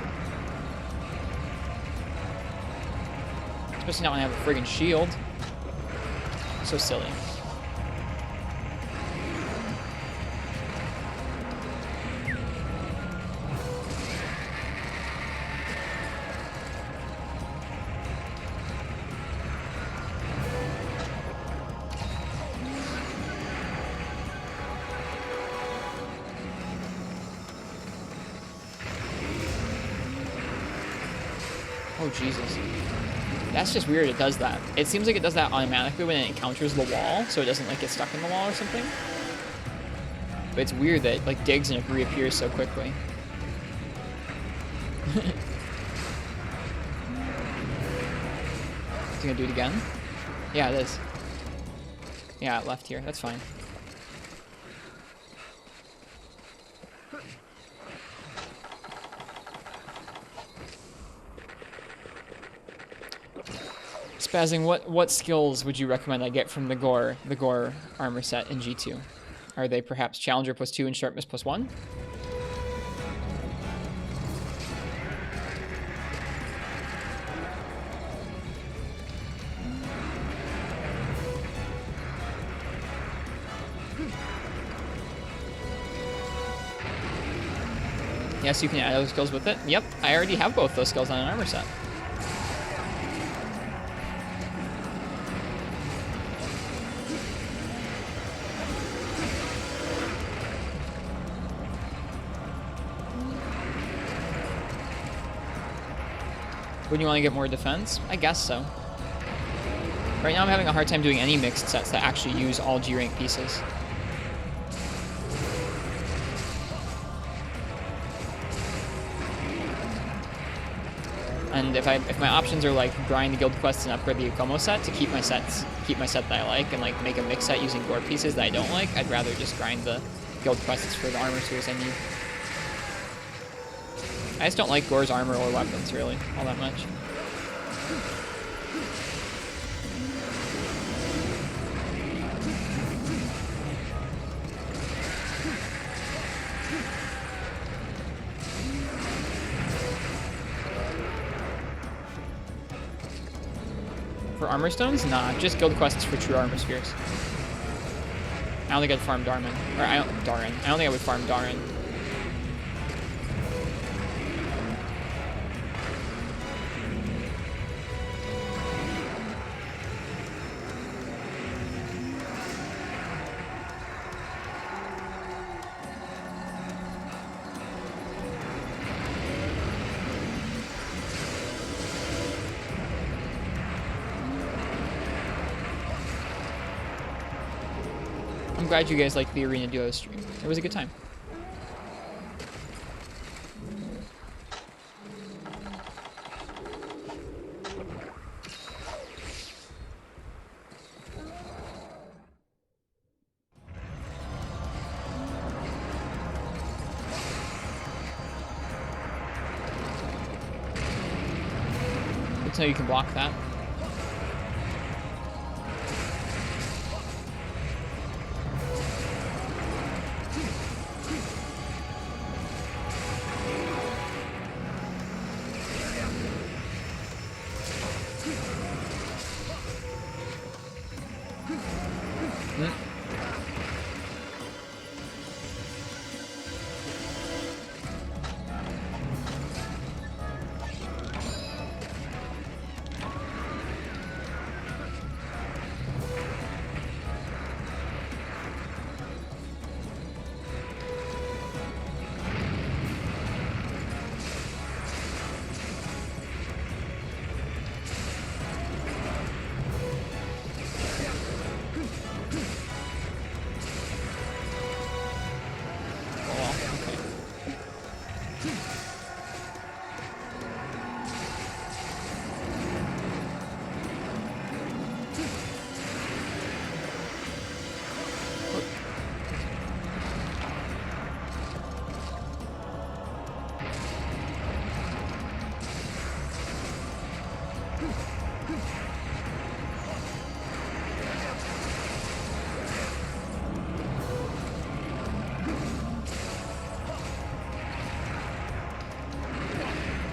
Especially not when I have a friggin' shield. So silly. Oh, Jesus. That's just weird it does that. It seems like it does that automatically when it encounters the wall, so it doesn't like get stuck in the wall or something. But it's weird that it like digs and it reappears so quickly. Is it gonna do it again? Yeah, it is. Yeah, it left here. That's fine. Spazzing, what skills would you recommend I get from the Gore armor set in G2? Are they perhaps Challenger +2 and Sharpness +1? Yes, you can add those skills with it. Yep, I already have both those skills on an armor set. Wouldn't you want to get more defense? I guess so. Right now I'm having a hard time doing any mixed sets that actually use all G rank pieces. And if my options are like grind the guild quests and upgrade the Ukomo set to keep my set that I like and like make a mix set using gore pieces that I don't like, I'd rather just grind the guild quests for the armor tools I need. I just don't like Gore's armor or weapons, really, all that much. For armor stones? Nah, just guild quests for true armor spheres. I don't think I'd farm Darman. Or I don't think I would farm Darren. I'm glad you guys liked the Arena Duo stream. It was a good time. Good to know you can block that.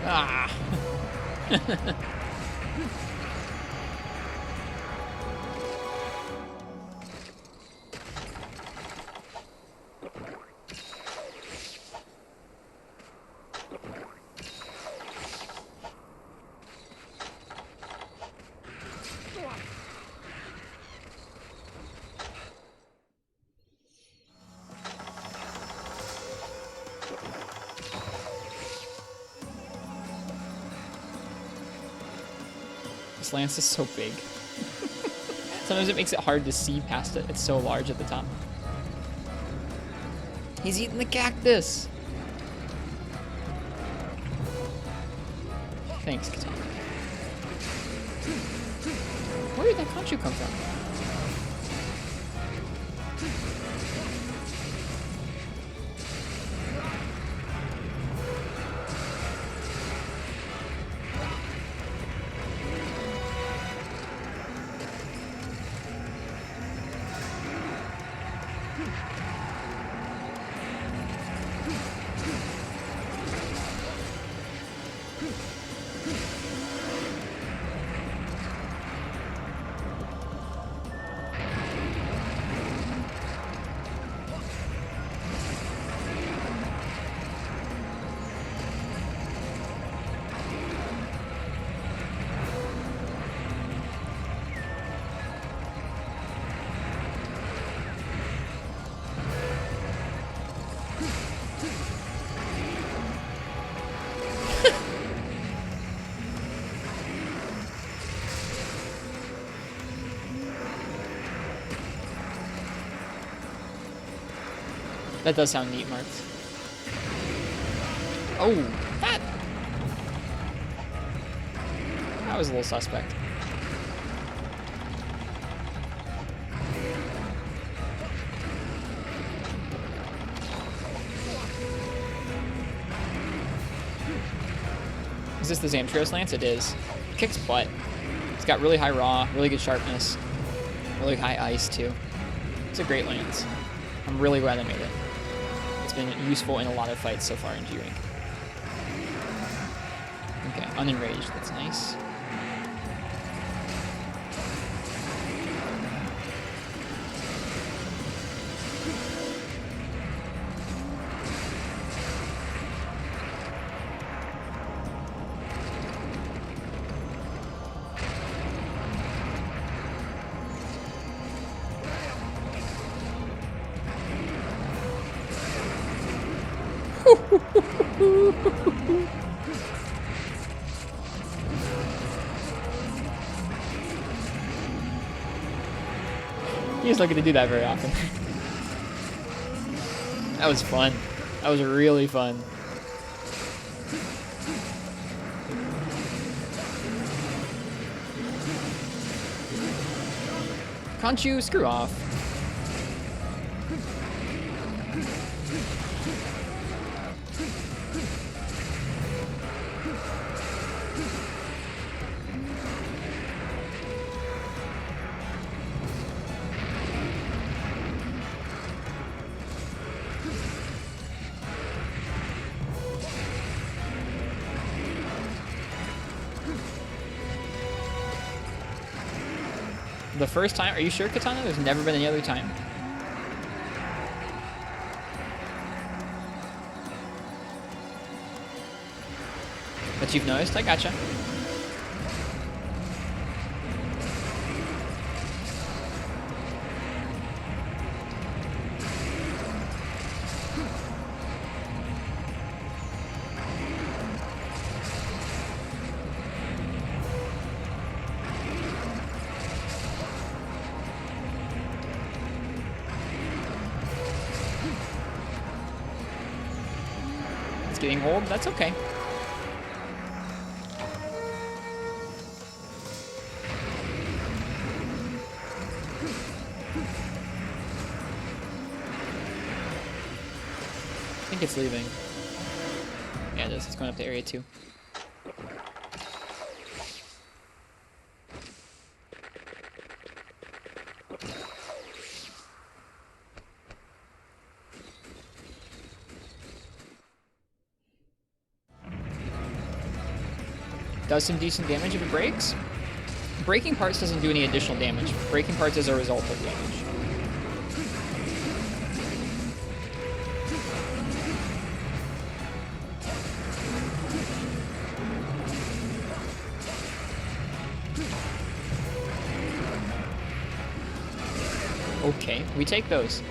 Ah. This lance is so big. Sometimes it makes it hard to see past it. It's so large at the top. He's eating the cactus! Thanks, Katana. Where did that Conchu come from? That does sound neat, Marks. Oh, that was a little suspect. Is this the Zamtrios Lance? It is. It kicks butt. It's got really high raw, really good sharpness, really high ice too. It's a great lance. I'm really glad I made it. It's been useful in a lot of fights so far in G-Rank. Okay, unenraged. That's nice. He's not going to do that very often. That was fun. That was really fun. Can't you screw off? The first time? Are you sure, Katana? There's never been any other time. That you've noticed? I gotcha. Getting old, that's okay. I think it's leaving. Yeah, it is. It's going up to area 2. Does some decent damage if it breaks. Breaking parts doesn't do any additional damage. Breaking parts is a result of damage. Okay, we take those.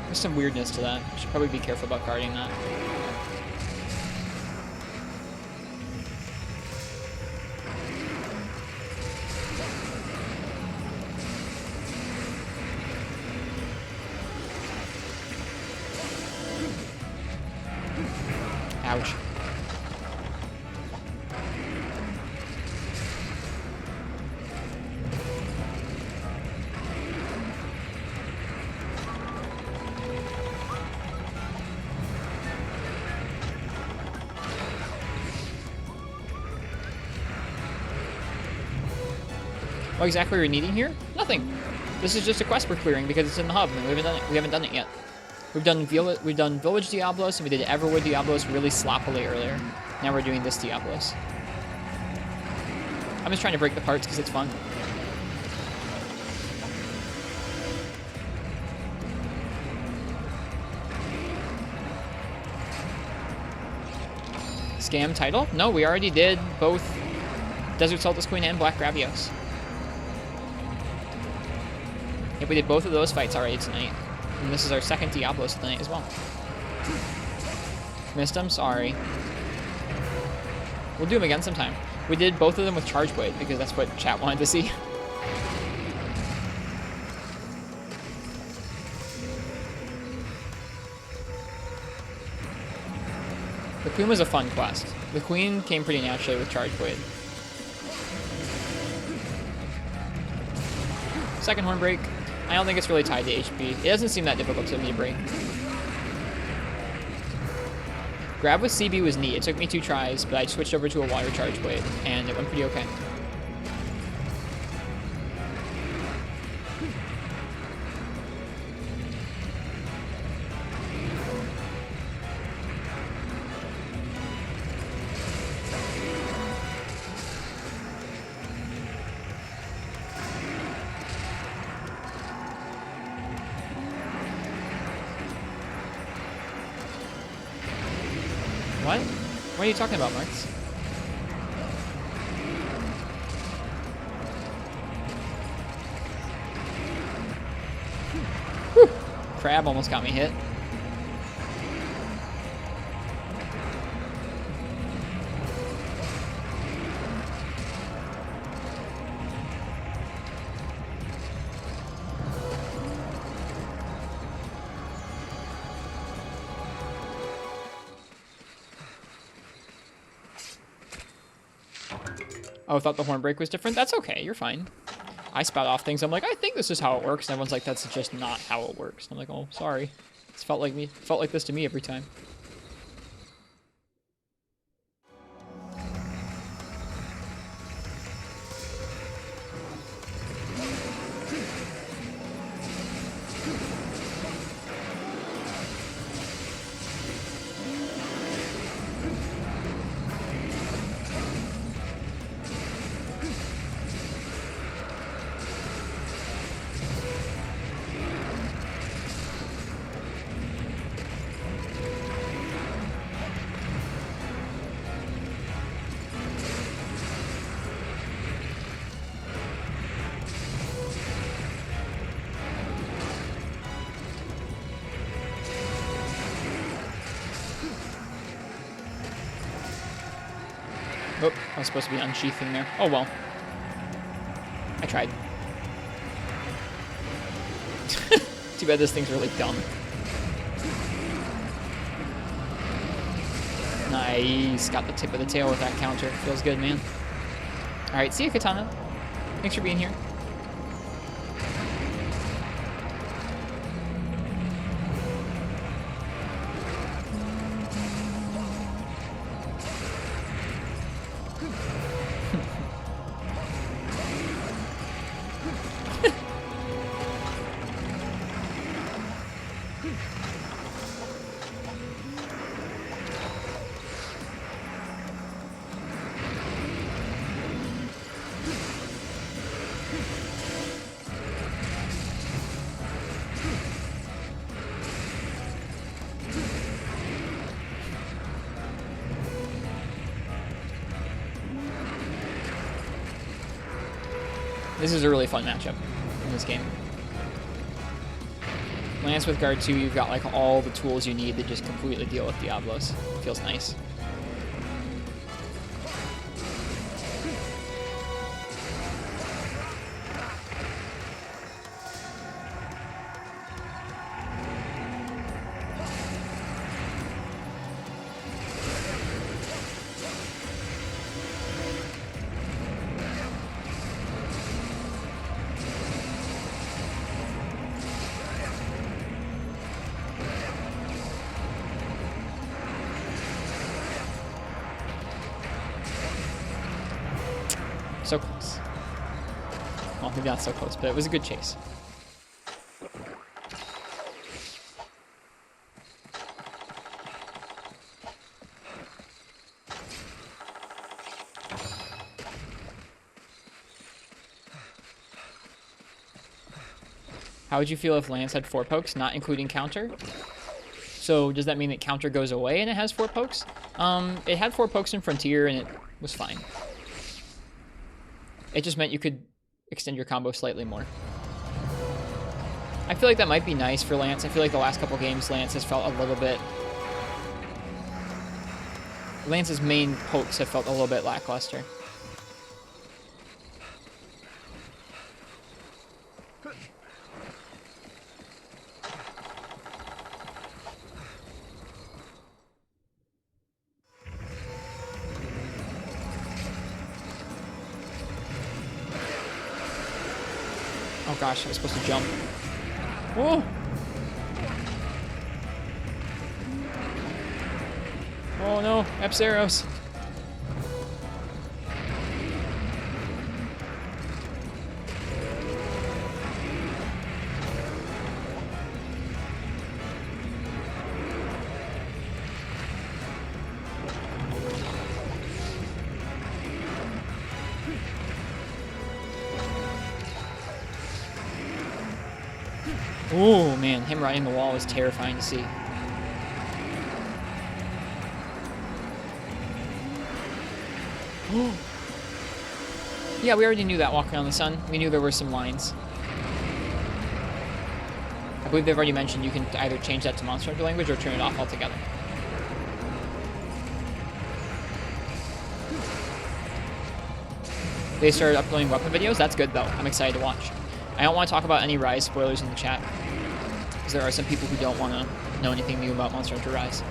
There's some weirdness to that. Should probably be careful about guarding that. Ouch. What exactly are we needing here? Nothing. This is just a quest we're clearing because it's in the hub and we haven't done it yet. We've done Village Diablos, and we did Everwood Diablos really sloppily earlier. Now we're doing this Diablos. I'm just trying to break the parts because it's fun. Scam title? No, we already did both Desert Sultas Queen and Black Gravios. Yep, we did both of those fights already tonight. And this is our second Diablos tonight as well. Missed them? Sorry. We'll do them again sometime. We did both of them with Charge Blade because that's what chat wanted to see. The Queen was a fun quest. The Queen came pretty naturally with Charge Blade. Second horn break. I don't think it's really tied to HP. It doesn't seem that difficult to me to break. Grab with CB was neat. It took me 2 tries, but I switched over to a water Charge Blade, and it went pretty okay. What? What are you talking about, Marks? Whew. Crab almost got me hit. Oh, I thought the horn break was different? That's okay, you're fine. I spout off things, I'm like, I think this is how it works, and everyone's like, that's just not how it works. And I'm like, oh, sorry. It's felt like this to me every time. Oh, I was supposed to be unsheathing there. Oh well. I tried. Too bad this thing's really dumb. Nice. Got the tip of the tail with that counter. Feels good, man. Alright, see you, Katana. Thanks for being here. This is a really fun matchup in this game. Lance with guard 2, you've got like all the tools you need to just completely deal with Diablos. It feels nice. So close. Well, maybe not so close, but it was a good chase. How would you feel if Lance had 4 pokes, not including counter? So does that mean that counter goes away and it has 4 pokes? It had 4 pokes in Frontier and it was fine. It just meant you could extend your combo slightly more. I feel like that might be nice for Lance. I feel like the last couple games Lance has felt a little bit... Lance's main pokes have felt a little bit lackluster. Oh gosh, I was supposed to jump. Whoa! Oh no, Epseros. Oh man, him riding the wall was terrifying to see. Yeah, we already knew that walking on the sun. We knew there were some lines. I believe they've already mentioned you can either change that to Monster Hunter language or turn it off altogether. They started uploading weapon videos. That's good, though. I'm excited to watch. I don't want to talk about any Rise spoilers in the chat, because there are some people who don't want to know anything new about Monster Hunter Rise.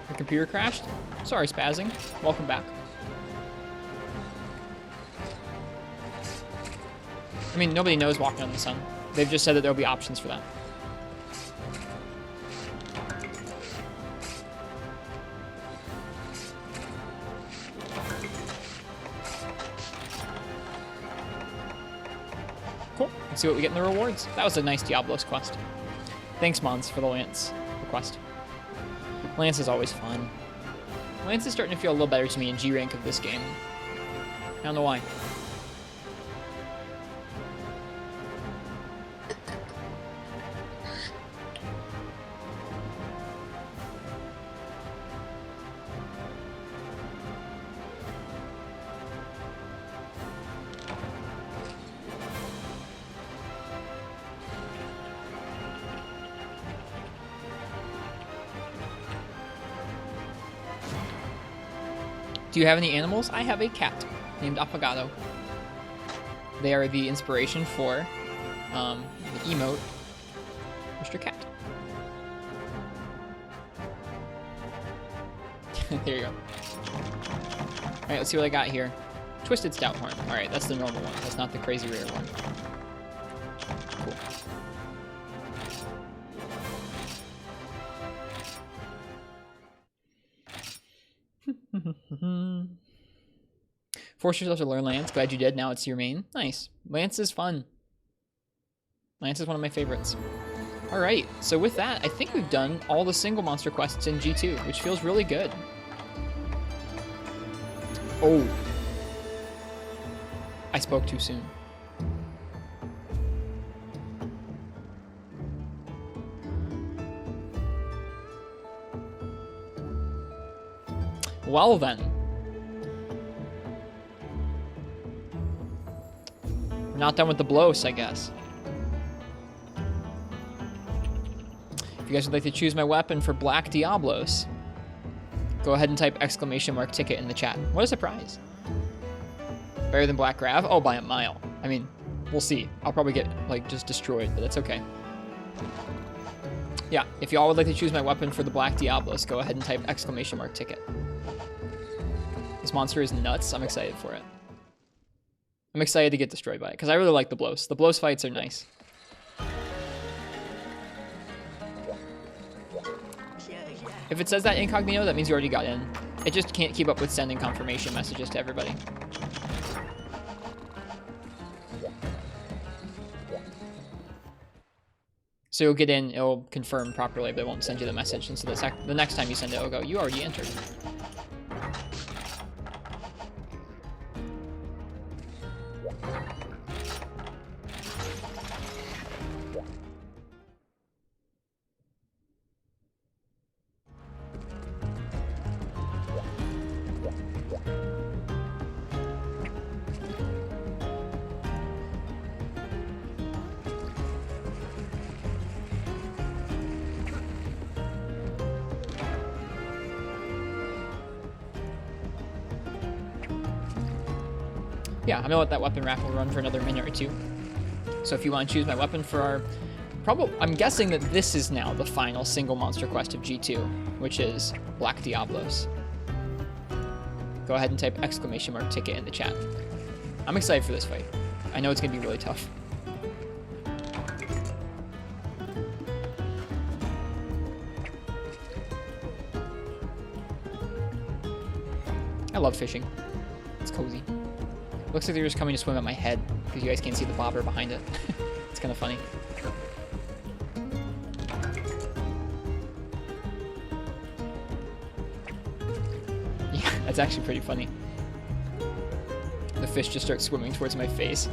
Your computer crashed? Sorry, spazzing. Welcome back. I mean, nobody knows walking on the sun. They've just said that there'll be options for that. Cool. Let's see what we get in the rewards. That was a nice Diablos quest. Thanks, Mons, for the Lance request. Lance is always fun. Lance is starting to feel a little better to me in G rank of this game. I don't know why. Do you have any animals? I have a cat named Affogato. They are the inspiration for the emote, Mr. Cat. There you go. Alright, let's see what I got here. Twisted Stouthorn. Alright, that's the normal one. That's not the crazy rare one. Cool. Force yourself to learn Lance. Glad you did. Now it's your main. Nice. Lance is fun. Lance is one of my favorites. Alright, so with that, I think we've done all the single monster quests in G2, which feels really good. Oh. I spoke too soon. Well then. We're not done with the blows, I guess. If you guys would like to choose my weapon for Black Diablos, go ahead and type !ticket in the chat. What a surprise. Better than Black Grav? Oh, by a mile. I mean, we'll see. I'll probably get, like, just destroyed, but that's okay. Yeah, if y'all would like to choose my weapon for the Black Diablos, go ahead and type !ticket. This monster is nuts. I'm excited for it. I'm excited to get destroyed by it, because I really like the blows. The blows fights are nice. If it says that incognito, that means you already got in. It just can't keep up with sending confirmation messages to everybody. So you'll get in, it'll confirm properly, but it won't send you the message. And so the next time you send it, it'll go, you already entered. Yeah, I'm gonna let that weapon raffle run for another minute or two. So if you want to choose my weapon for our... I'm guessing that this is now the final single monster quest of G2, which is Black Diablos. Go ahead and type !ticket in the chat. I'm excited for this fight. I know it's gonna be really tough. I love fishing. It's cozy. Looks like they're just coming to swim at my head, because you guys can't see the bobber behind it. It's kind of funny. Yeah, that's actually pretty funny. The fish just starts swimming towards my face.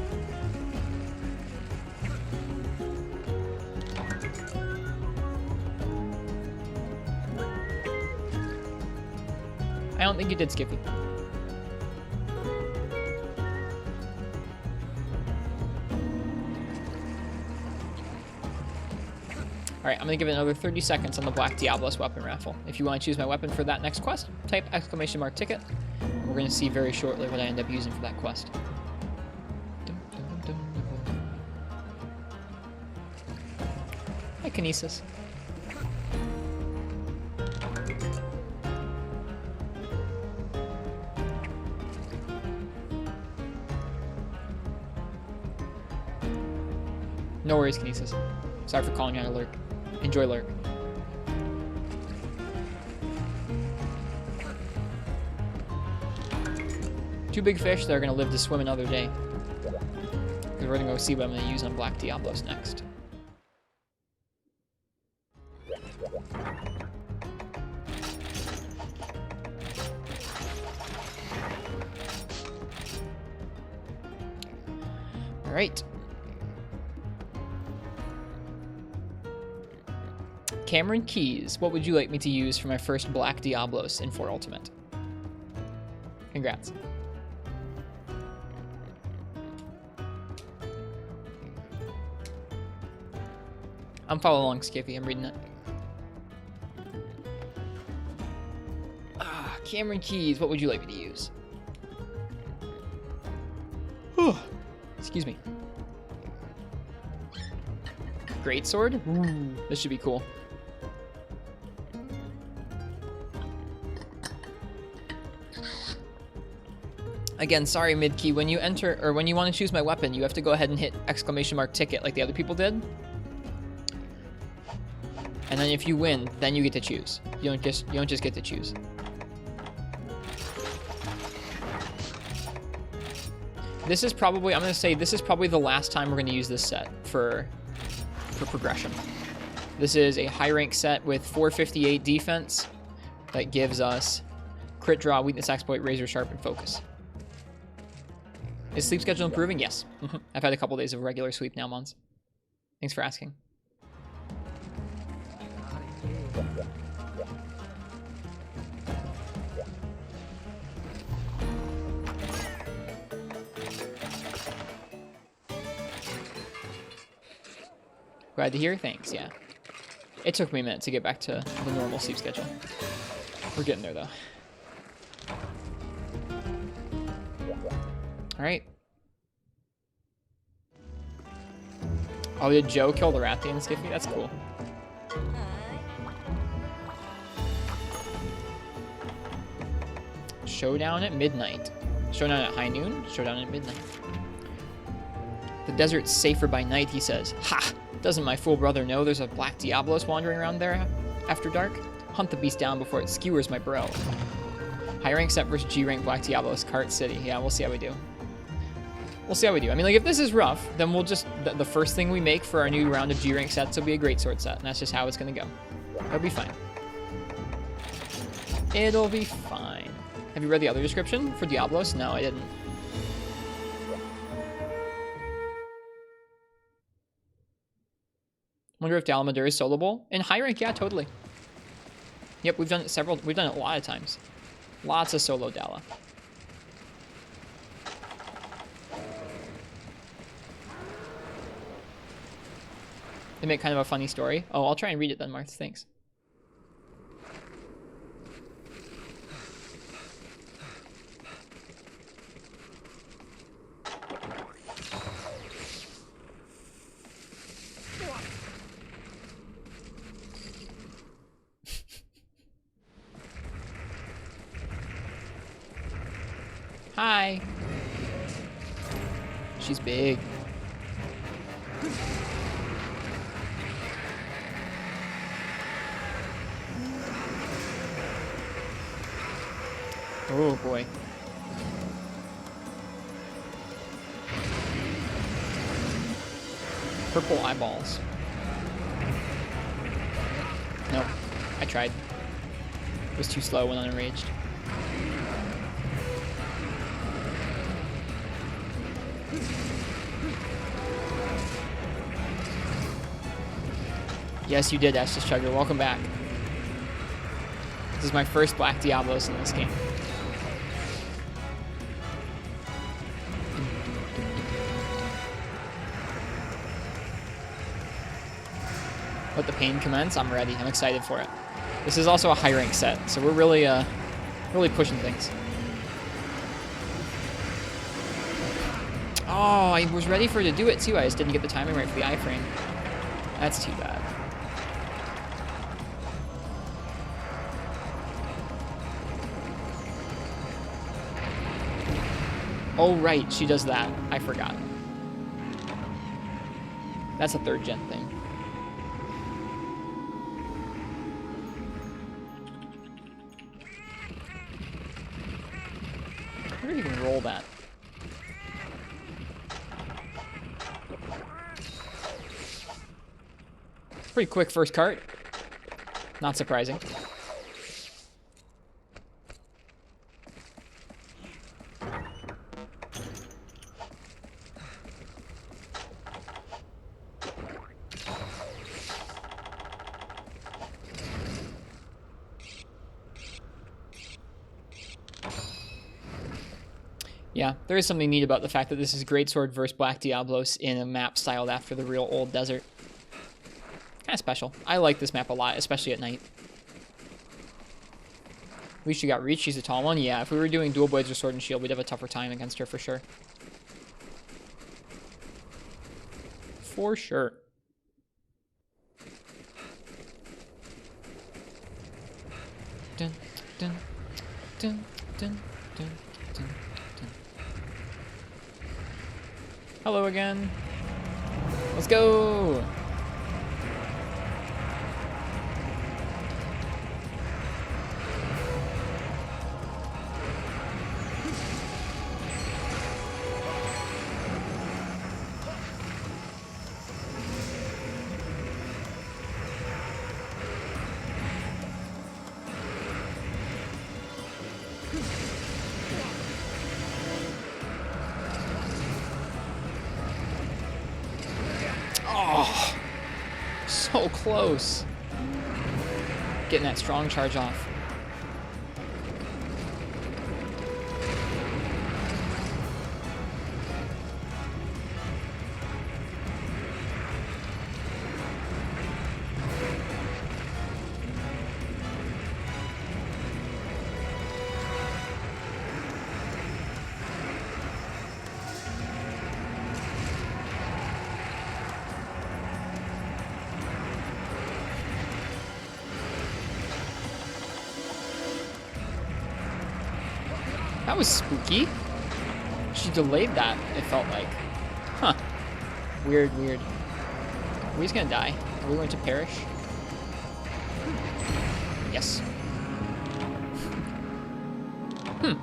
I don't think you did, Skippy. Alright, I'm going to give it another 30 seconds on the Black Diablos weapon raffle. If you want to choose my weapon for that next quest, type !ticket. And we're going to see very shortly what I end up using for that quest. Hi, Kinesis. No worries, Kinesis. Sorry for calling out a lurk. Enjoy lurk. Two big fish that are going to live to swim another day. Because we're going to go see what I'm going to use on Black Diablos next. Alright. Cameron Keys, what would you like me to use for my first Black Diablos in 4 Ultimate? Congrats. I'm following along, Skippy. I'm reading it. Cameron Keys, what would you like me to use? Excuse me. Greatsword? Ooh, this should be cool. Again, sorry, Midkey. When you enter, or when you want to choose my weapon, you have to go ahead and hit !ticket like the other people did. And then if you win, then you get to choose. You don't just get to choose. This is probably, I'm going to say, this is probably the last time we're going to use this set for progression. This is a high rank set with 458 defense that gives us crit draw, weakness exploit, razor sharp, and focus. Is sleep schedule improving? Yes. I've had a couple days of regular sleep now, Mons. Thanks for asking. Glad to hear. Thanks, yeah. It took me a minute to get back to the normal sleep schedule. We're getting there, though. All right. Oh, did Joe kill the rat in Skiffy? That's cool. Showdown at midnight. Showdown at high noon. Showdown at midnight. The desert's safer by night, he says. Ha! Doesn't my fool brother know there's a black Diablos wandering around there after dark? Hunt the beast down before it skewers my bro. High rank set versus G rank black Diablos, Cart City. Yeah, we'll see how we do. We'll see how we do. I mean, like, if this is rough, then we'll just... The first thing we make for our new round of G rank sets will be a greatsword set, and that's just how it's gonna go. It'll be fine. It'll be fine. Have you read the other description for Diablos? No, I didn't. Wonder if Dalamadur is soloable. In high rank, yeah, totally. Yep, we've done it a lot of times. Lots of solo Dala. They make kind of a funny story. Oh, I'll try and read it then, Martha. Thanks. Hi. She's big. Oh boy. Purple eyeballs. Nope. I tried. It was too slow when unenraged. Yes, you did, Estes Chugger. Welcome back. This is my first Black Diablos in this game. Let the pain commence. I'm ready. I'm excited for it. This is also a high rank set, so we're really pushing things. Oh, I was ready for it to do it too. I just didn't get the timing right for the iframe. That's too bad. Oh, right. She does that. I forgot. That's a 3rd gen thing. How do you even roll that? Pretty quick first cart. Not surprising. Yeah, there is something neat about the fact that this is Greatsword versus Black Diablos in a map styled after the real old desert. Kind of special. I like this map a lot, especially at night. At least she got reach. She's a tall one. Yeah, if we were doing dual blades or sword and shield, we'd have a tougher time against her for sure. For sure. Dun, dun, dun, dun, dun, dun. Hello again. Let's go. Oh, so close. Getting that strong charge off. That was spooky. She delayed that, it felt like. Huh. Weird, weird. Are we just gonna die? Are we going to perish? Yes. Hmm.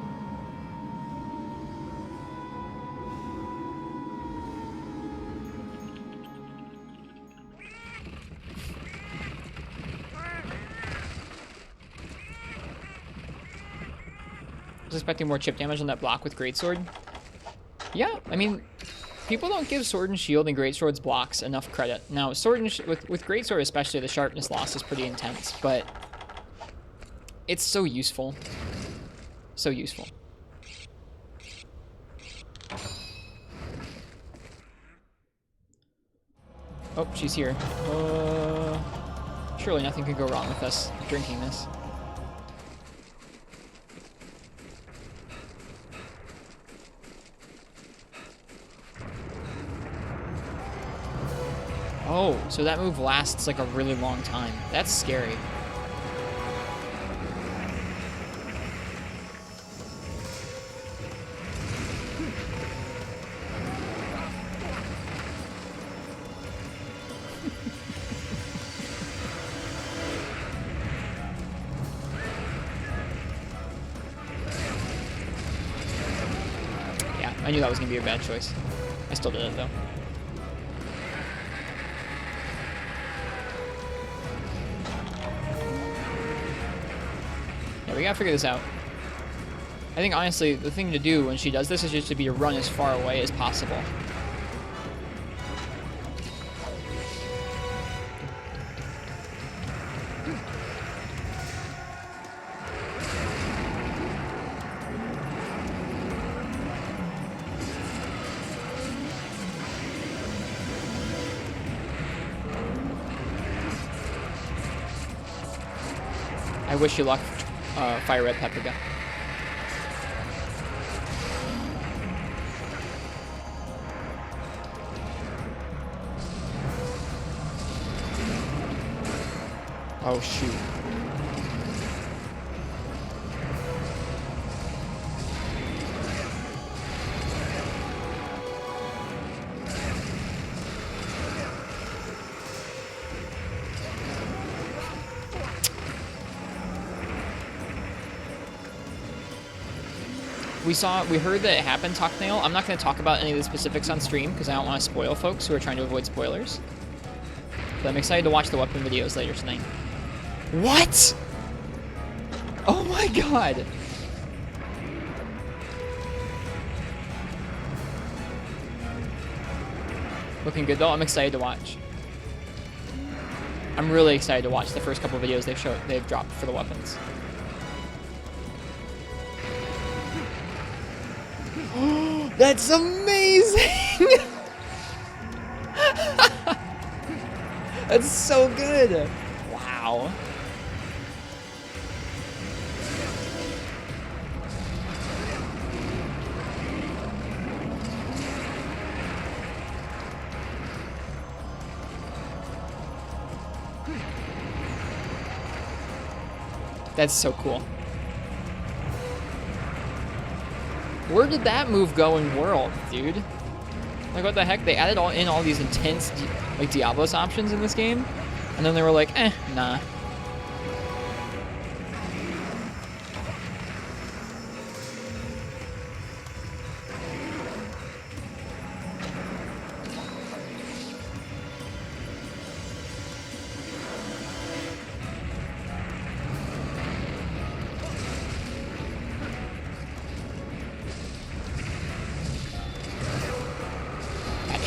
I was expecting more chip damage on that block with Greatsword. Yeah, I mean, people don't give Sword and Shield and Greatsword's blocks enough credit. Now, Sword and with Greatsword especially, the sharpness loss is pretty intense, but it's so useful. So useful. Oh, she's here. Surely nothing could go wrong with us drinking this. Oh, so that move lasts like a really long time. That's scary. Yeah, I knew that was gonna be a bad choice. I still did it though. We gotta figure this out. I think honestly, the thing to do when she does this is just to be a run as far away as possible. I wish you luck. Fire Red Paprika. Oh shoot. We heard that it happened, Talknail. I'm not going to talk about any of the specifics on stream because I don't want to spoil folks who are trying to avoid spoilers. But I'm excited to watch the weapon videos later tonight. What? Oh my god! Looking good though. I'm excited to watch. I'm really excited to watch the first couple videos they've dropped for the weapons. That's amazing! That's so good! Wow. That's so cool. Where did that move go in World, dude? Like, what the heck? They added all these intense, like, Diablos options in this game, and then they were like, nah.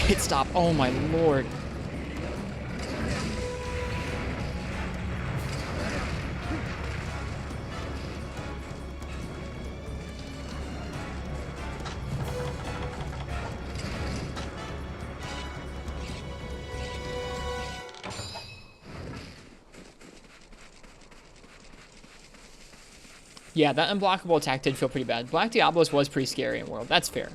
Hit stop. Oh my lord. Yeah, that unblockable attack did feel pretty bad. Black Diablos was pretty scary in World. That's fair.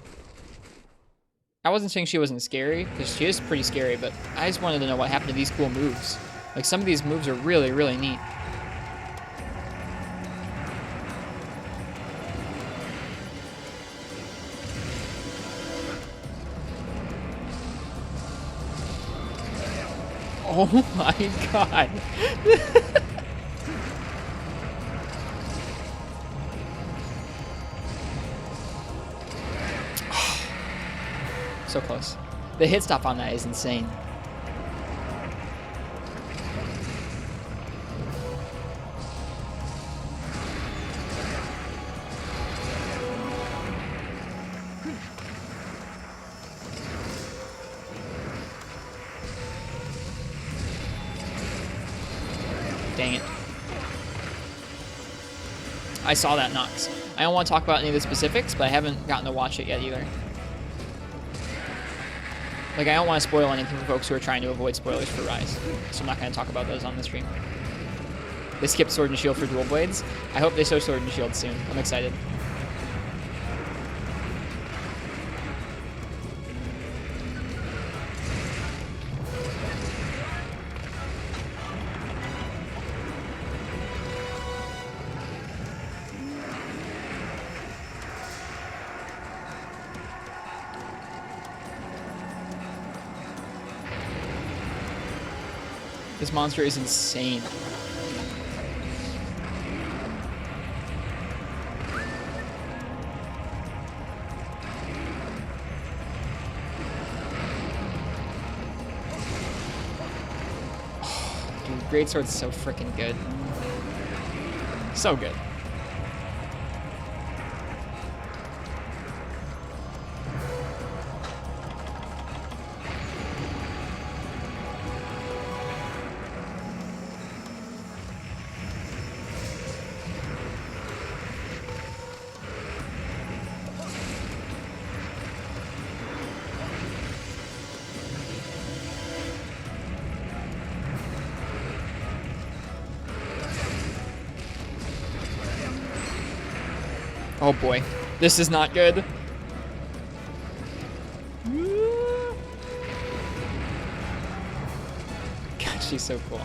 I wasn't saying she wasn't scary, because she is pretty scary, but I just wanted to know what happened to these cool moves. Like, some of these moves are really, really neat. Oh my god. So close. The hit stop on that is insane. Dang it. I saw that Nox. I don't want to talk about any of the specifics, but I haven't gotten to watch it yet either. Like, I don't want to spoil anything for folks who are trying to avoid spoilers for Rise, so I'm not going to talk about those on the stream. They skipped Sword and Shield for Dual Blades. I hope they show Sword and Shield soon. I'm excited. This monster is insane. Dude, Greatsword's so freaking good. So good. Oh boy, this is not good. God, she's so cool.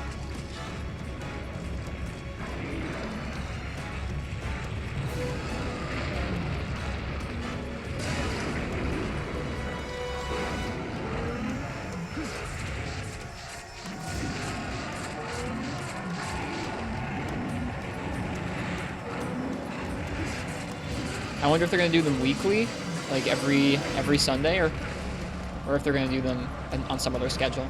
I wonder if they're gonna do them weekly, like every Sunday, or if they're gonna do them on some other schedule.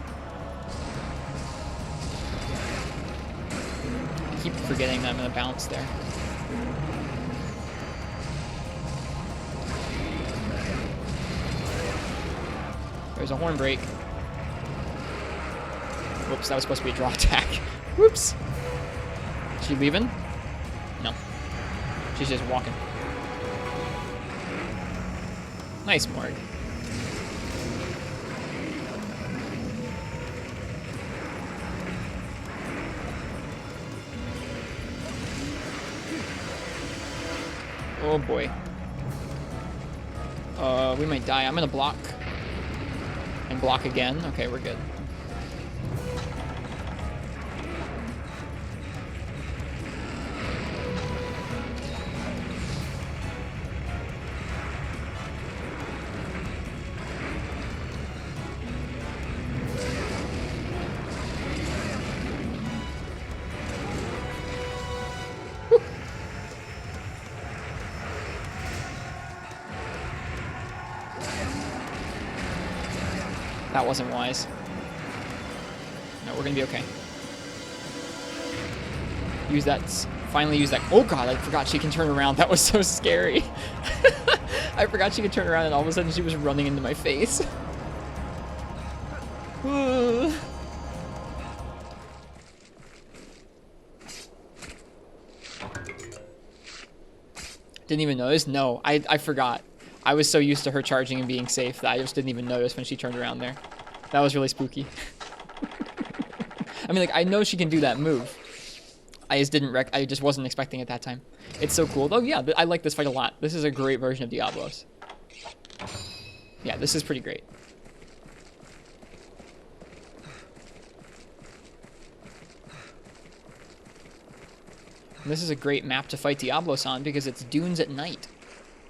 I keep forgetting that I'm gonna bounce there. There's a horn break. Whoops, that was supposed to be a draw attack. Whoops. Is she leaving? No. She's just walking. Nice, Morg. Oh boy. We might die. I'm gonna block. And block again. Okay, we're good. That wasn't wise. No, we're gonna be okay. Use that. Finally use that. Oh god, I forgot she can turn around. That was so scary. I forgot she could turn around and all of a sudden she was running into my face. Didn't even notice? No, I forgot. I was so used to her charging and being safe that I just didn't even notice when she turned around there. That was really spooky. I mean, like, I know she can do that move. I just wasn't expecting it that time. It's so cool. Though, yeah, I like this fight a lot. This is a great version of Diablos. Yeah, this is pretty great. And this is a great map to fight Diablos on because it's dunes at night.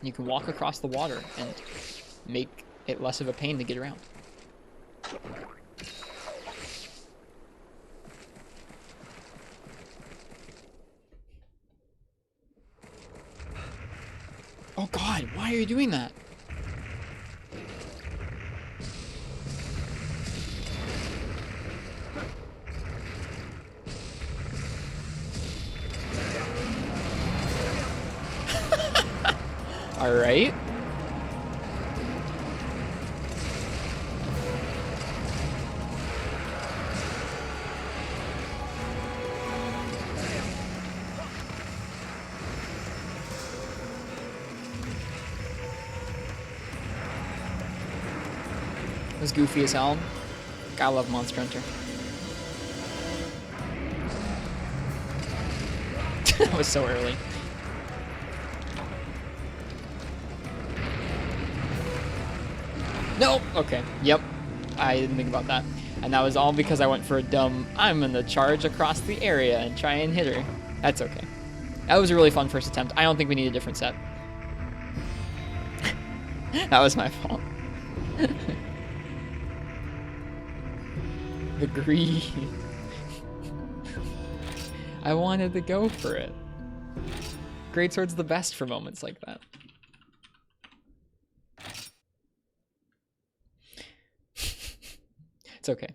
You can walk across the water and make it less of a pain to get around. God, why are you doing that? All right. It was goofy as hell. Gotta love Monster Hunter. That was so early. Nope. Okay. Yep. I didn't think about that. And that was all because I went for a dumb, I'm gonna charge across the area and try and hit her. That's okay. That was a really fun first attempt. I don't think we need a different set. That was my fault. The greed. I wanted to go for it. Greatsword's the best for moments like that. It's okay.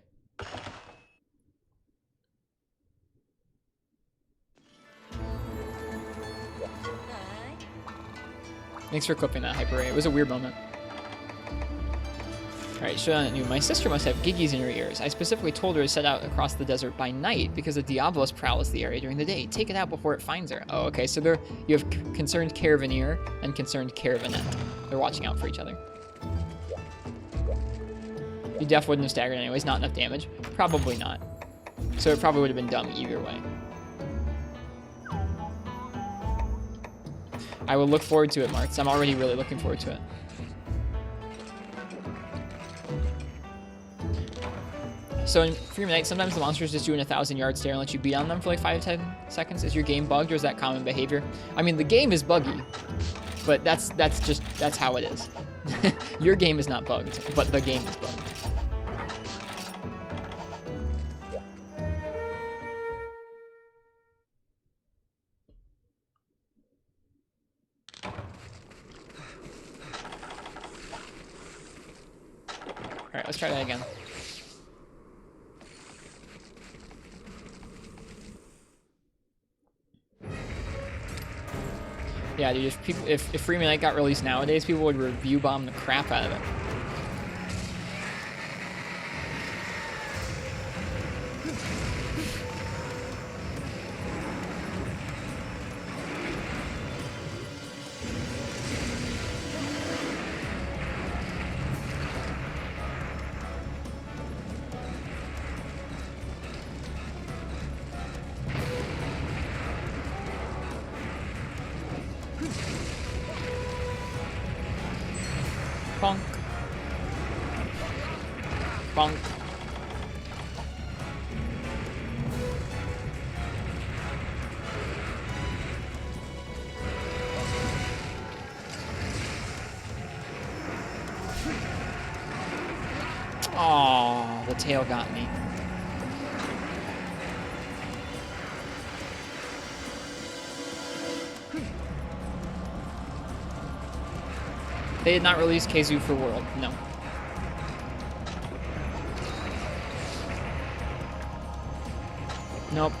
Thanks for clipping that, Hyper Ray. It was a weird moment. Alright, showdown at noon. My sister must have giggies in her ears. I specifically told her to set out across the desert by night because the Diablos prowls the area during the day. Take it out before it finds her. Oh, okay, so there you have concerned caravaneer and concerned caravanette. They're watching out for each other. You def wouldn't have staggered anyways, not enough damage. Probably not. So it probably would have been dumb either way. I will look forward to it, Marks. I'm already really looking forward to it. So in Freedom Night, sometimes the monsters just do an 1,000-yard stare and let you beat on them for like 5 to 10 seconds. Is your game bugged or is that common behavior? I mean, the game is buggy, but that's how it is. Your game is not bugged, but the game is bugged. All right, let's try that again. Yeah, dude, if Freedom Night got released nowadays, people would review bomb the crap out of it. Bonk. Bonk. Oh, the tail got me. They did not release Keizu for World, no. Nope.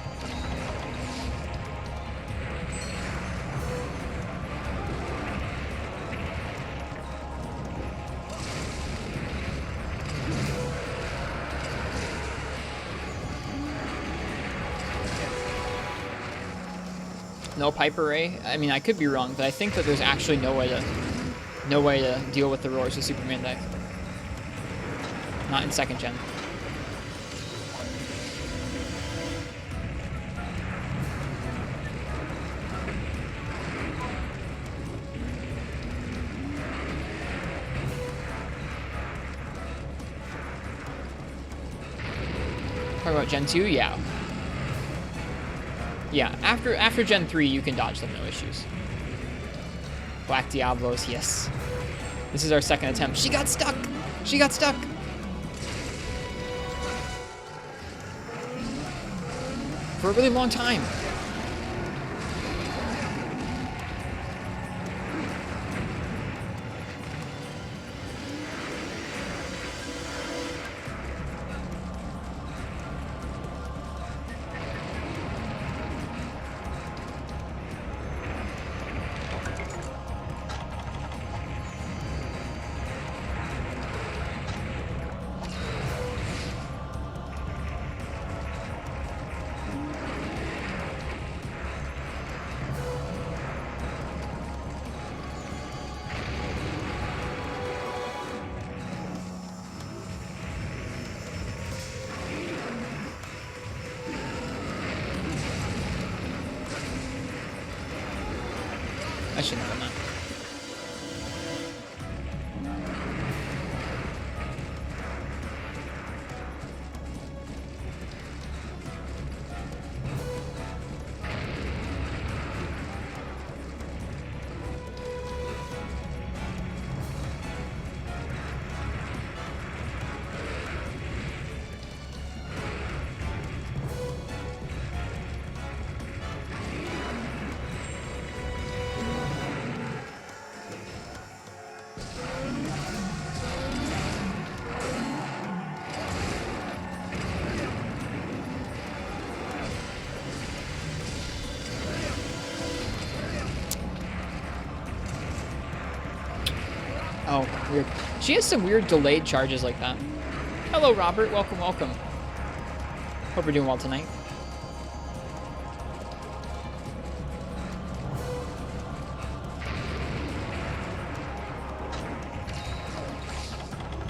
No Piper Ray? I mean, I could be wrong, but I think that there's actually no way to deal with the roars of Superman deck. Not in 2nd gen. Talk about Gen 2? Yeah. Yeah, after Gen 3, you can dodge them, no issues. Black Diablos, yes. This is our 2nd attempt. She got stuck! She got stuck! For a really long time. shouldn't have done that. Oh, weird. She has some weird delayed charges like that. Hello, Robert. Welcome, welcome. Hope you're doing well tonight.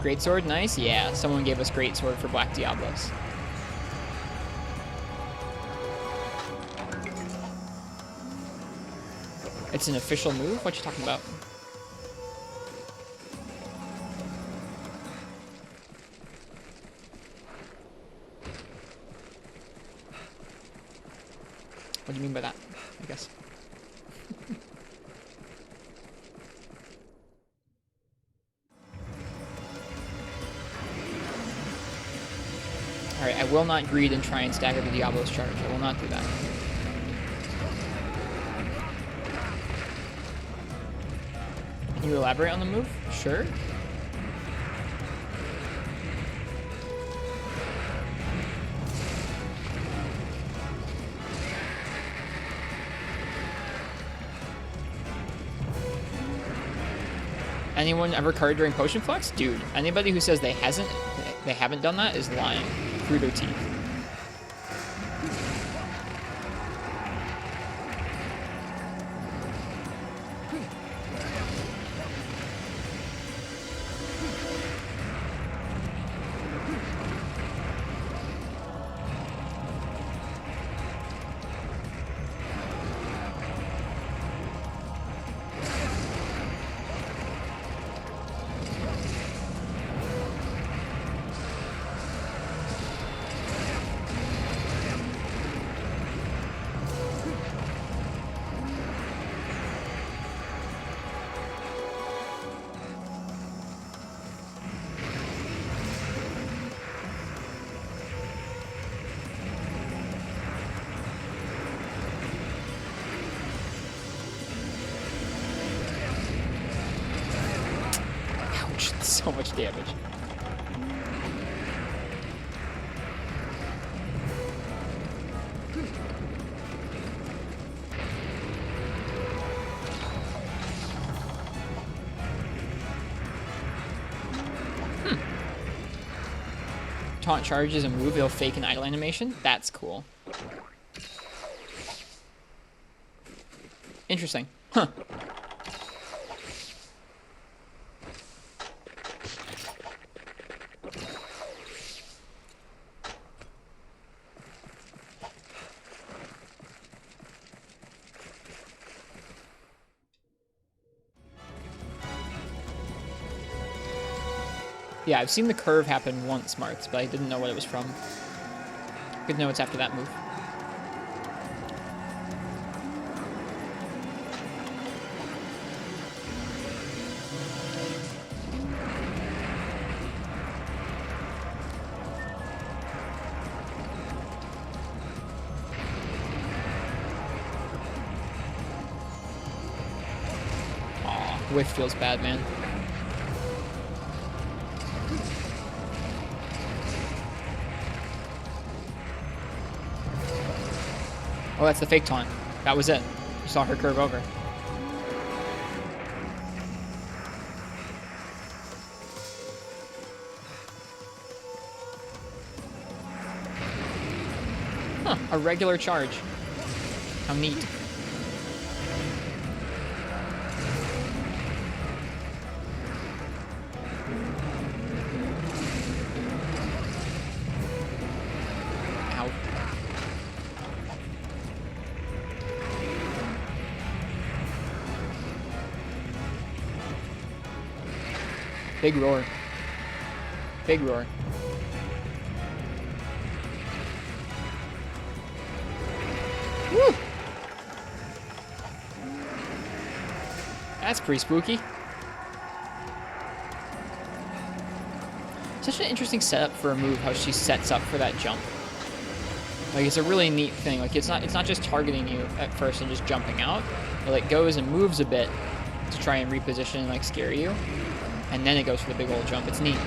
Greatsword, nice. Yeah, someone gave us Greatsword for Black Diablos. It's an official move? What you talking about? What do you mean by that, I guess? Alright, I will not greed and try and stagger the Diablo's charge. I will not do that. Can you elaborate on the move? Sure. Anyone ever carded during Potion Flex? Dude, anybody who says they haven't done that is lying. Through their teeth. So much damage. Taunt charge is a move, it'll fake an idle animation? That's cool. Interesting. Huh. Yeah, I've seen the curve happen once, Marks, but I didn't know what it was from. Good to know it's after that move. Aw, whiff feels bad, man. Oh, that's the fake taunt. That was it. You saw her curve over. Huh, a regular charge. How neat. Ow. Big roar. Big roar. Woo! That's pretty spooky. Such an interesting setup for a move, how she sets up for that jump. Like, it's a really neat thing. Like, it's not just targeting you at first and just jumping out. It like goes and moves a bit to try and reposition and like scare you, and then it goes for the big old jump. It's neat.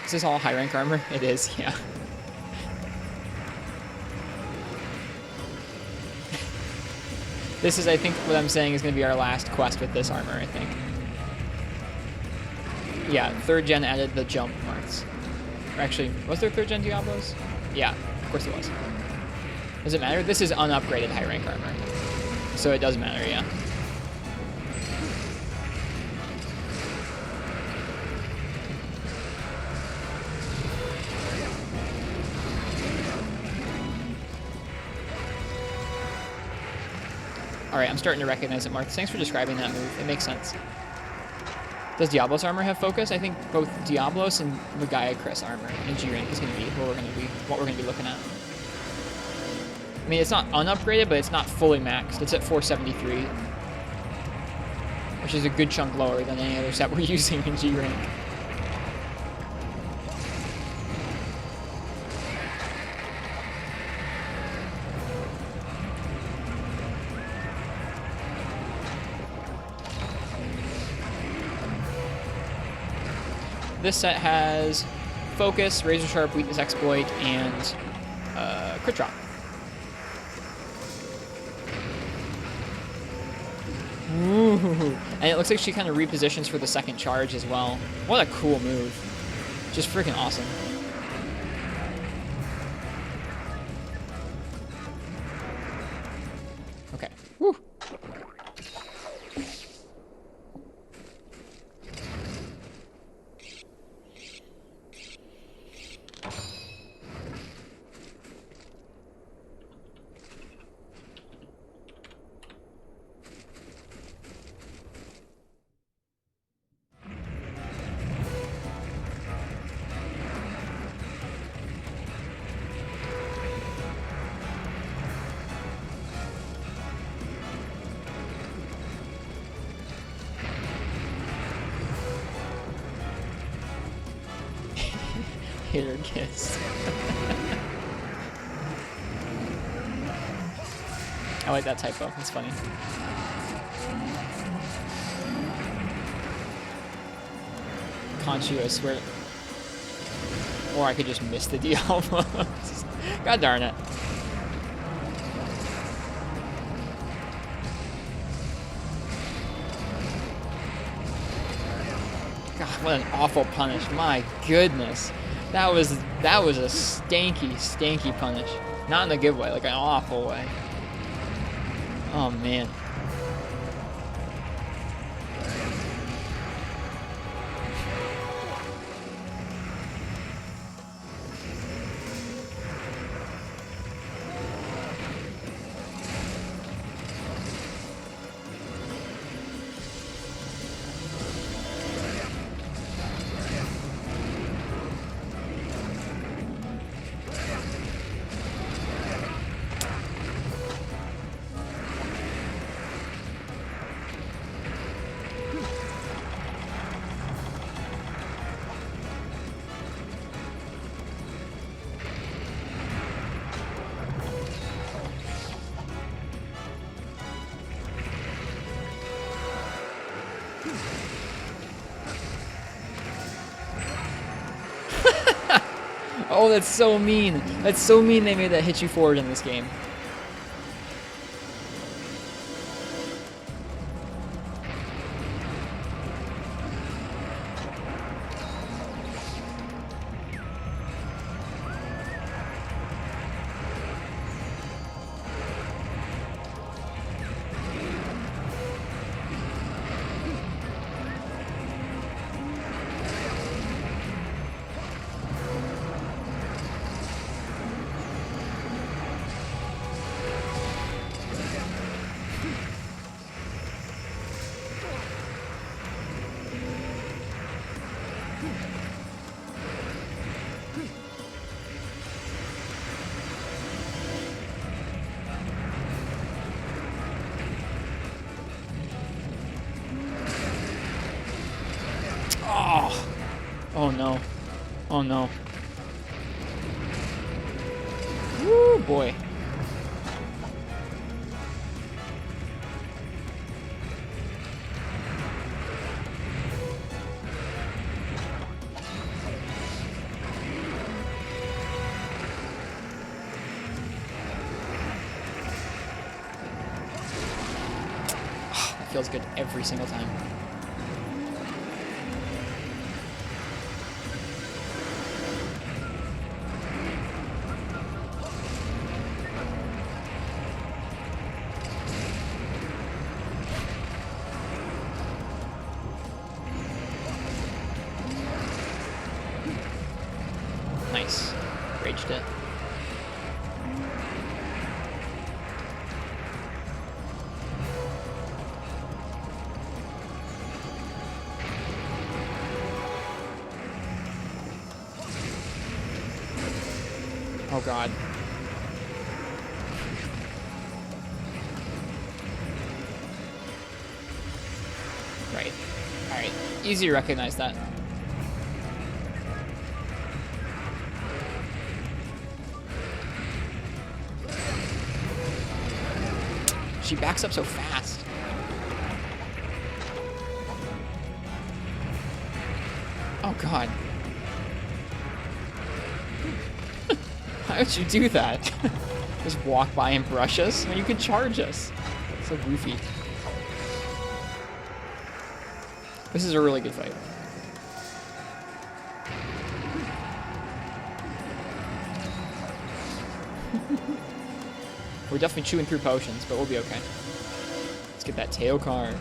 Is this all high rank armor? It is, yeah. This is, I think, what I'm saying is going to be our last quest with this armor, I think. Yeah, 3rd gen added the jump marks. Or actually, was there 3rd gen Diablos? Yeah, of course it was. Does it matter? This is unupgraded high rank armor. So it does matter, yeah. Alright, I'm starting to recognize it, Mark. Thanks for describing that move. It makes sense. Does Diablos armor have focus? I think both Diablos and Magaya Chris armor in G rank is going to be what we're going to be looking at. I mean, it's not unupgraded, but it's not fully maxed. It's at 473, which is a good chunk lower than any other set we're using in G rank. This set has Focus, Razor Sharp, Weakness Exploit, and Crit Drop. Ooh. And it looks like she kind of repositions for the second charge as well. What a cool move. Just freaking awesome. Okay. Woo. Hater kiss. I like that typo. It's funny. Conchu, I swear. Or I could just miss the Diablo. God darn it. God, what an awful punish. My goodness. That was a stanky punish. Not in a good way, like an awful way. Oh man. Oh, that's so mean. That's so mean they made that hit you forward in this game. Oh no. Oh no. Woo, boy. That feels good every single time. Nice. Raged it. Oh god. Right. Alright. Easy to recognize that. She backs up so fast. Oh god. Why would you do that? Just walk by and brush us? Well, you could charge us. So goofy. This is a really good fight. We're definitely chewing through potions, but we'll be okay. Let's get that tail carve.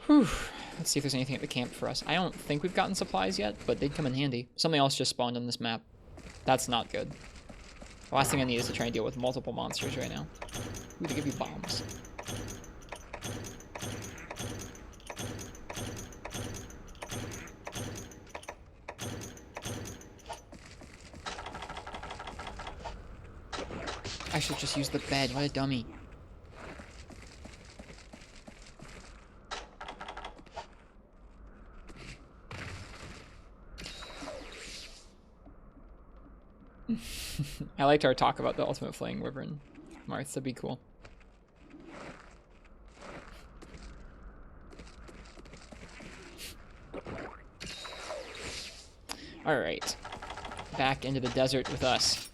Whew. Let's see if there's anything at the camp for us. I don't think we've gotten supplies yet, but they'd come in handy. Something else just spawned on this map. That's not good. The last thing I need is to try and deal with multiple monsters right now. Ooh, they give you bombs. I should just use the bed. What a dummy. I liked our talk about the ultimate flaying wyvern. Marth, that'd be cool. Alright. Back into the desert with us.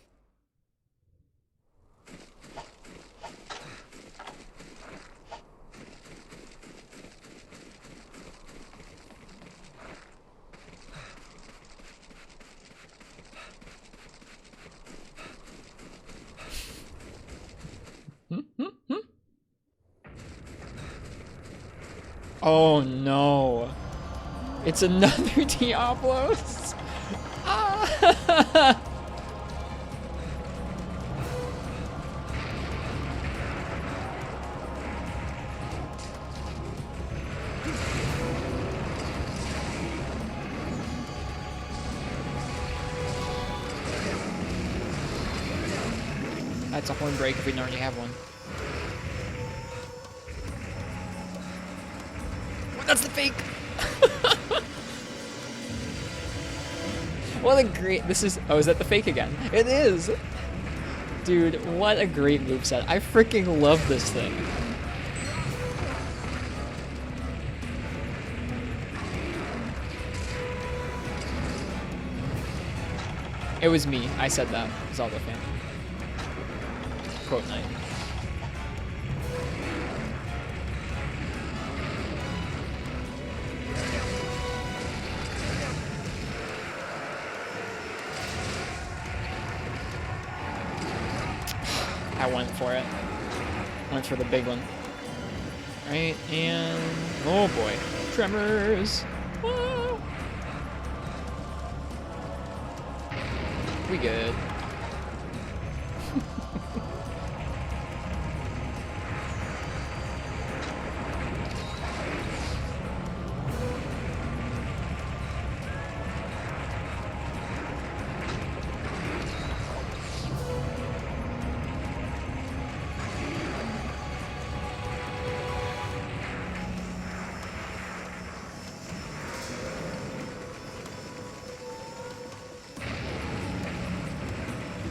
Oh no. It's another Diablos. Ah! That's a horn break if we don't already have one. That's the fake! What a great... This is... Oh, is that the fake again? It is! Dude, what a great moveset. I freaking love this thing. It was me. I said that. Zelda fan. Quote night. I went for it. Went for the big one. Right, and... Oh boy. Tremors! Ah. We good.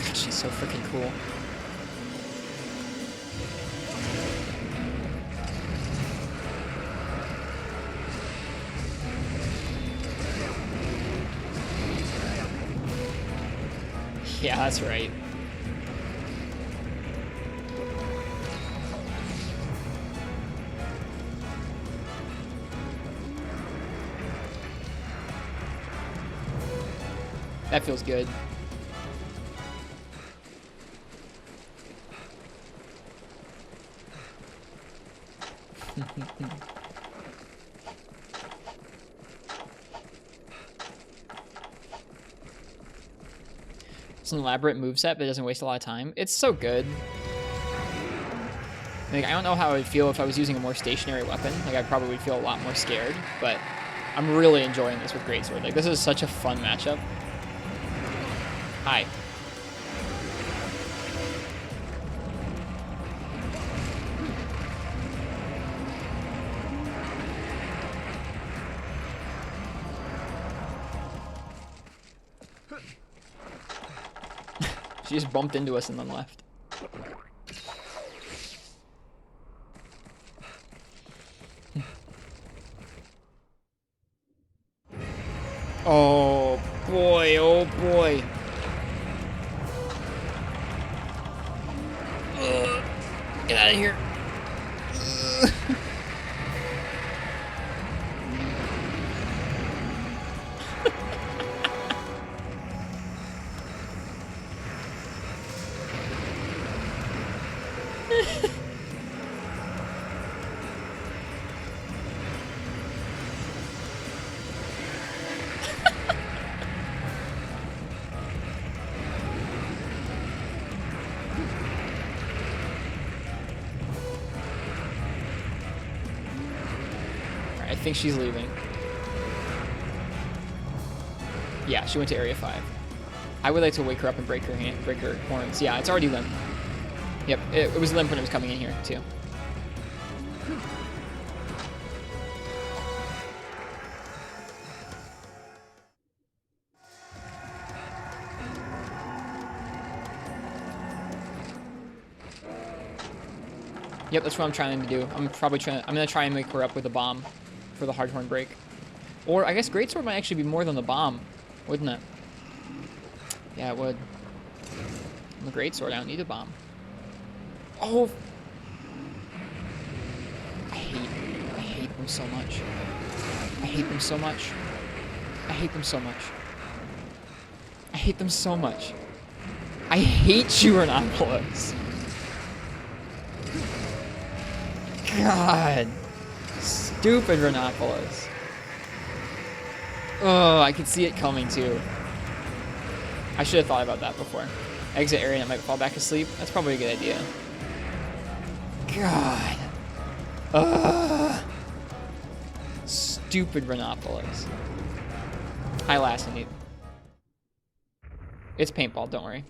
God, she's so freaking cool. Yeah, that's right. That feels good. It's an elaborate moveset, but it doesn't waste a lot of time. It's so good. Like, I don't know how I would feel if I was using a more stationary weapon. Like, I probably would feel a lot more scared, but I'm really enjoying this with Greatsword. Like, this is such a fun matchup. Hi. She just bumped into us and then left. Oh boy, oh boy. Get out of here. I think she's leaving. Yeah, she went to Area 5. I would like to wake her up and break her horns. Yeah, it's already limp. Yep, it was limp when it was coming in here, too. Yep, that's what I'm trying to do. I'm gonna try and make her up with a bomb for the hard horn break. Or I guess Greatsword might actually be more than the bomb, wouldn't it? Yeah, it would. I'm a Greatsword, I don't need a bomb. Oh! I hate them so much. I hate them so much. I hate them so much. I hate them so much. I hate you, Renopolis. God. Stupid Renopolis. Oh, I could see it coming too. I should have thought about that before. Exit area and it might fall back asleep. That's probably a good idea. God. Ugh. Stupid Renopolis. Hi, Lassany. It's paintball, don't worry.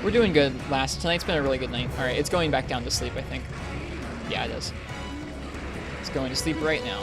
We're doing good, Lass. Tonight's been a really good night. All right, it's going back down to sleep, I think. Yeah, it is. It's going to sleep right now.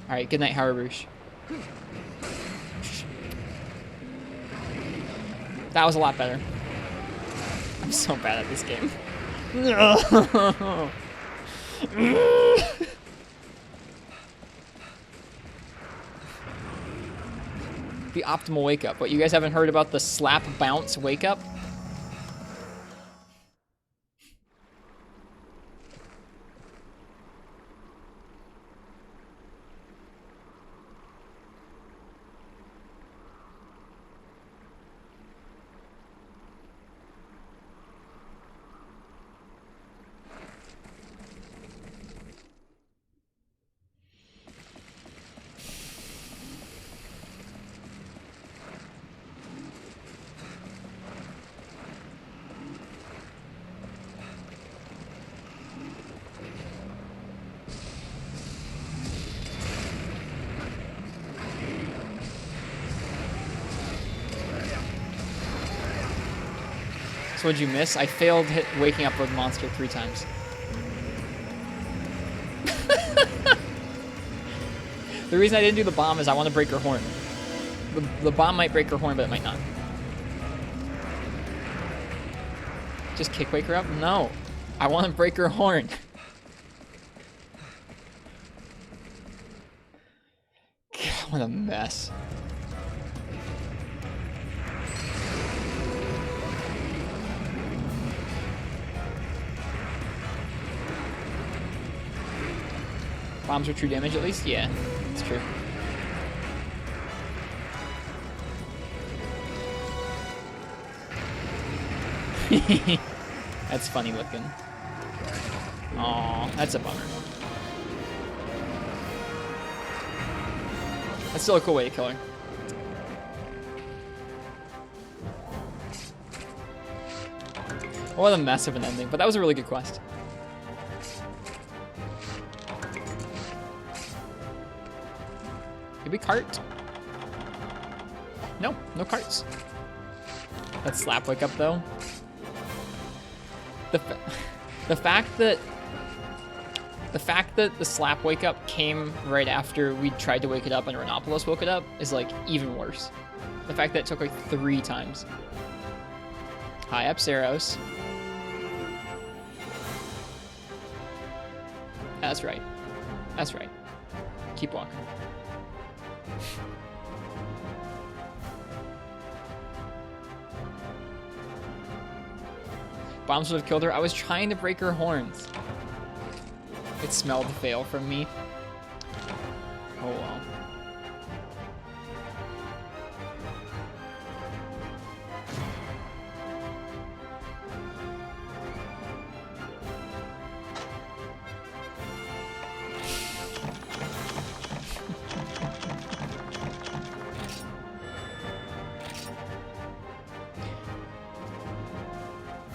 Alright, good night, Harabush. That was a lot better. I'm so bad at this game. The optimal wake up. What, you guys haven't heard about the slap bounce wake up? So what'd you miss? I failed waking up with monster 3 times. The reason I didn't do the bomb is I want to break her horn. The bomb might break her horn, but it might not. Just kick wake her up? No. I want to break her horn. God, what a mess. Bombs are true damage at least? Yeah, it's true. That's funny looking. Aw, that's a bummer. That's still a cool way to kill her. What a mess of an ending, but that was a really good quest. Maybe cart? No, no carts. Let's slap wake up though. The fact that the slap wake up came right after we tried to wake it up and Renopolis woke it up is like even worse. The fact that it took like 3 times. Hi, Apsaros. That's right. That's right. Keep walking. Bombs would have killed her. I was trying to break her horns. It smelled fail from me. Oh well.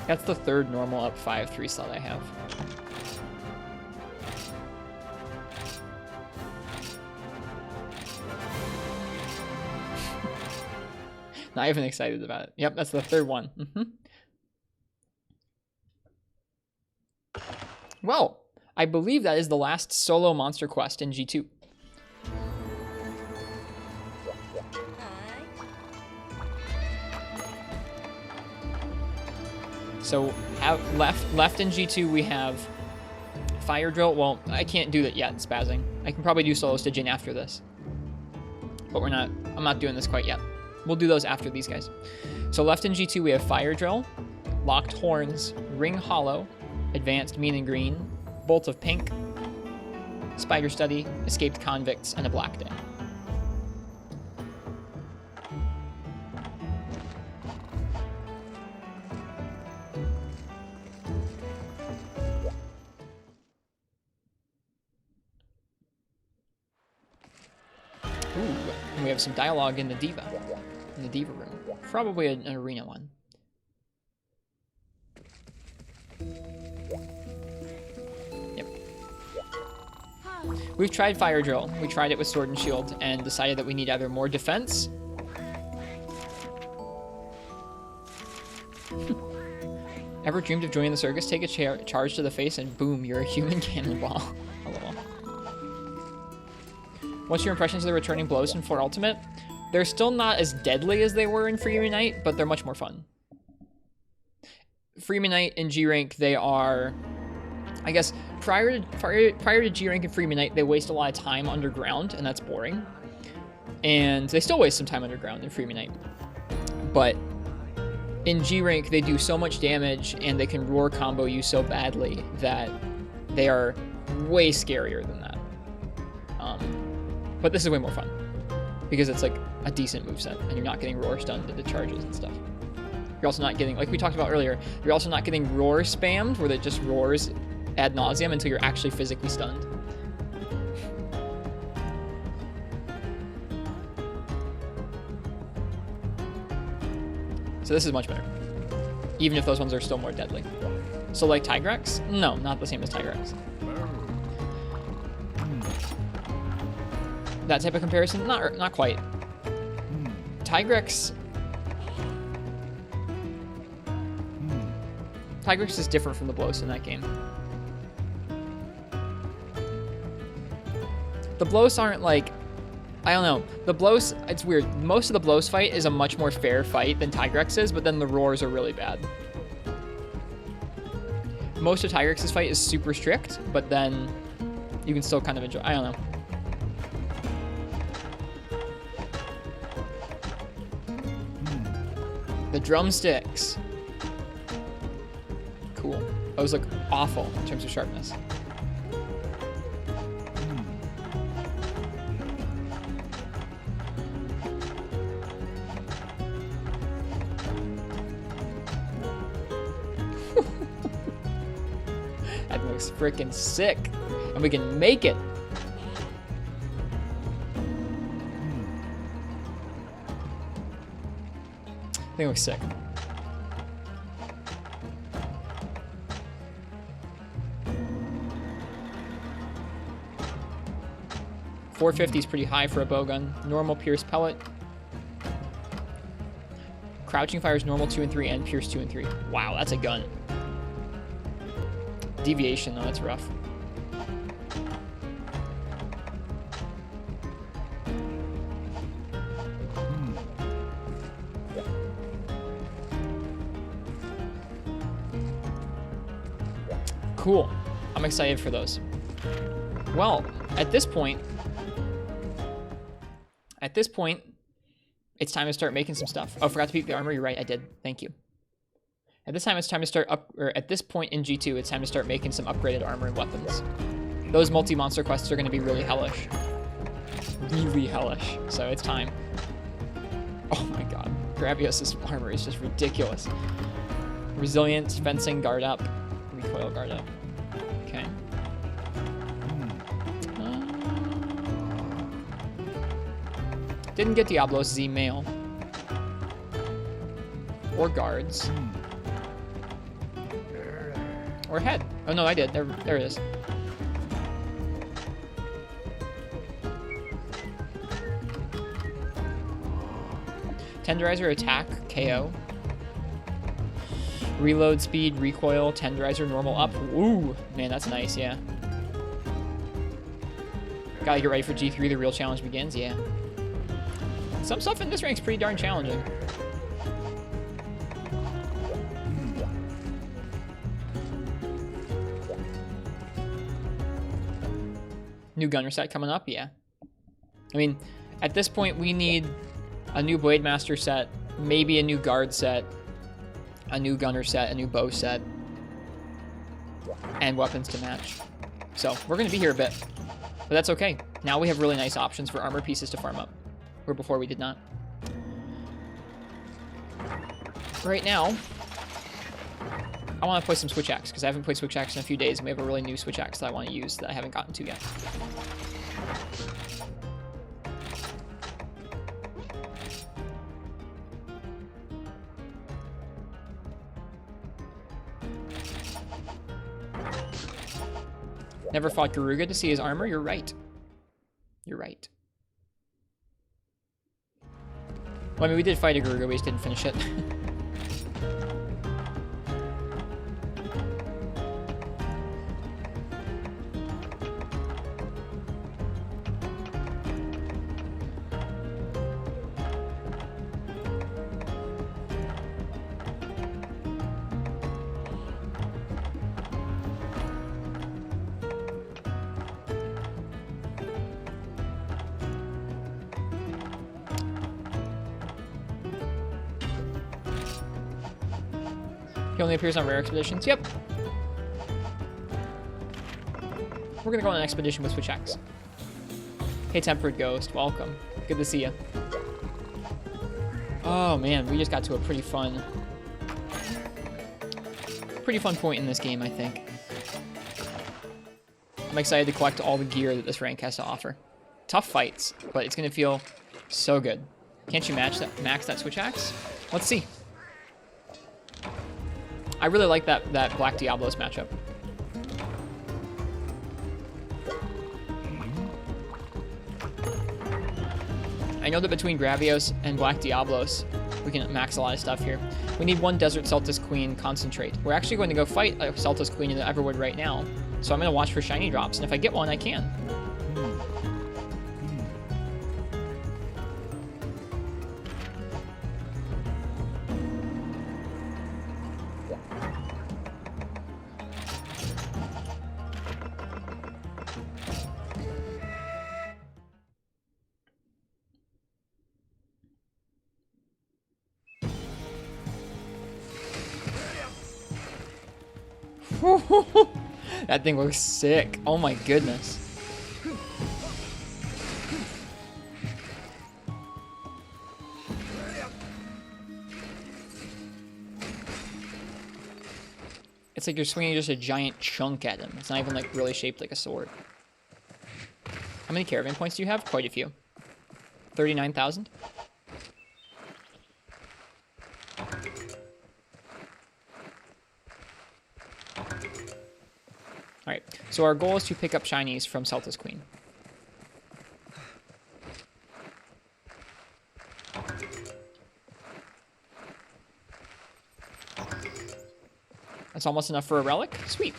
That's the 3rd normal up 5/3 slot I have. Not even excited about it. Yep, that's the 3rd one. Well, I believe that is the last solo monster quest in G2. So left in G2 we have Fire Drill. Well, I can't do that yet, spazzing. I can probably do solo stitching after this. But I'm not doing this quite yet. We'll do those after these guys. So left in G2 we have Fire Drill, Locked Horns, Ring Hollow, Advanced Mean and Green, Bolt of Pink, Spider Study, Escaped Convicts, and a Black Day. Ooh, and we have some dialogue in the Diva room. Probably an arena one. Yep. We've tried Fire Drill. We tried it with Sword and Shield and decided that we need either more defense. Ever dreamed of joining the circus? Take a charge to the face and boom, you're a human cannonball. A little. What's your impressions of the returning blows in 4 Ultimate? They're still not as deadly as they were in Free Unite, but they're much more fun. Free Unite and G rank, they are, I guess, prior to G rank and Free Unite, they waste a lot of time underground, and that's boring. And they still waste some time underground in Free Unite, but in G rank, they do so much damage, and they can roar combo you so badly that they are way scarier than that. But this is way more fun because it's like a decent moveset and you're not getting roar stunned into charges and stuff. You're also not getting, like we talked about earlier, you're also not getting roar spammed where it just roars ad nauseum until you're actually physically stunned. So this is much better, even if those ones are still more deadly. So like Tigrex? No, not the same as Tigrex. That type of comparison? Not quite. Tigrex is different from the Blows in that game. The Blows aren't like... I don't know. The Blows, it's weird. Most of the Blows fight is a much more fair fight than Tigrex is, but then the Roars are really bad. Most of Tigrex's fight is super strict, but then you can still kind of enjoy... I don't know. The drumsticks. Cool. Those look awful in terms of sharpness. That looks freaking sick. And we can make it. I think it looks sick. .450 is pretty high for a bowgun. Normal Pierce pellet. Crouching fires normal 2 and 3 and Pierce 2 and 3. Wow, that's a gun. Deviation though, that's rough. Cool. I'm excited for those. Well, at this point, it's time to start making some stuff. Oh, forgot to peek the armor. You're right, I did. Thank you. At this time, it's time to start at this point in G2, it's time to start making some upgraded armor and weapons. Those multi-monster quests are going to be really hellish. Really hellish. So it's time. Oh my god. Gravios' armor is just ridiculous. Resilience, fencing, guard up, recoil, guard up. Okay. Didn't get Diablo's Z mail. Or guards. Or head. Oh no, I did. There it is. Tenderizer attack, KO. Reload speed, recoil, tenderizer normal up. Ooh, man, that's nice, yeah. Gotta get ready for G3, the real challenge begins, yeah. Some stuff in this rank's pretty darn challenging. New gunner set coming up, yeah. I mean, at this point, we need a new Blade Master set, maybe a new guard set, a new gunner set, a new bow set, and weapons to match. So, we're going to be here a bit. But that's okay. Now we have really nice options for armor pieces to farm up, where before we did not. Right now, I want to play some Switch Axe, because I haven't played Switch Axe in a few days, and we have a really new Switch Axe that I want to use that I haven't gotten to yet. Never fought Garuga to see his armor? You're right. You're right. Well, I mean, we did fight a Garuga, we just didn't finish it. He only appears on rare expeditions. Yep. We're gonna go on an expedition with Switch Axe. Hey, Tempered Ghost, welcome. Good to see you. Oh man, we just got to a pretty fun point in this game, I think. I'm excited to collect all the gear that this rank has to offer. Tough fights, but it's gonna feel so good. Can't you max that Switch Axe? Let's see. I really like that Black Diablos matchup. I know that between Gravios and Black Diablos, We can max a lot of stuff here. We need 1 Desert Celtis Queen concentrate. We're actually going to go fight a Celtis Queen in the Everwood right now. So I'm going to watch for shiny drops, and if I get one, I can. That thing looks sick. Oh my goodness. It's like you're swinging just a giant chunk at him. It's not even like really shaped like a sword. How many caravan points do you have? Quite a few. 39,000? Alright, so our goal is to pick up shinies from Celtis Queen. That's almost enough for a relic. Sweet.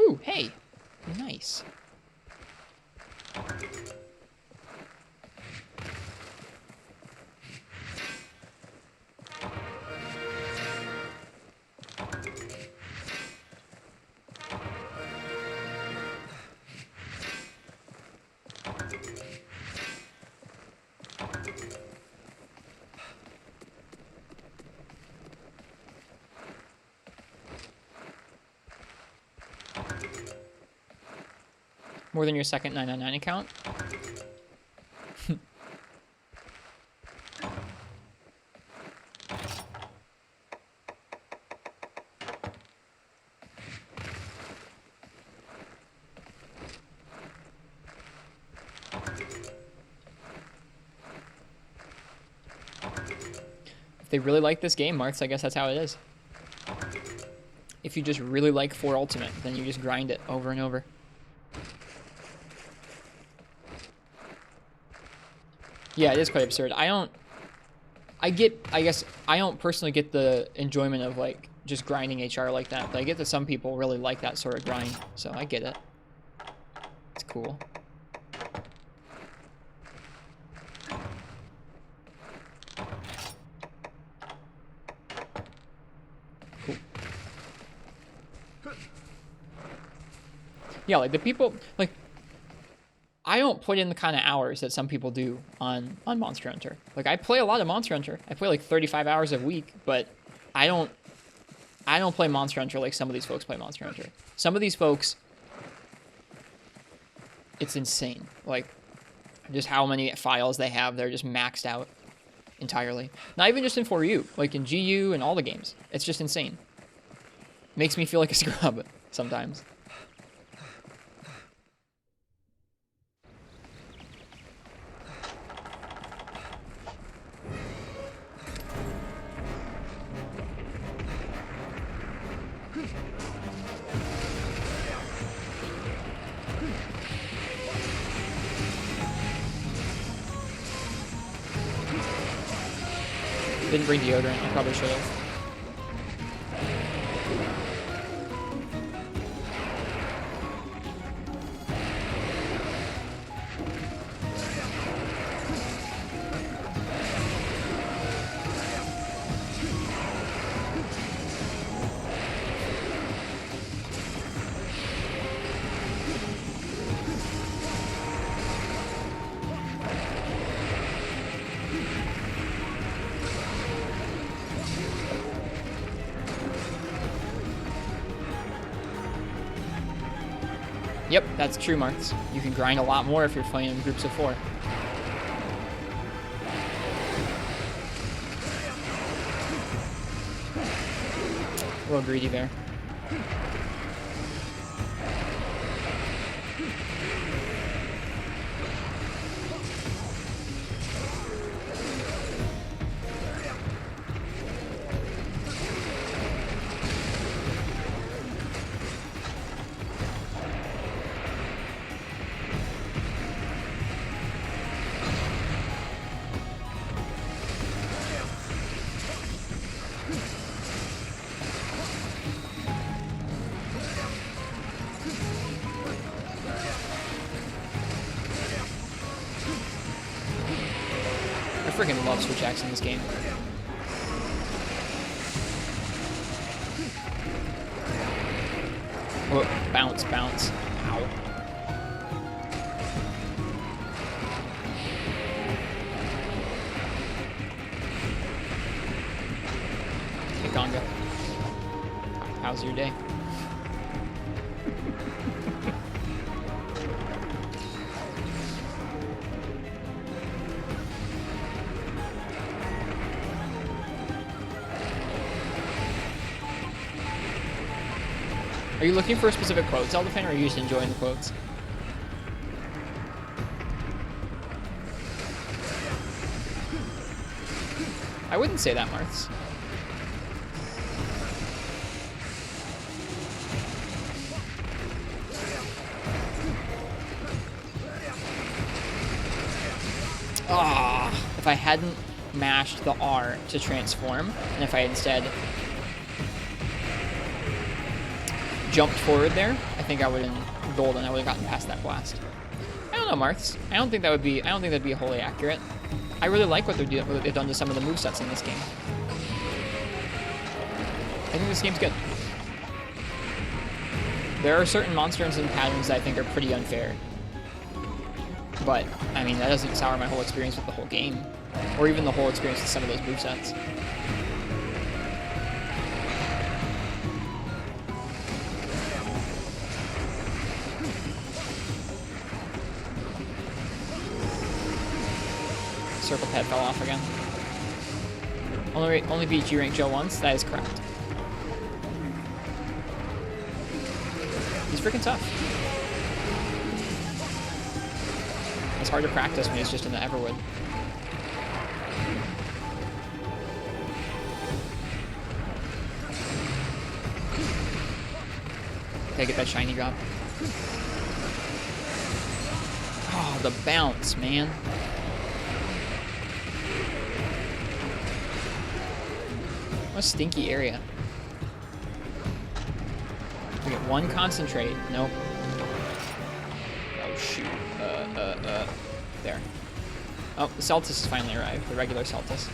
Ooh, hey. Nice. More than your second 999 account? If they really like this game, Marks, I guess that's how it is. If you just really like 4 Ultimate, then you just grind it over and over. Yeah, it is quite absurd. I guess I don't personally get the enjoyment of like just grinding HR like that, but I get that some people really like that sort of grind, so I get it. It's cool. Cool. Yeah, like the people, like, I don't put in the kind of hours that some people do on Monster Hunter. Like, I play a lot of Monster Hunter. I play like 35 hours a week, but I don't play Monster Hunter like some of these folks play Monster Hunter. Some of these folks, it's insane. Like, just how many files they have. They're just maxed out entirely. Not even just in 4U, like in GU and all the games. It's just insane. Makes me feel like a scrub sometimes. Didn't bring deodorant. I probably should have. Yep, that's true, Marks. You can grind a lot more if you're playing in groups of 4. A little greedy there. freaking love switch axe in this game. Whoa, bounce, bounce. Ow. Hey, Gonga. How's your day? Are you looking for a specific quote, Zelda fan, or are you just enjoying the quotes? I wouldn't say that, Marths. Ah, if I hadn't mashed the R to transform, and if I had instead jumped forward there, I think I would have golden. I would have gotten past that blast. I don't know, Marths. I don't think that'd be wholly accurate. I really like what they've done to some of the movesets in this game. I think this game's good. There are certain monsters and patterns that I think are pretty unfair. But, I mean, that doesn't sour my whole experience with the whole game. Or even the whole experience with some of those movesets. Circle pad fell off again. Only beat G-Rank Joe once? That is correct. He's freaking tough. It's hard to practice when he's just in the Everwood. Okay, get that shiny drop. Oh, the bounce, man. What a stinky area. We get one concentrate. Nope. Oh, shoot. There. Oh, the Celtis has finally arrived. The regular Celtis.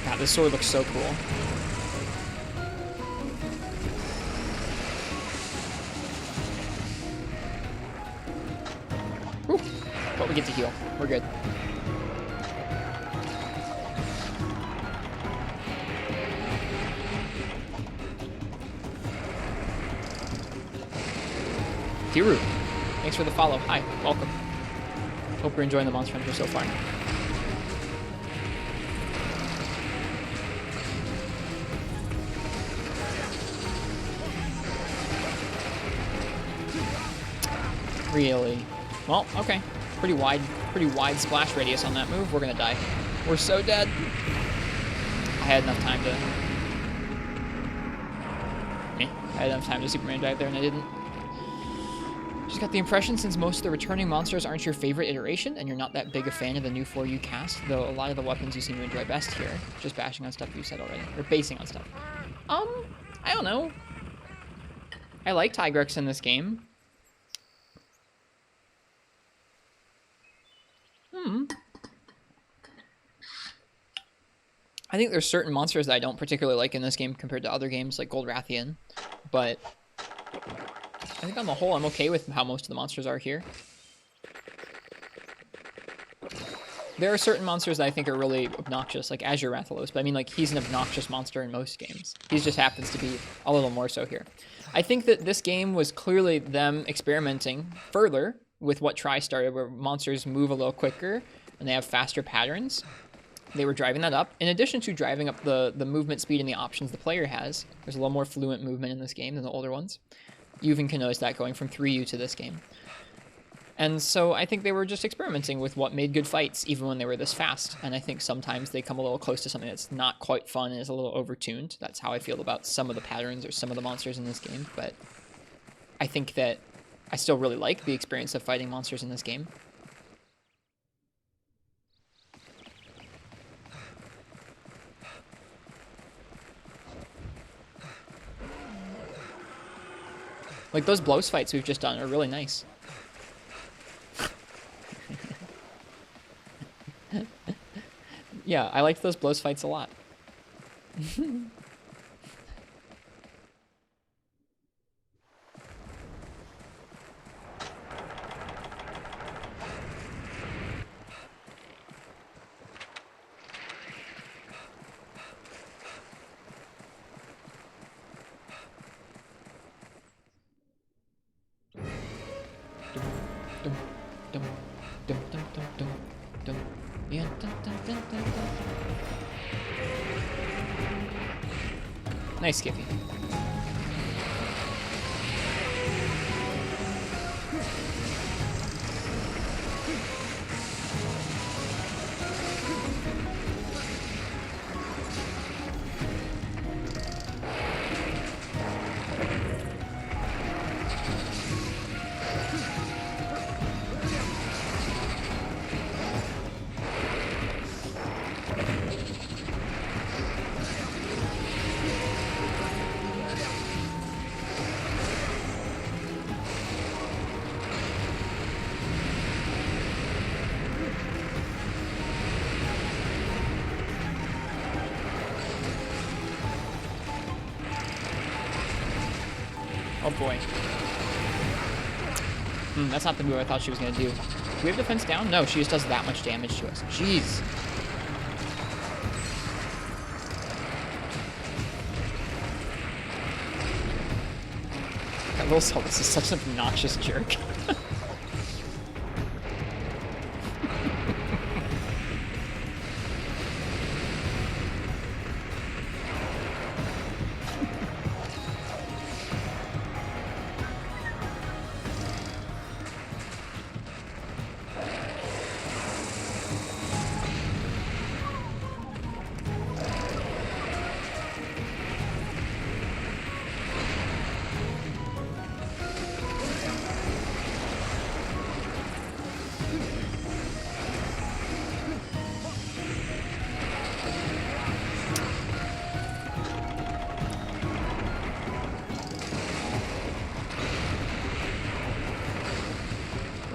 God, this sword looks so cool. Whew. But we get to heal. We're good. Kiru, thanks for the follow. Hi, welcome. Hope you're enjoying the Monster Hunter so far. Really? Well, okay. Pretty wide splash radius on that move. We're gonna die. We're so dead. I had enough time to... I had enough time to Superman dive there and I didn't. Just got the impression since most of the returning monsters aren't your favorite iteration and you're not that big a fan of the new 4U cast, though a lot of the weapons you seem to enjoy best here. Just bashing on stuff you said already. Or basing on stuff. I don't know. I like Tigrex in this game. I think there's certain monsters that I don't particularly like in this game compared to other games like Gold Rathian, but I think on the whole I'm okay with how most of the monsters are here. There are certain monsters that I think are really obnoxious, like Azure Rathalos, but I mean, like, he's an obnoxious monster in most games. He just happens to be a little more so here. I think that this game was clearly them experimenting further with what Tri started, where monsters move a little quicker and they have faster patterns. They were driving that up. In addition to driving up the movement speed and the options the player has, there's a little more fluent movement in this game than the older ones. You even can notice that going from 3U to this game. And so I think they were just experimenting with what made good fights, even when they were this fast. And I think sometimes they come a little close to something that's not quite fun and is a little overtuned. That's how I feel about some of the patterns or some of the monsters in this game. But I think that I still really like the experience of fighting monsters in this game. Like those blows fights we've just done are really nice. Yeah, I liked those blows fights a lot. Yeah, nice Skippy. Oh boy. That's not the move I thought she was going to do. Do we have defense down? No, she just does that much damage to us. Jeez. That little Solus is such an obnoxious jerk.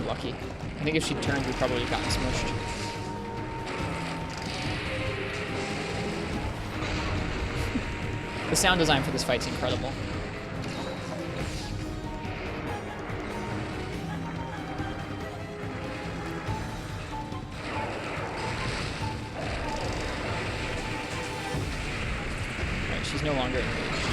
Lucky. I think if she turned, we probably would have gotten smushed. The sound design for this fight's incredible. Alright, she's no longer engaged.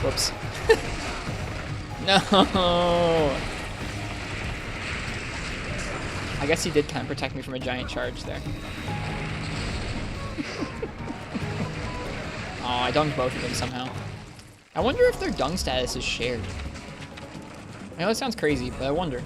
Whoops. No! I guess he did kind of protect me from a giant charge there. Oh, I dunked both of them somehow. I wonder if their dung status is shared. I know that sounds crazy, but I wonder.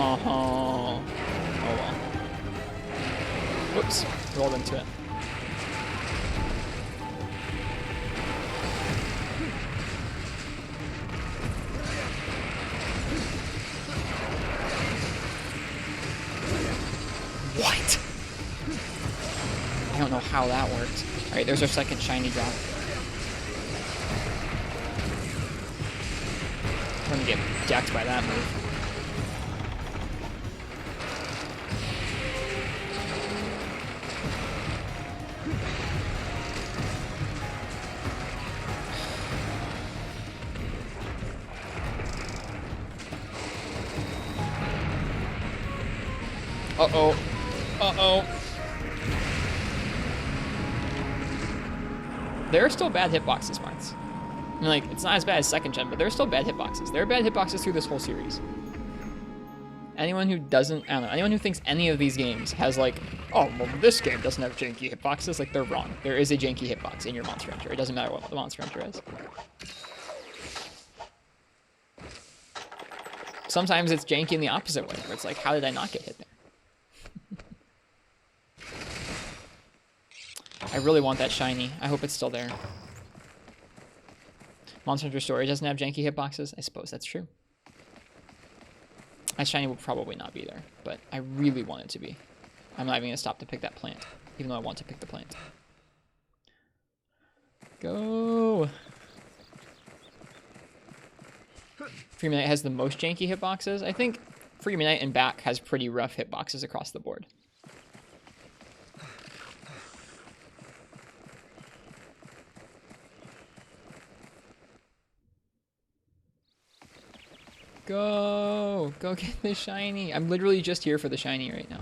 Oh well. Whoops, rolled into it. What? I don't know how that worked. Alright, there's our second shiny drop. I'm gonna get decked by that move. Uh-oh. Uh-oh. There are still bad hitboxes, Marks. I mean, like, it's not as bad as second gen, but there are still bad hitboxes. There are bad hitboxes through this whole series. Anyone who doesn't, I don't know, anyone who thinks any of these games has like, oh, well, this game doesn't have janky hitboxes, like, they're wrong. There is a janky hitbox in your Monster Hunter. It doesn't matter what the Monster Hunter is. Sometimes it's janky in the opposite way, where it's like, how did I not get hit there? I really want that shiny. I hope it's still there. Monster Hunter Story doesn't have janky hitboxes. I suppose that's true. That shiny will probably not be there, but I really want it to be. I'm not even going to stop to pick that plant, even though I want to pick the plant. Go! Freeman Knight has the most janky hitboxes. I think Freeman Knight and back has pretty rough hitboxes across the board. Go! Go get the shiny! I'm literally just here for the shiny right now.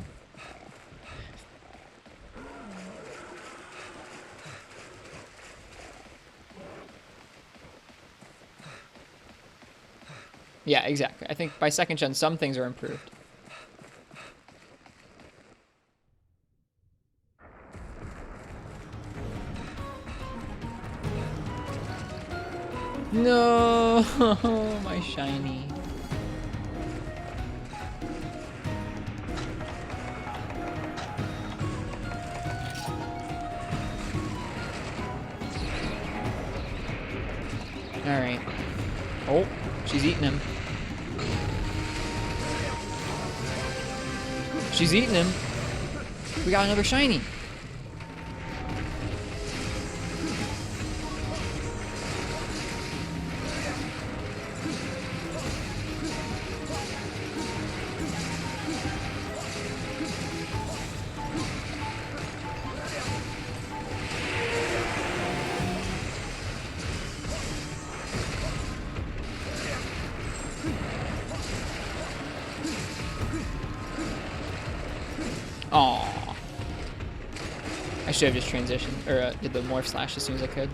Yeah, exactly. I think by second gen, some things are improved. No! My shiny. Alright. Oh, she's eating him. She's eating him. We got another shiny. Aww. I should have just transitioned, or did the morph slash as soon as I could.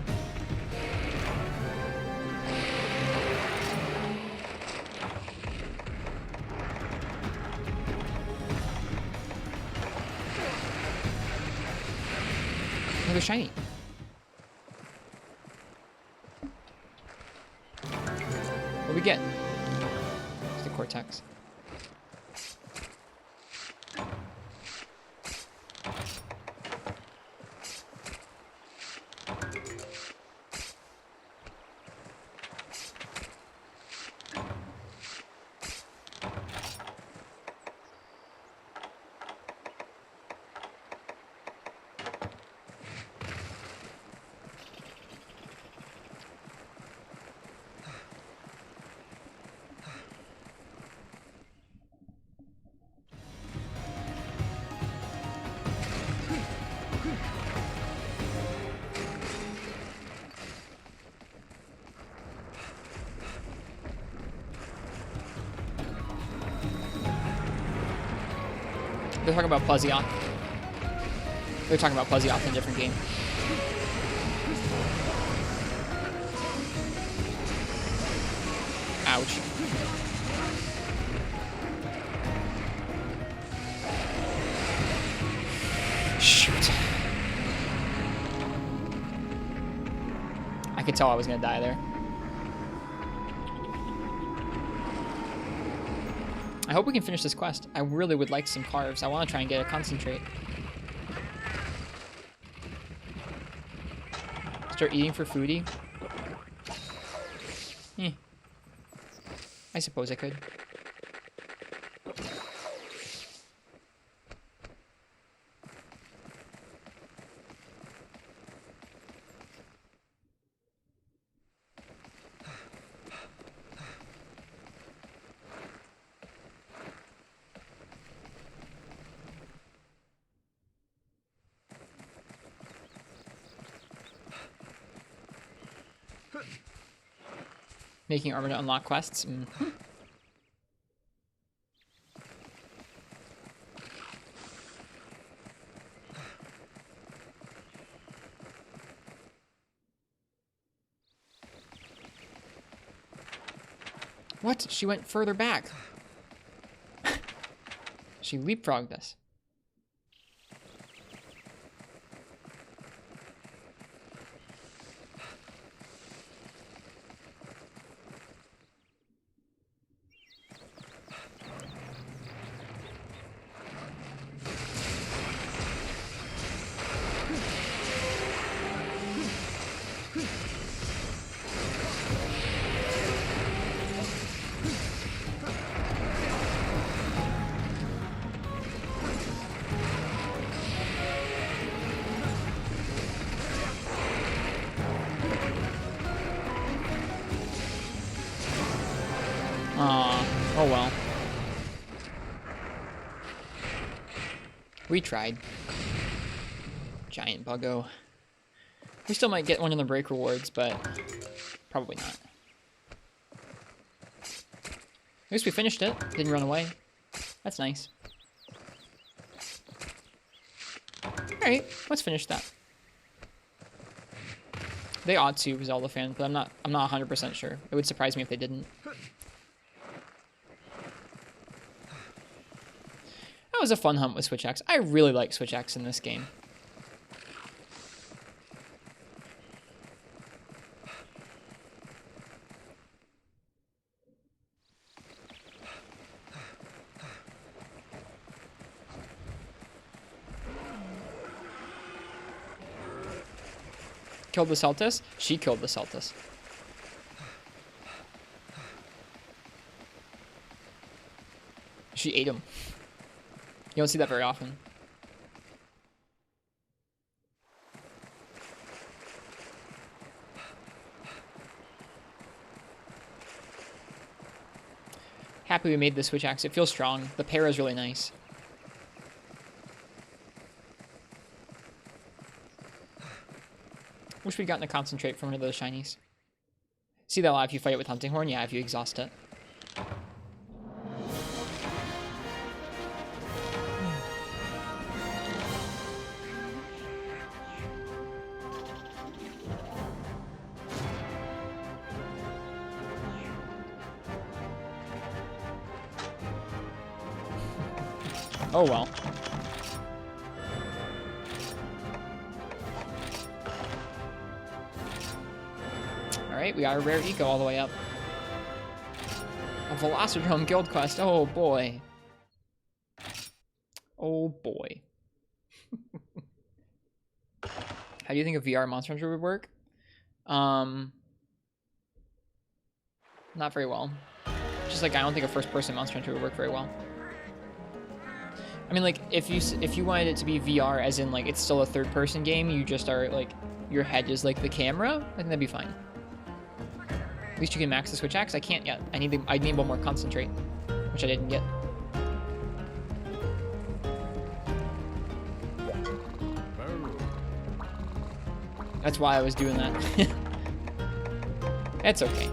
Another shiny. What do we get? It's the Cortex. They're talking about Plesioth. They're talking about Plesioth in a different game. Ouch. Shoot. I could tell I was gonna die there. I hope we can finish this quest. I really would like some carves. I want to try and get a concentrate. Start eating for foodie? Eh. I suppose I could. Making armor to unlock quests. What? She went further back. She leapfrogged us. Oh well. We tried. Giant buggo. We still might get one of the break rewards, but probably not. At least we finished it. Didn't run away. That's nice. Alright, let's finish that. They ought to, Zelda fans, but I'm not 100% sure. It would surprise me if they didn't. That was a fun hunt with Switch Axe. I really like Switch Axe in this game. Killed the Celtis? She killed the Celtis. She ate him. You don't see that very often. Happy we made the Switch Axe. It feels strong. The para is really nice. Wish we'd gotten a concentrate from one of those shinies. See that a lot if you fight it with Hunting Horn? Yeah, if you exhaust it. Oh well. Alright, we got a rare eco all the way up. A Velocidrome Guild Quest. Oh boy. Oh boy. How do you think a VR Monster Hunter would work? Not very well. Just like I don't think a first-person Monster Hunter would work very well. I mean, like, if you wanted it to be VR, as in, like, it's still a third-person game, you just are, like, your head is, like, the camera, I think that'd be fine. At least you can max the Switch Axe. I can't yet. I need one more concentrate, which I didn't get. That's why I was doing that. It's okay.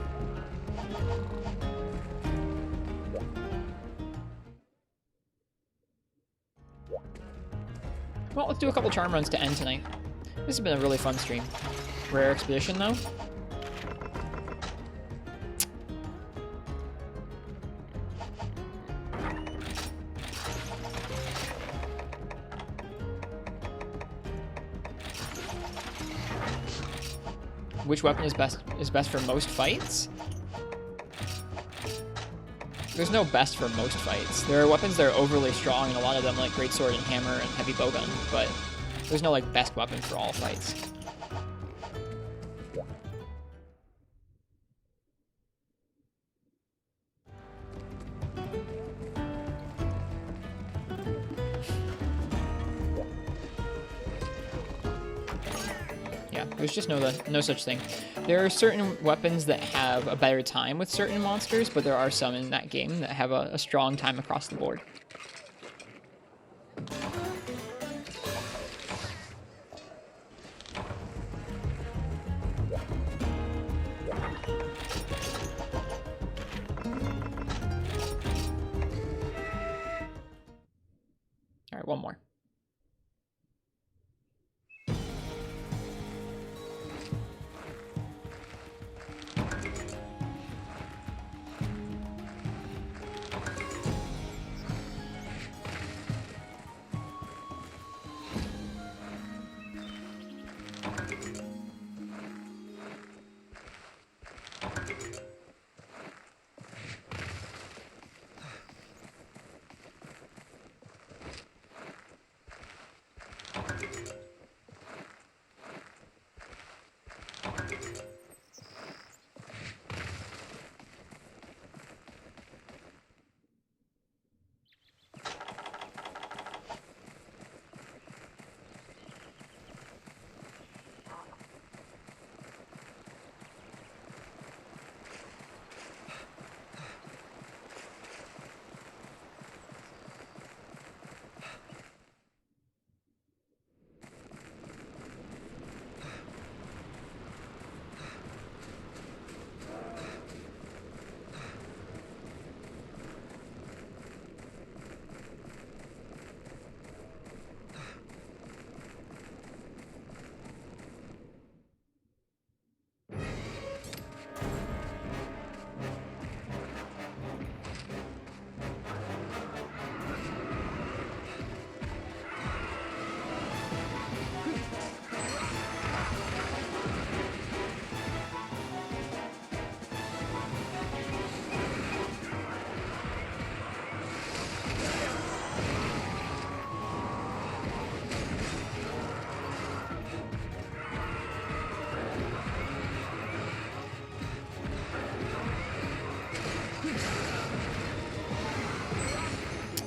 Well, let's do a couple charm runs to end tonight. This has been a really fun stream. Rare Expedition, though. Which weapon is best for most fights? There's no best for most fights. There are weapons that are overly strong, and a lot of them, like Greatsword and Hammer and Heavy Bowgun, but there's no, like, best weapon for all fights. Yeah, there's just no such thing. There are certain weapons that have a better time with certain monsters, but there are some in that game that have a strong time across the board. All right, one more.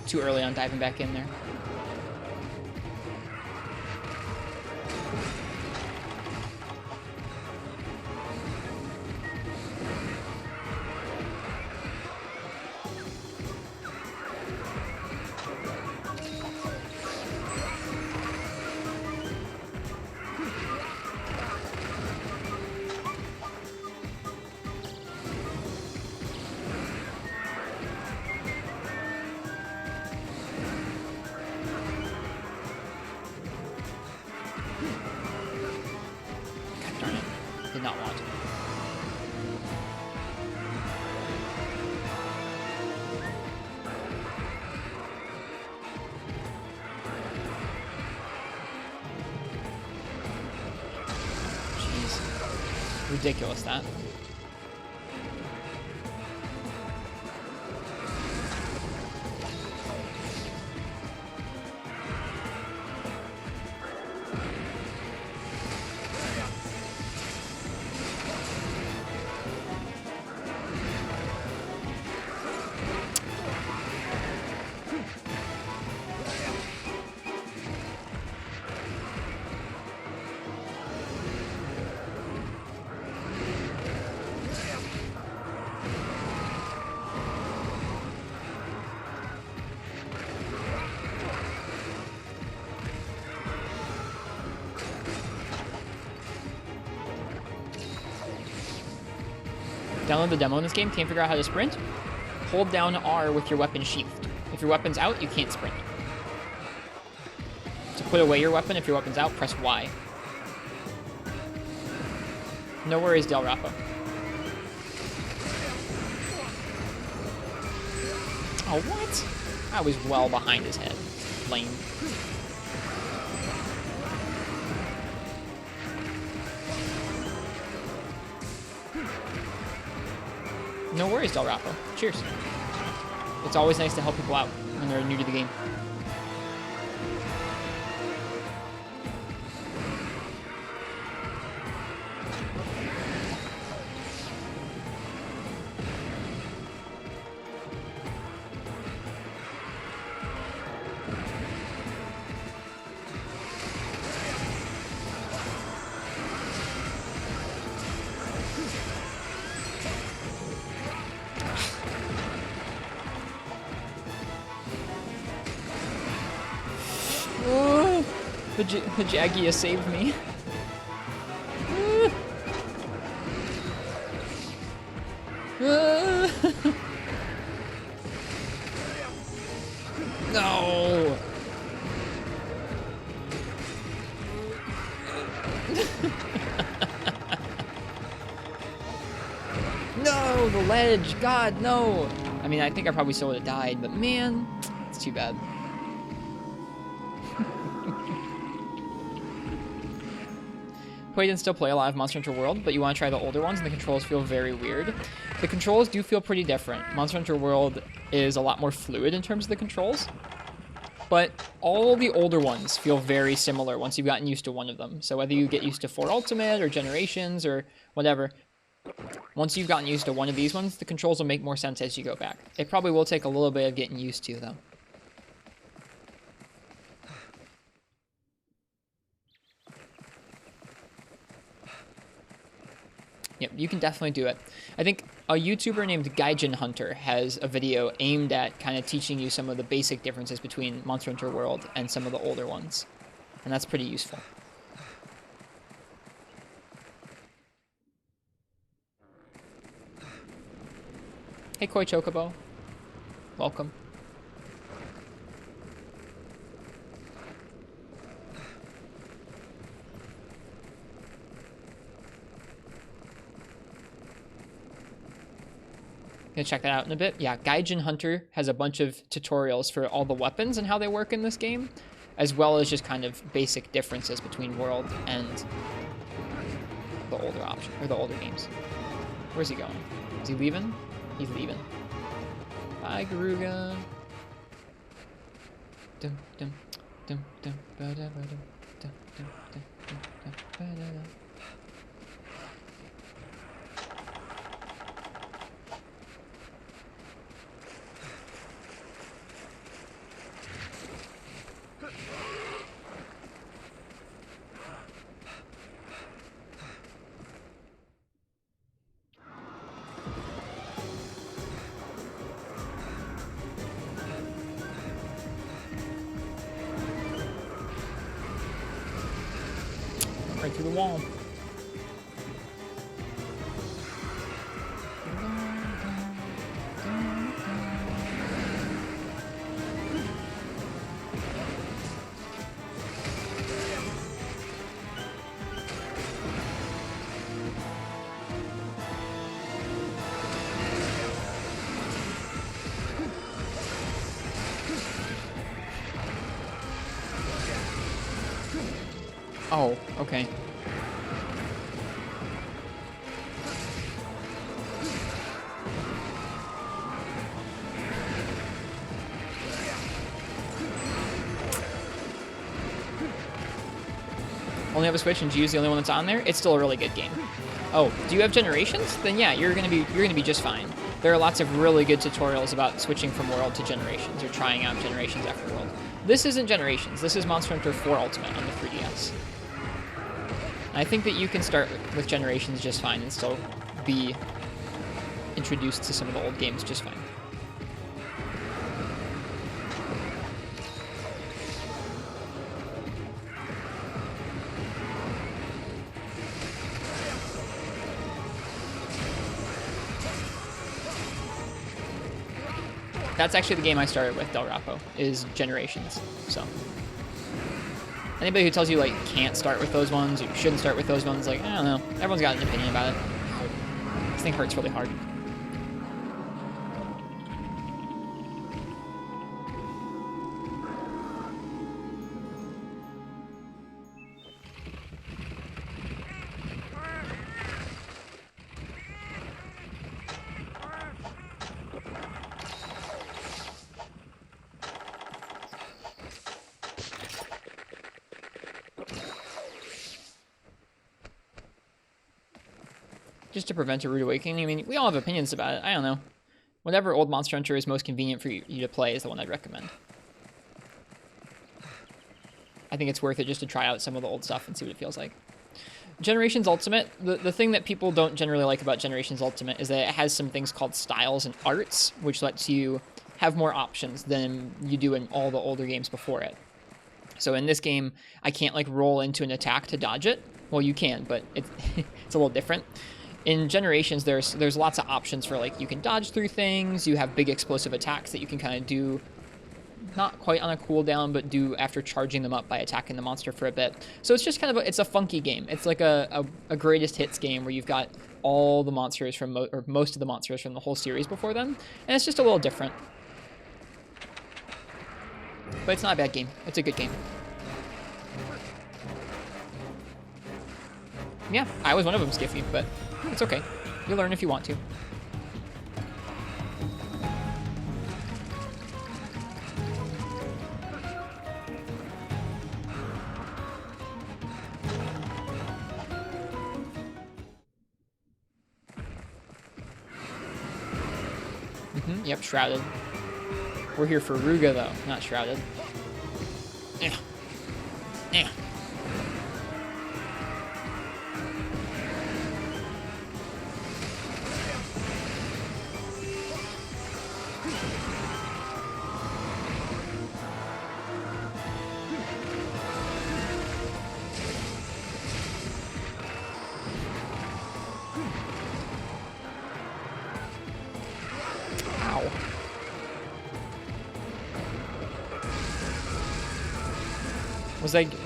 too early on diving back in there. Did not want to. Jeez. Ridiculous, that. Download the demo in this game, can't figure out how to sprint? Hold down R with your weapon sheathed. If your weapon's out, you can't sprint. To put away your weapon, if your weapon's out, press Y. No worries, Del Rapo. Oh, what? I was well behind his head. Lame. No worries, Del Rapo. Cheers. It's always nice to help people out when they're new to the game. The Jagia saved me. No. No, the ledge. God, no. I mean, I think I probably still would have died, but man, it's too bad. Played and still play a lot of Monster Hunter World, but you want to try the older ones, and the controls feel very weird. The controls do feel pretty different. Monster Hunter World is a lot more fluid in terms of the controls, but all the older ones feel very similar once you've gotten used to one of them. So whether you get used to 4 Ultimate or Generations or whatever, once you've gotten used to one of these ones, the controls will make more sense as you go back. It probably will take a little bit of getting used to, though. Yep, you can definitely do it. I think a YouTuber named Gaijin Hunter has a video aimed at kind of teaching you some of the basic differences between Monster Hunter World and some of the older ones. And that's pretty useful. Hey, Koi Chocobo. Welcome. Gonna check that out in a bit. Yeah, Gaijin Hunter has a bunch of tutorials for all the weapons and how they work in this game, as well as just kind of basic differences between World and the older option or the older games. Where's he going? Is he leaving? He's leaving. Bye, Garuga. Dum dum dum dum ba da ba dum dum dum dum dum ba da da. through the wall. Oh, okay. Only have a Switch and G's the only one that's on there. It's still a really good game. Oh, do you have Generations? Then yeah, you're gonna be just fine. There are lots of really good tutorials about switching from World to Generations or trying out Generations after World. This isn't Generations. This is Monster Hunter 4 Ultimate on the 3DS. I think that you can start with Generations just fine and still be introduced to some of the old games just fine. That's actually the game I started with, Del Rapo, is Generations. So anybody who tells you like can't start with those ones or you shouldn't start with those ones, like, I don't know. Everyone's got an opinion about it. This thing hurts really hard. Just to prevent a rude awakening. I mean, we all have opinions about it. I don't know. Whatever old Monster Hunter is most convenient for you to play is the one I'd recommend. I think it's worth it just to try out some of the old stuff and see what it feels like. Generations Ultimate, the thing that people don't generally like about Generations Ultimate is that it has some things called styles and arts, which lets you have more options than you do in all the older games before it. So in this game, I can't like roll into an attack to dodge it. Well, you can, but it's a little different. In Generations, there's lots of options for, like, you can dodge through things, you have big explosive attacks that you can kind of do, not quite on a cooldown, but do after charging them up by attacking the monster for a bit. So it's just kind of it's a funky game. It's like a greatest hits game where you've got all the monsters from, or most of the monsters from the whole series before them, and it's just a little different. But it's not a bad game. It's a good game. Yeah, I was one of them, Skiffy, but it's okay. You'll learn if you want to. Yep, Shrouded. We're here for Ruga, though, not Shrouded. Yeah. Yeah.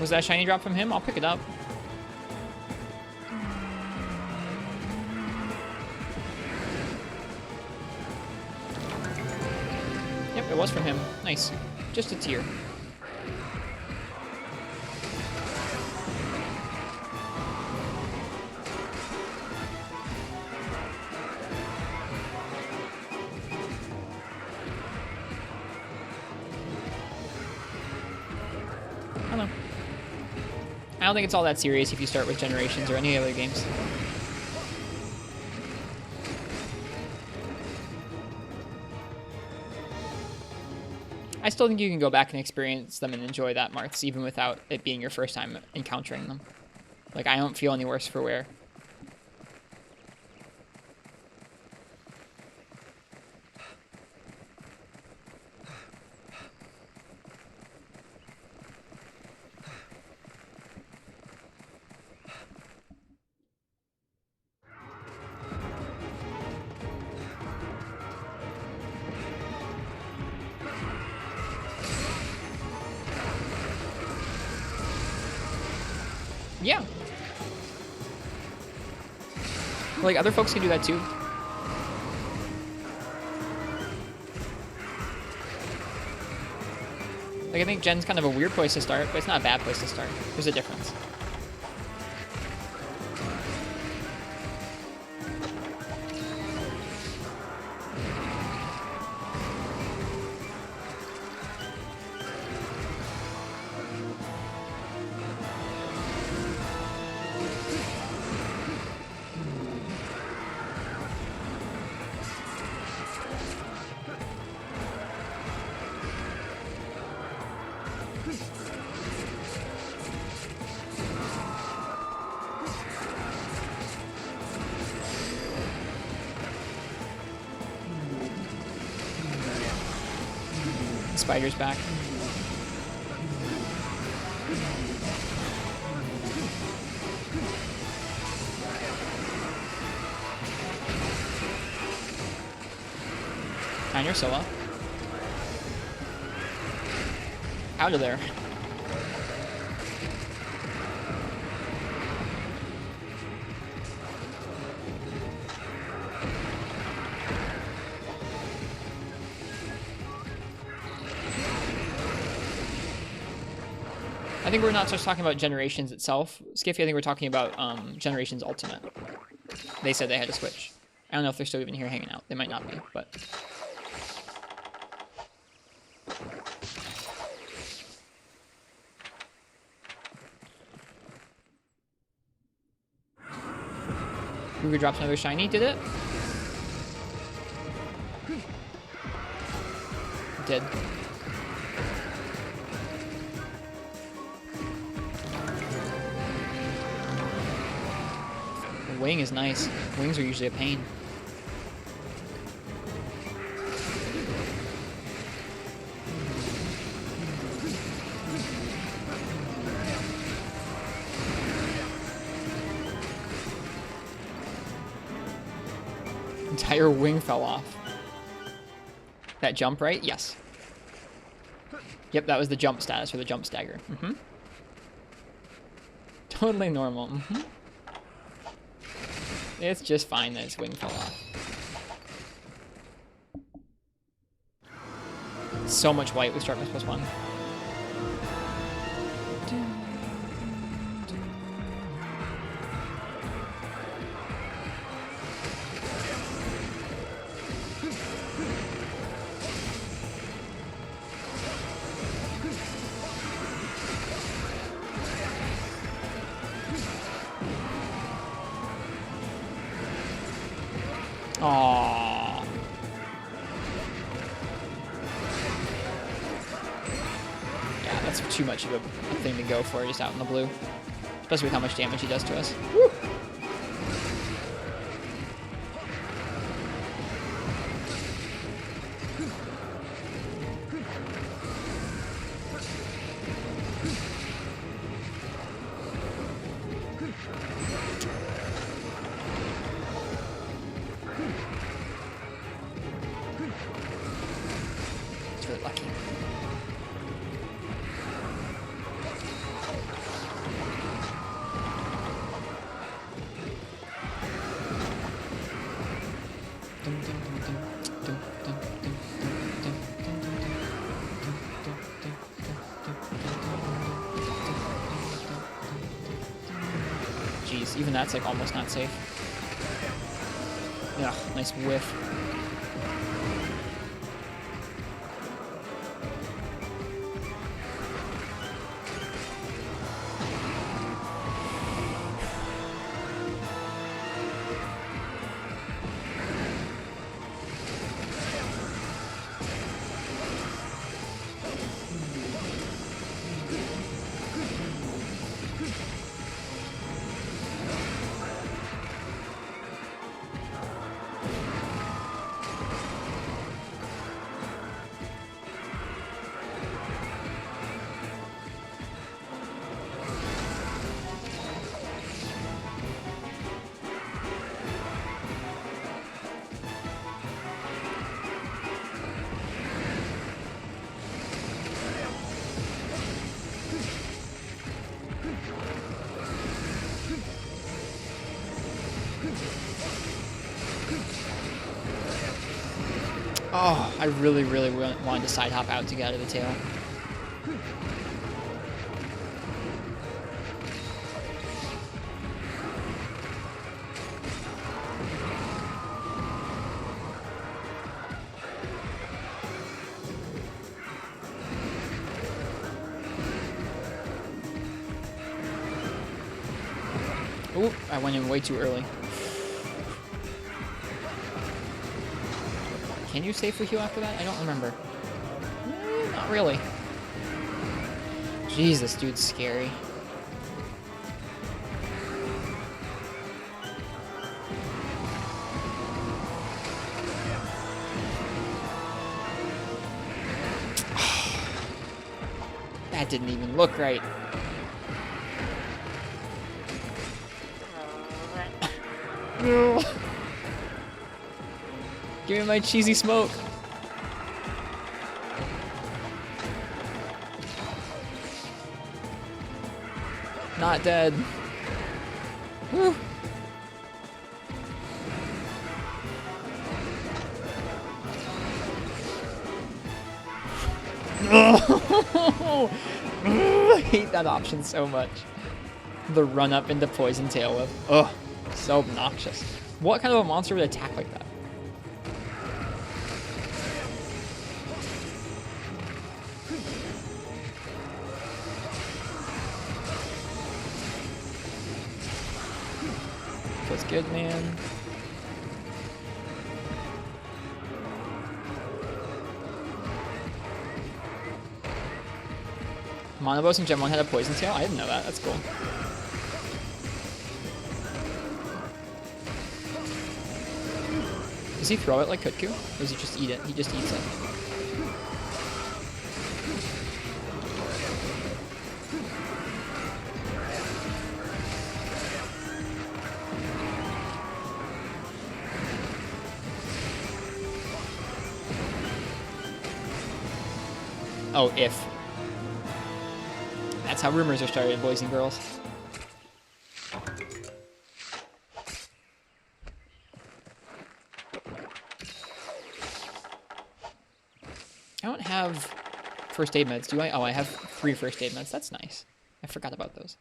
Was that shiny drop from him? I'll pick it up. Yep, it was from him. Nice. Just a tear. I don't think it's all that serious if you start with Generations or any other games. I still think you can go back and experience them and enjoy that Marths even without it being your first time encountering them. Like, I don't feel any worse for wear. Yeah. Like, other folks can do that too. Like, I think Gen's kind of a weird place to start, but it's not a bad place to start. There's a difference. Spider's back. And you're solo. Out of there. I think we're not just talking about Generations itself, Skiffy. I think we're talking about Generations Ultimate. They said they had to switch. I don't know if they're still even here hanging out. They might not be, but... Ruger drops another shiny. Did it? It did. The wing is nice. Wings are usually a pain. Entire wing fell off. That jump, right? Yes. Yep, that was the jump status, or the jump stagger. Mm-hmm. Totally normal. Mm-hmm. It's just fine that its wing fell off. So much white with sharpness +1. Aww. Yeah, that's too much of a thing to go for just out in the blue. Especially with how much damage he does to us. Woo! Lucky. Jeez, even that's like almost not safe. Yeah, nice whiff. Oh, I really, really wanted to side hop out to get out of the tail. Ooh, I went in way too early. Can you safely heal after that? I don't remember. Not really. Jeez, this dude's scary. That didn't even look right. No. Give me my cheesy smoke. Not dead. Woo. I hate that option so much. The run up into Poison Tail Whip. Ugh, so obnoxious. What kind of a monster would attack like that? Feels good, man. Monobos and Gen 1 had a Poison Tail? I didn't know that. That's cool. Does he throw it like Kutku? Or does he just eat it? He just eats it. Oh, if. That's how rumors are started, boys and girls. I don't have first aid meds, do I? Oh, I have 3 first aid meds. That's nice. I forgot about those.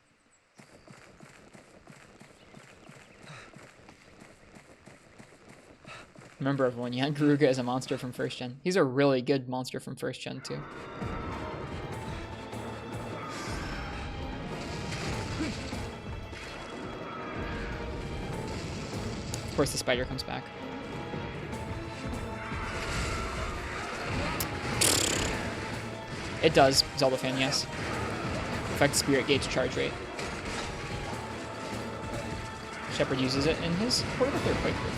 Remember, everyone, you had Garuga as a monster from first gen. He's a really good monster from first gen, too. Of course, the spider comes back. It does, Zelda fan, yes. Affect Spirit Gauge charge rate. Shepard uses it in his Port of the Third playthrough.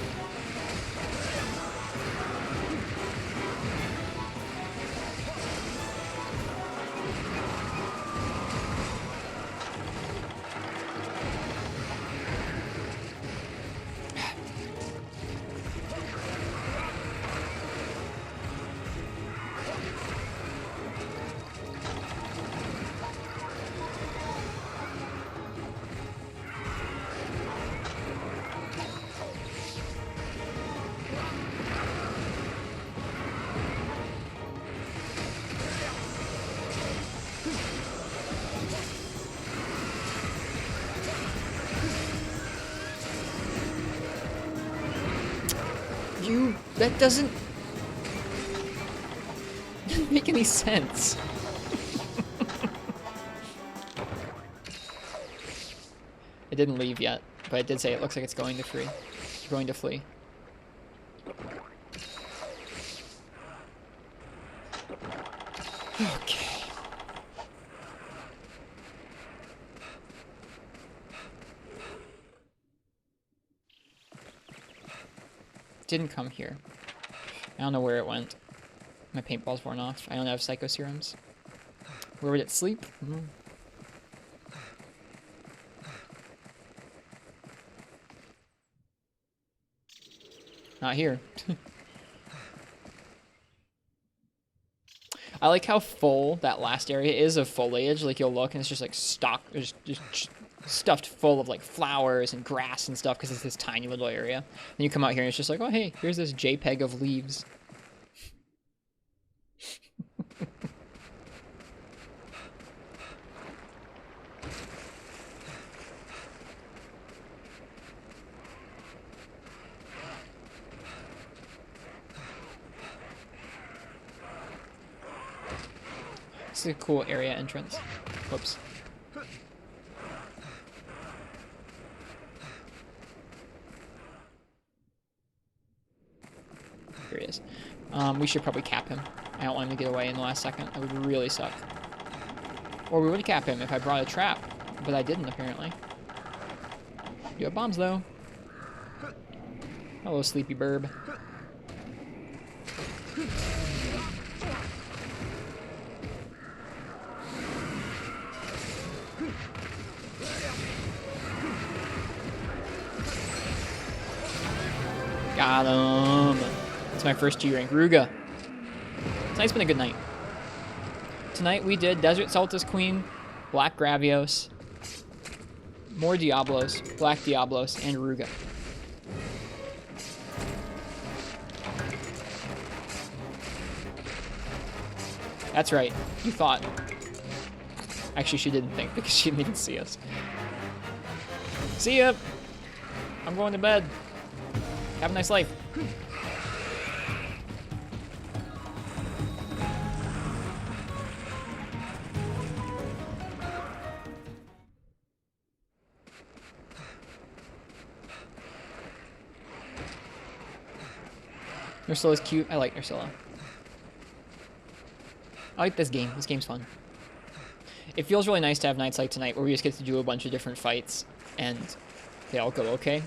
That doesn't make any sense. It didn't leave yet, but it did say it looks like it's going to flee. Okay. Didn't come here. I don't know where it went. My paintball's worn off. I don't have Psycho Serums. Where would it sleep? Not here. I like how full that last area is of foliage. Like, you'll look and it's just like just stuffed full of like flowers and grass and stuff because it's this tiny little area. Then you come out here and it's just like, oh hey, here's this JPEG of leaves. It's a cool area entrance. Whoops. Here he is. We should probably cap him. I don't want him to get away in the last second. That would really suck. Or we would cap him if I brought a trap, but I didn't apparently. You have bombs though. Hello, sleepy burb. Got him. It's my first G rank Ruga. Tonight's been a good night. Tonight we did Desert Celtis Queen, Black Gravios, more Diablos, Black Diablos, and Ruga. That's right. You thought. Actually, she didn't think because she didn't even see us. See ya. I'm going to bed. Have a nice life. Ursilla's cute. I like Ursula. I like this game. This game's fun. It feels really nice to have nights like tonight where we just get to do a bunch of different fights and they all go okay.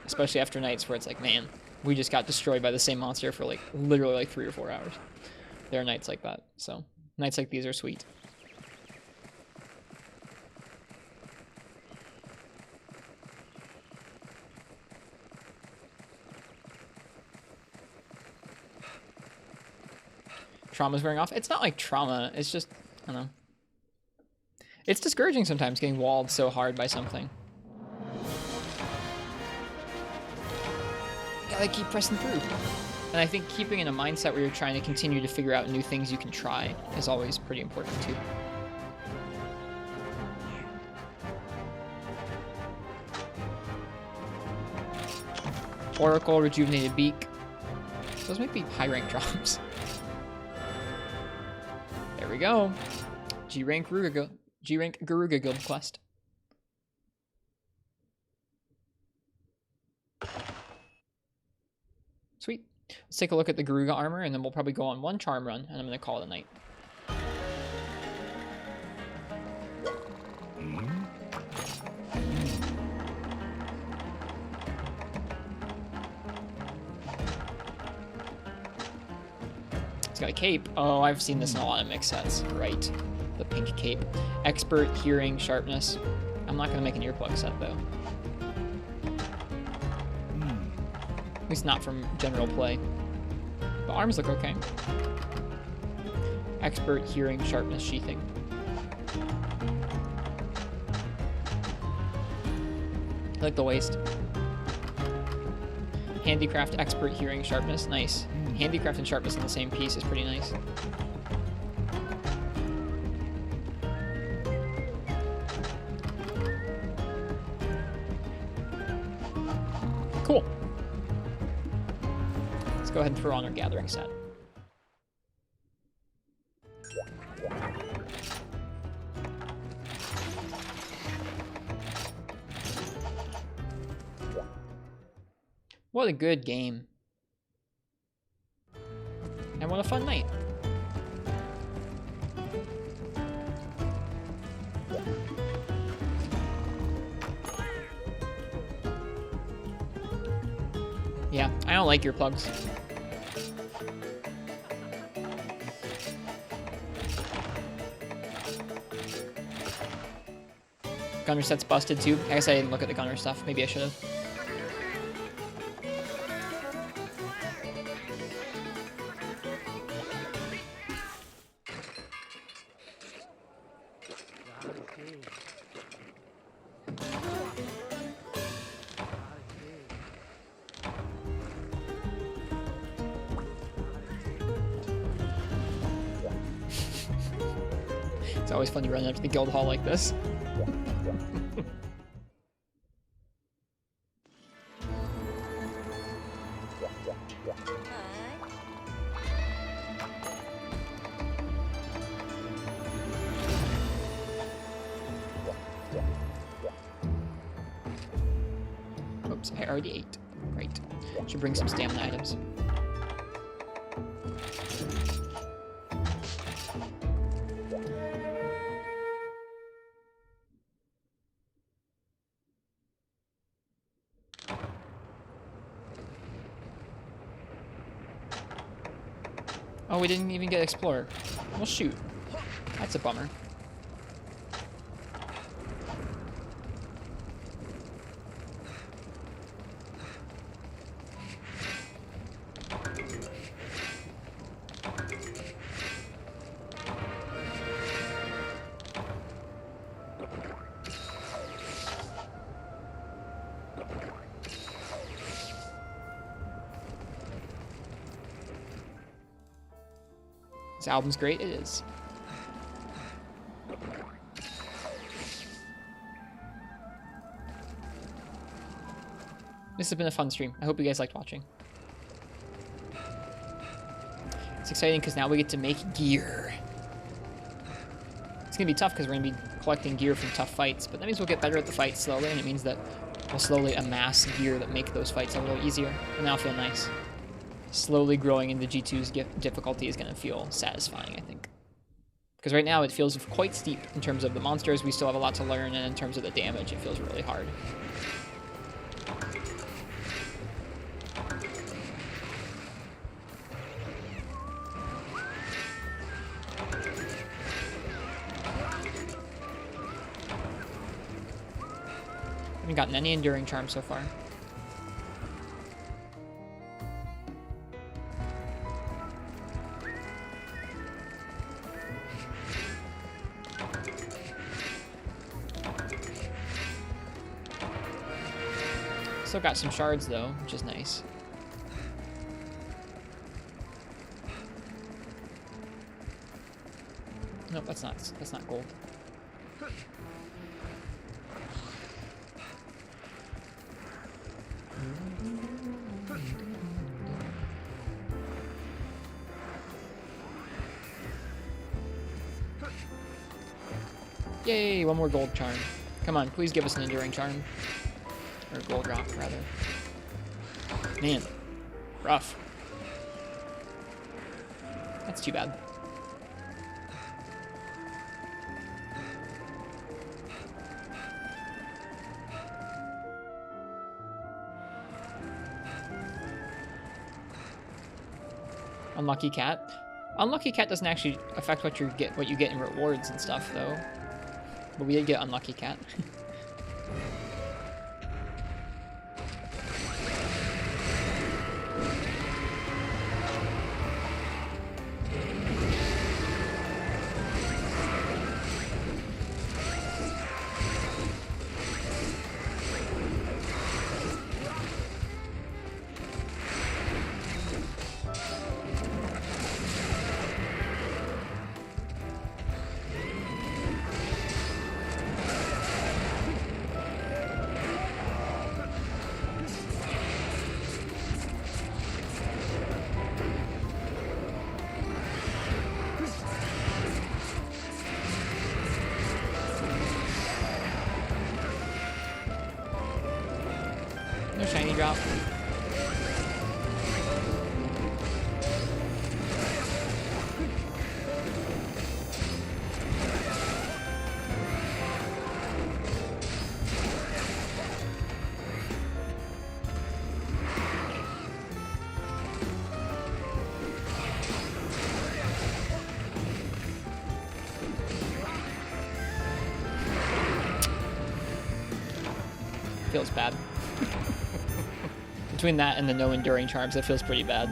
Especially after nights where it's like, man, we just got destroyed by the same monster for like literally like 3 or 4 hours. There are nights like that. So nights like these are sweet. Trauma's wearing off. It's not like trauma. It's just, I don't know. It's discouraging sometimes getting walled so hard by something. You gotta keep pressing through. And I think keeping in a mindset where you're trying to continue to figure out new things you can try is always pretty important too. Oracle, Rejuvenated Beak. Those might be high rank drops. There we go. G-rank Garuga Guild quest. Sweet. Let's take a look at the Garuga armor, and then we'll probably go on one charm run, and I'm going to call it a night. It's got a cape. Oh, I've seen this in a lot of mix sets. Right. The pink cape. Expert, hearing, sharpness. I'm not going to make an earplug set, though. At least not from general play. The arms look okay. Expert, hearing, sharpness, sheathing. I like the waist. Handicraft, expert, hearing, sharpness. Nice. Handicraft and sharpness in the same piece is pretty nice. Cool. Let's go ahead and throw on our gathering set. What a good game. And what a fun night. Yeah, I don't like earplugs. Gunner set's busted too. I guess I didn't look at the gunner stuff. Maybe I should have. It's always fun to run up to the guild hall like this. Okay, I already ate. Right. Should bring some stamina items. Oh, we didn't even get Explorer. Well, shoot. That's a bummer. This album's great. It is. This has been a fun stream. I hope you guys liked watching. It's exciting because now we get to make gear. It's going to be tough because we're going to be collecting gear from tough fights, but that means we'll get better at the fights slowly, and it means that we'll slowly amass gear that make those fights a little easier, and that'll feel nice. Slowly growing into G2's difficulty is going to feel satisfying, I think. Because right now it feels quite steep in terms of the monsters. We still have a lot to learn, and in terms of the damage, it feels really hard. Haven't gotten any enduring charms so far. Still got some shards though, which is nice. Nope, that's not gold. Yay, one more gold charm. Come on, please give us an enduring charm. Or gold rock, rather. Man, rough. That's too bad. Unlucky cat. Unlucky cat doesn't actually affect what you get in rewards and stuff, though. But we did get unlucky cat. No shiny drop. Feels bad. Between that and the no enduring charms, that feels pretty bad.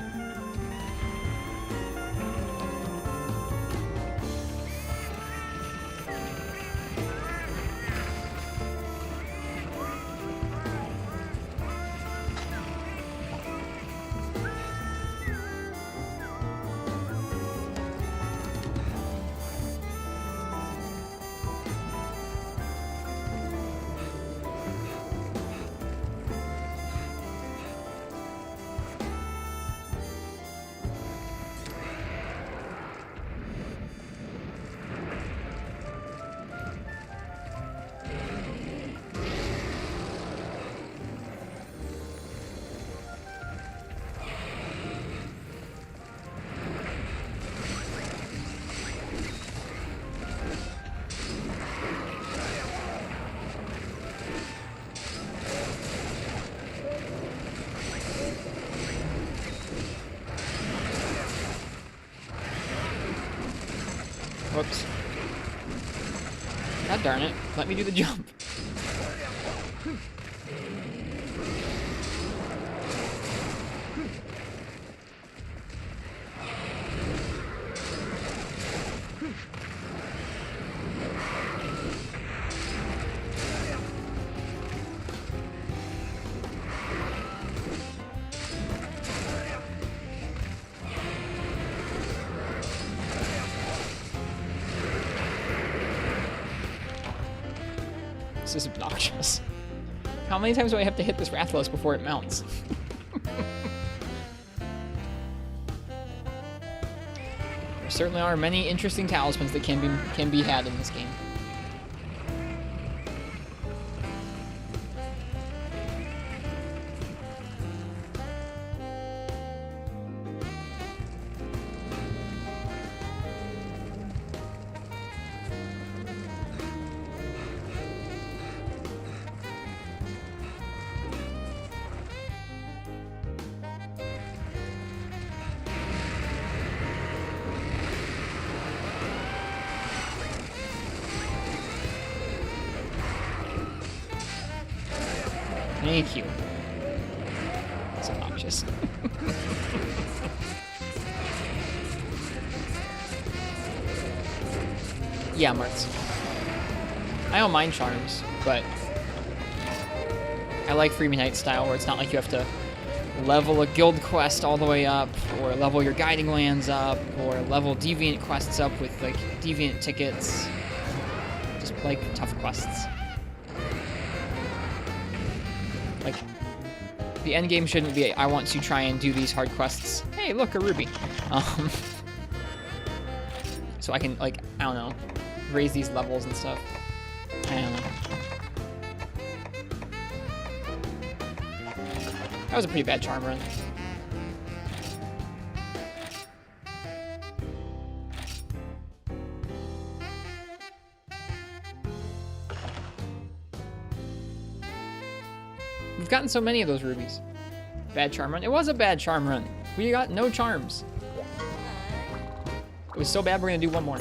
Whoops. God darn it. Let me do the jump. This is obnoxious. How many times do I have to hit this Rathalos before it mounts? There certainly are many interesting talismans that can be had in this game. Thank you. It's obnoxious. Yeah, Martz. I don't mind charms, but I like Freeman Knight style where it's not like you have to level a guild quest all the way up, or level your guiding lands up, or level deviant quests up with like deviant tickets. Just like tough quests. Like, the end game shouldn't be, I want to try and do these hard quests. Hey, look, a ruby. So I can, like, I don't know, raise these levels and stuff. I don't know. That was a pretty bad charm run. We've gotten so many of those rubies. Bad charm run. It was a bad charm run. We got no charms. It was so bad we're gonna do one more.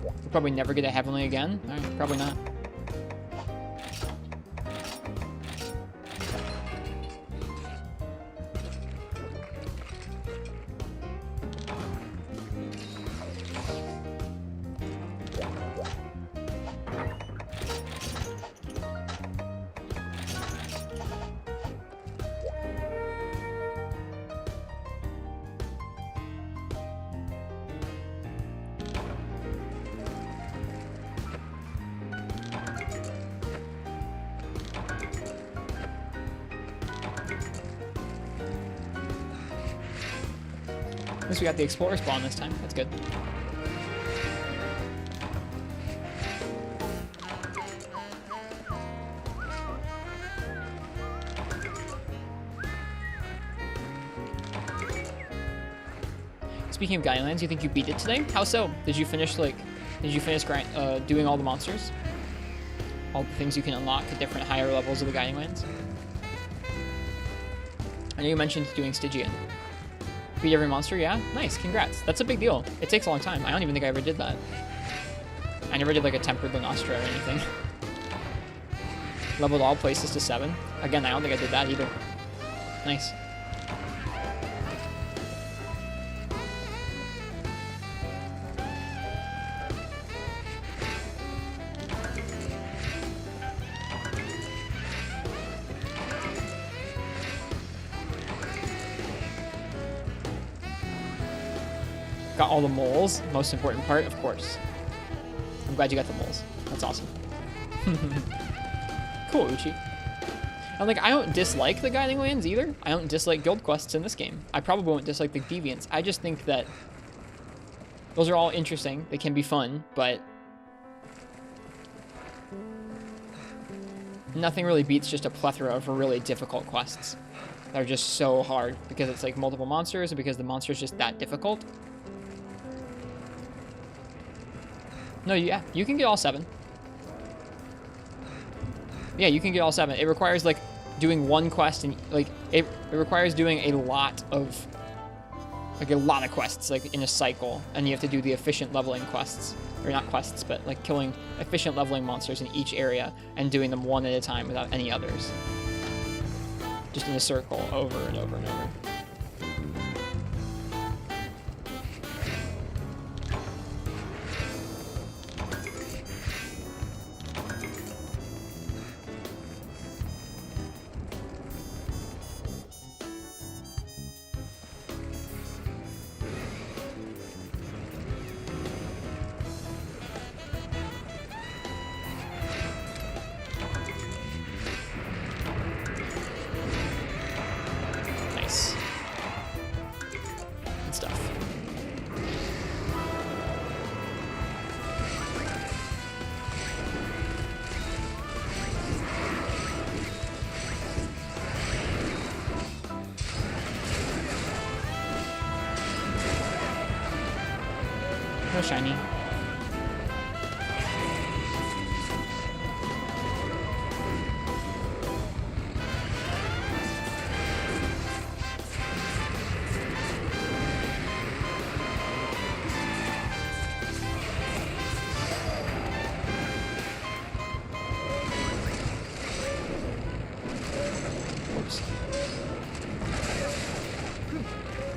We'll probably never get a heavenly again. Probably not. At least we got the Explorer spawn this time. That's good. Speaking of Guiding Lands, you think you beat it today? How so? Did you finish doing all the monsters? All the things you can unlock at different higher levels of the Guiding Lands? I know you mentioned doing Stygian. Beat every monster? Yeah? Nice, congrats. That's a big deal. It takes a long time. I don't even think I ever did that. I never did like a Tempered Lunostra or anything. Leveled all places to 7. Again, I don't think I did that either. Nice. Got all the moles. Most important part, of course. I'm glad you got the moles. That's awesome. Cool, Uchi. And like, I don't dislike the Guiding Lands either. I don't dislike guild quests in this game. I probably won't dislike the Deviants. I just think that those are all interesting. They can be fun, but nothing really beats just a plethora of really difficult quests that are just so hard because it's like multiple monsters and because the monster's just that difficult. No, yeah, you can get all 7. Yeah, you can get all 7. It requires like doing one quest and like it requires doing a lot of like a lot of quests, like in a cycle, and you have to do the efficient leveling quests, or not quests, but like killing efficient leveling monsters in each area and doing them one at a time without any others. Just in a circle, over and over and over. Good stuff. No shiny.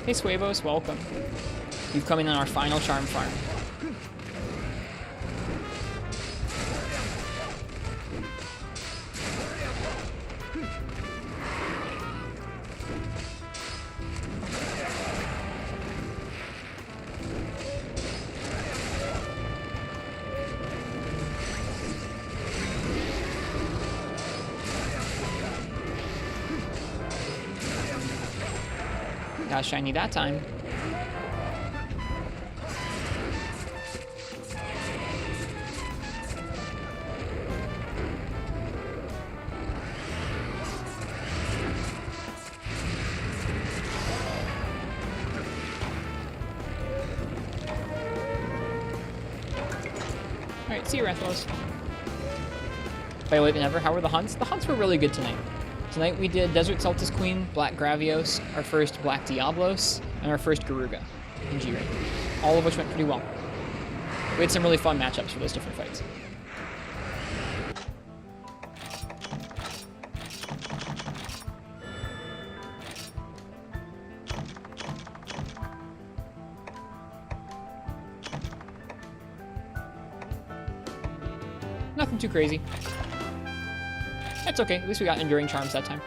Hey Suevos, welcome. You've come in on our final charm farm. Got shiny that time. Alright, see you, Rathalos. By the way, never, how were the hunts? The hunts were really good tonight. Tonight we did Desert Celtis Queen, Black Gravios, our first Black Diablos, and our first Garuga in G-Rank. All of which went pretty well. We had some really fun matchups for those different fights. Nothing too crazy. That's okay. At least we got Enduring Charms that time.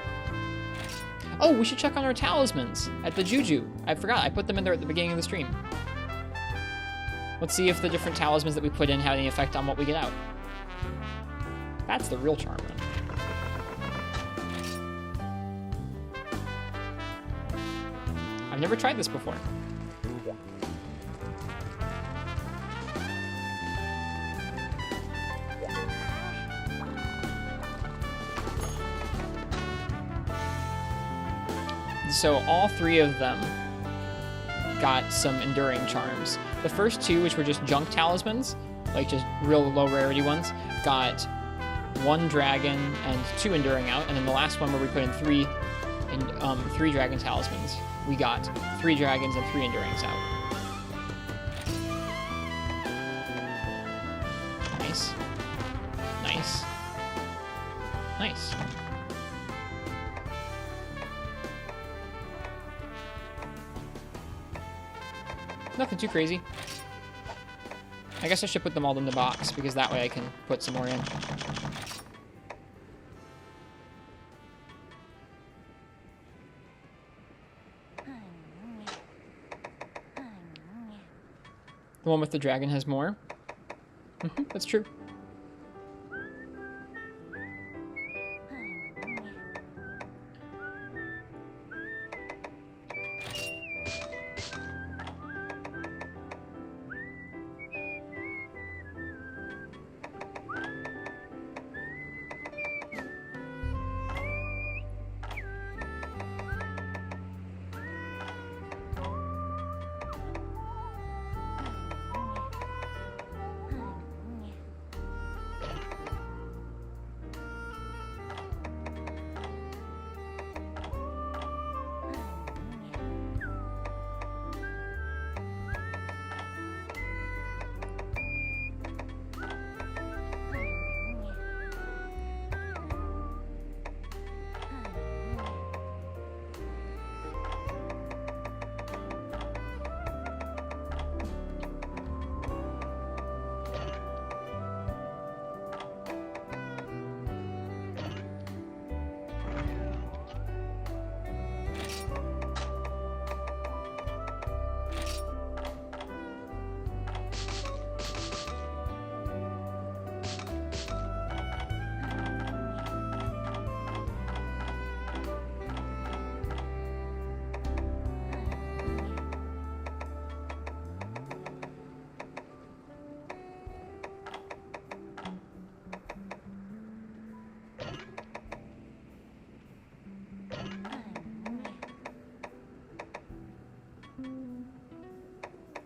Oh, we should check on our talismans at the Juju. I forgot. I put them in there at the beginning of the stream. Let's see if the different talismans that we put in have any effect on what we get out. That's the real charm run. I've never tried this before. So all three of them got some Enduring Charms. The first two, which were just junk talismans, like just real low rarity ones, got 1 dragon and 2 Enduring out, and then the last one where we put in 3 dragon talismans, we got 3 dragons and 3 Endurings out. Nice. Nice. Nice. Nothing too crazy. I guess I should put them all in the box, because that way I can put some more in. The one with the dragon has more. That's true.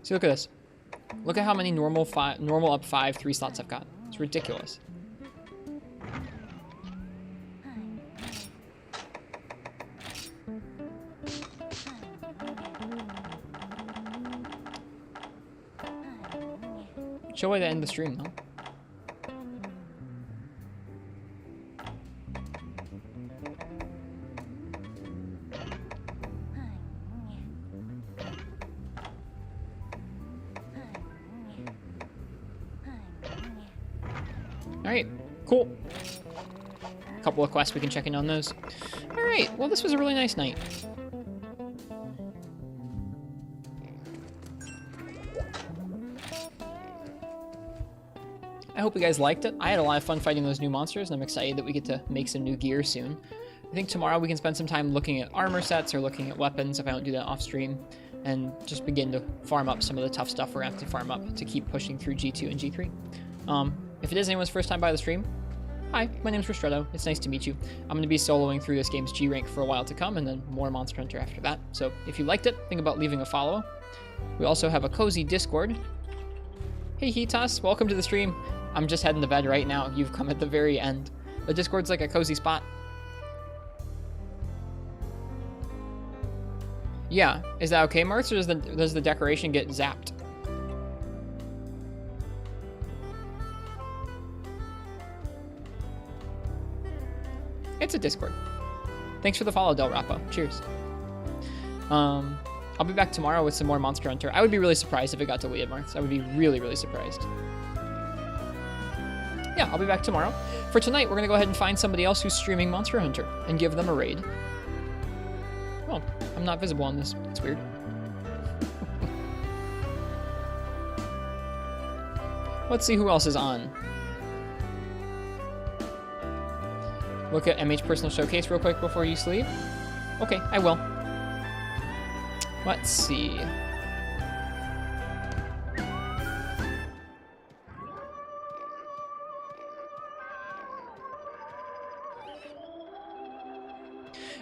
See, look at this. Look at how many normal up 5 3 slots I've got. It's ridiculous. Show way to end the stream, though. Alright, cool. A couple of quests, we can check in on those. Alright, well, this was a really nice night. I hope you guys liked it. I had a lot of fun fighting those new monsters, and I'm excited that we get to make some new gear soon. I think tomorrow we can spend some time looking at armor sets or looking at weapons if I don't do that off stream, and just begin to farm up some of the tough stuff we're going to have to farm up to keep pushing through G2 and G3. If it is anyone's first time by the stream, hi, my name's Ristretto. It's nice to meet you. I'm going to be soloing through this game's G rank for a while to come, and then more Monster Hunter after that. So if you liked it, think about leaving a follow. We also have a cozy Discord. Hey Hitas, welcome to the stream. I'm just heading to bed right now. You've come at the very end. The Discord's like a cozy spot. Yeah, is that okay, Martz, or does the decoration get zapped? It's a Discord. Thanks for the follow, Del Rapo. Cheers. I'll be back tomorrow with some more Monster Hunter. I would be really surprised if it got deleted, Martz. I would be really, really surprised. Yeah, I'll be back tomorrow. For tonight, we're going to go ahead and find somebody else who's streaming Monster Hunter and give them a raid. Oh, I'm not visible on this. It's weird. Let's see who else is on. Look at MH Personal Showcase real quick before you sleep. Okay, I will. Let's see.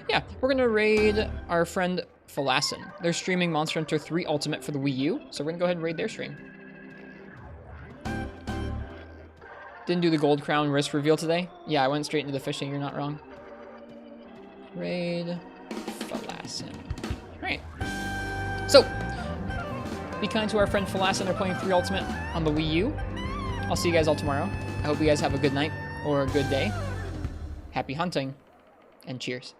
Yeah, we're gonna raid our friend Falasin. They're streaming Monster Hunter 3 Ultimate for the Wii U, so we're gonna go ahead and raid their stream. Didn't do the gold crown wrist reveal today? Yeah, I went straight into the fishing, you're not wrong. Raid Falasin. Alright. So, be kind to our friend Falasin. They're playing 3 Ultimate on the Wii U. I'll see you guys all tomorrow. I hope you guys have a good night or a good day. Happy hunting, and cheers.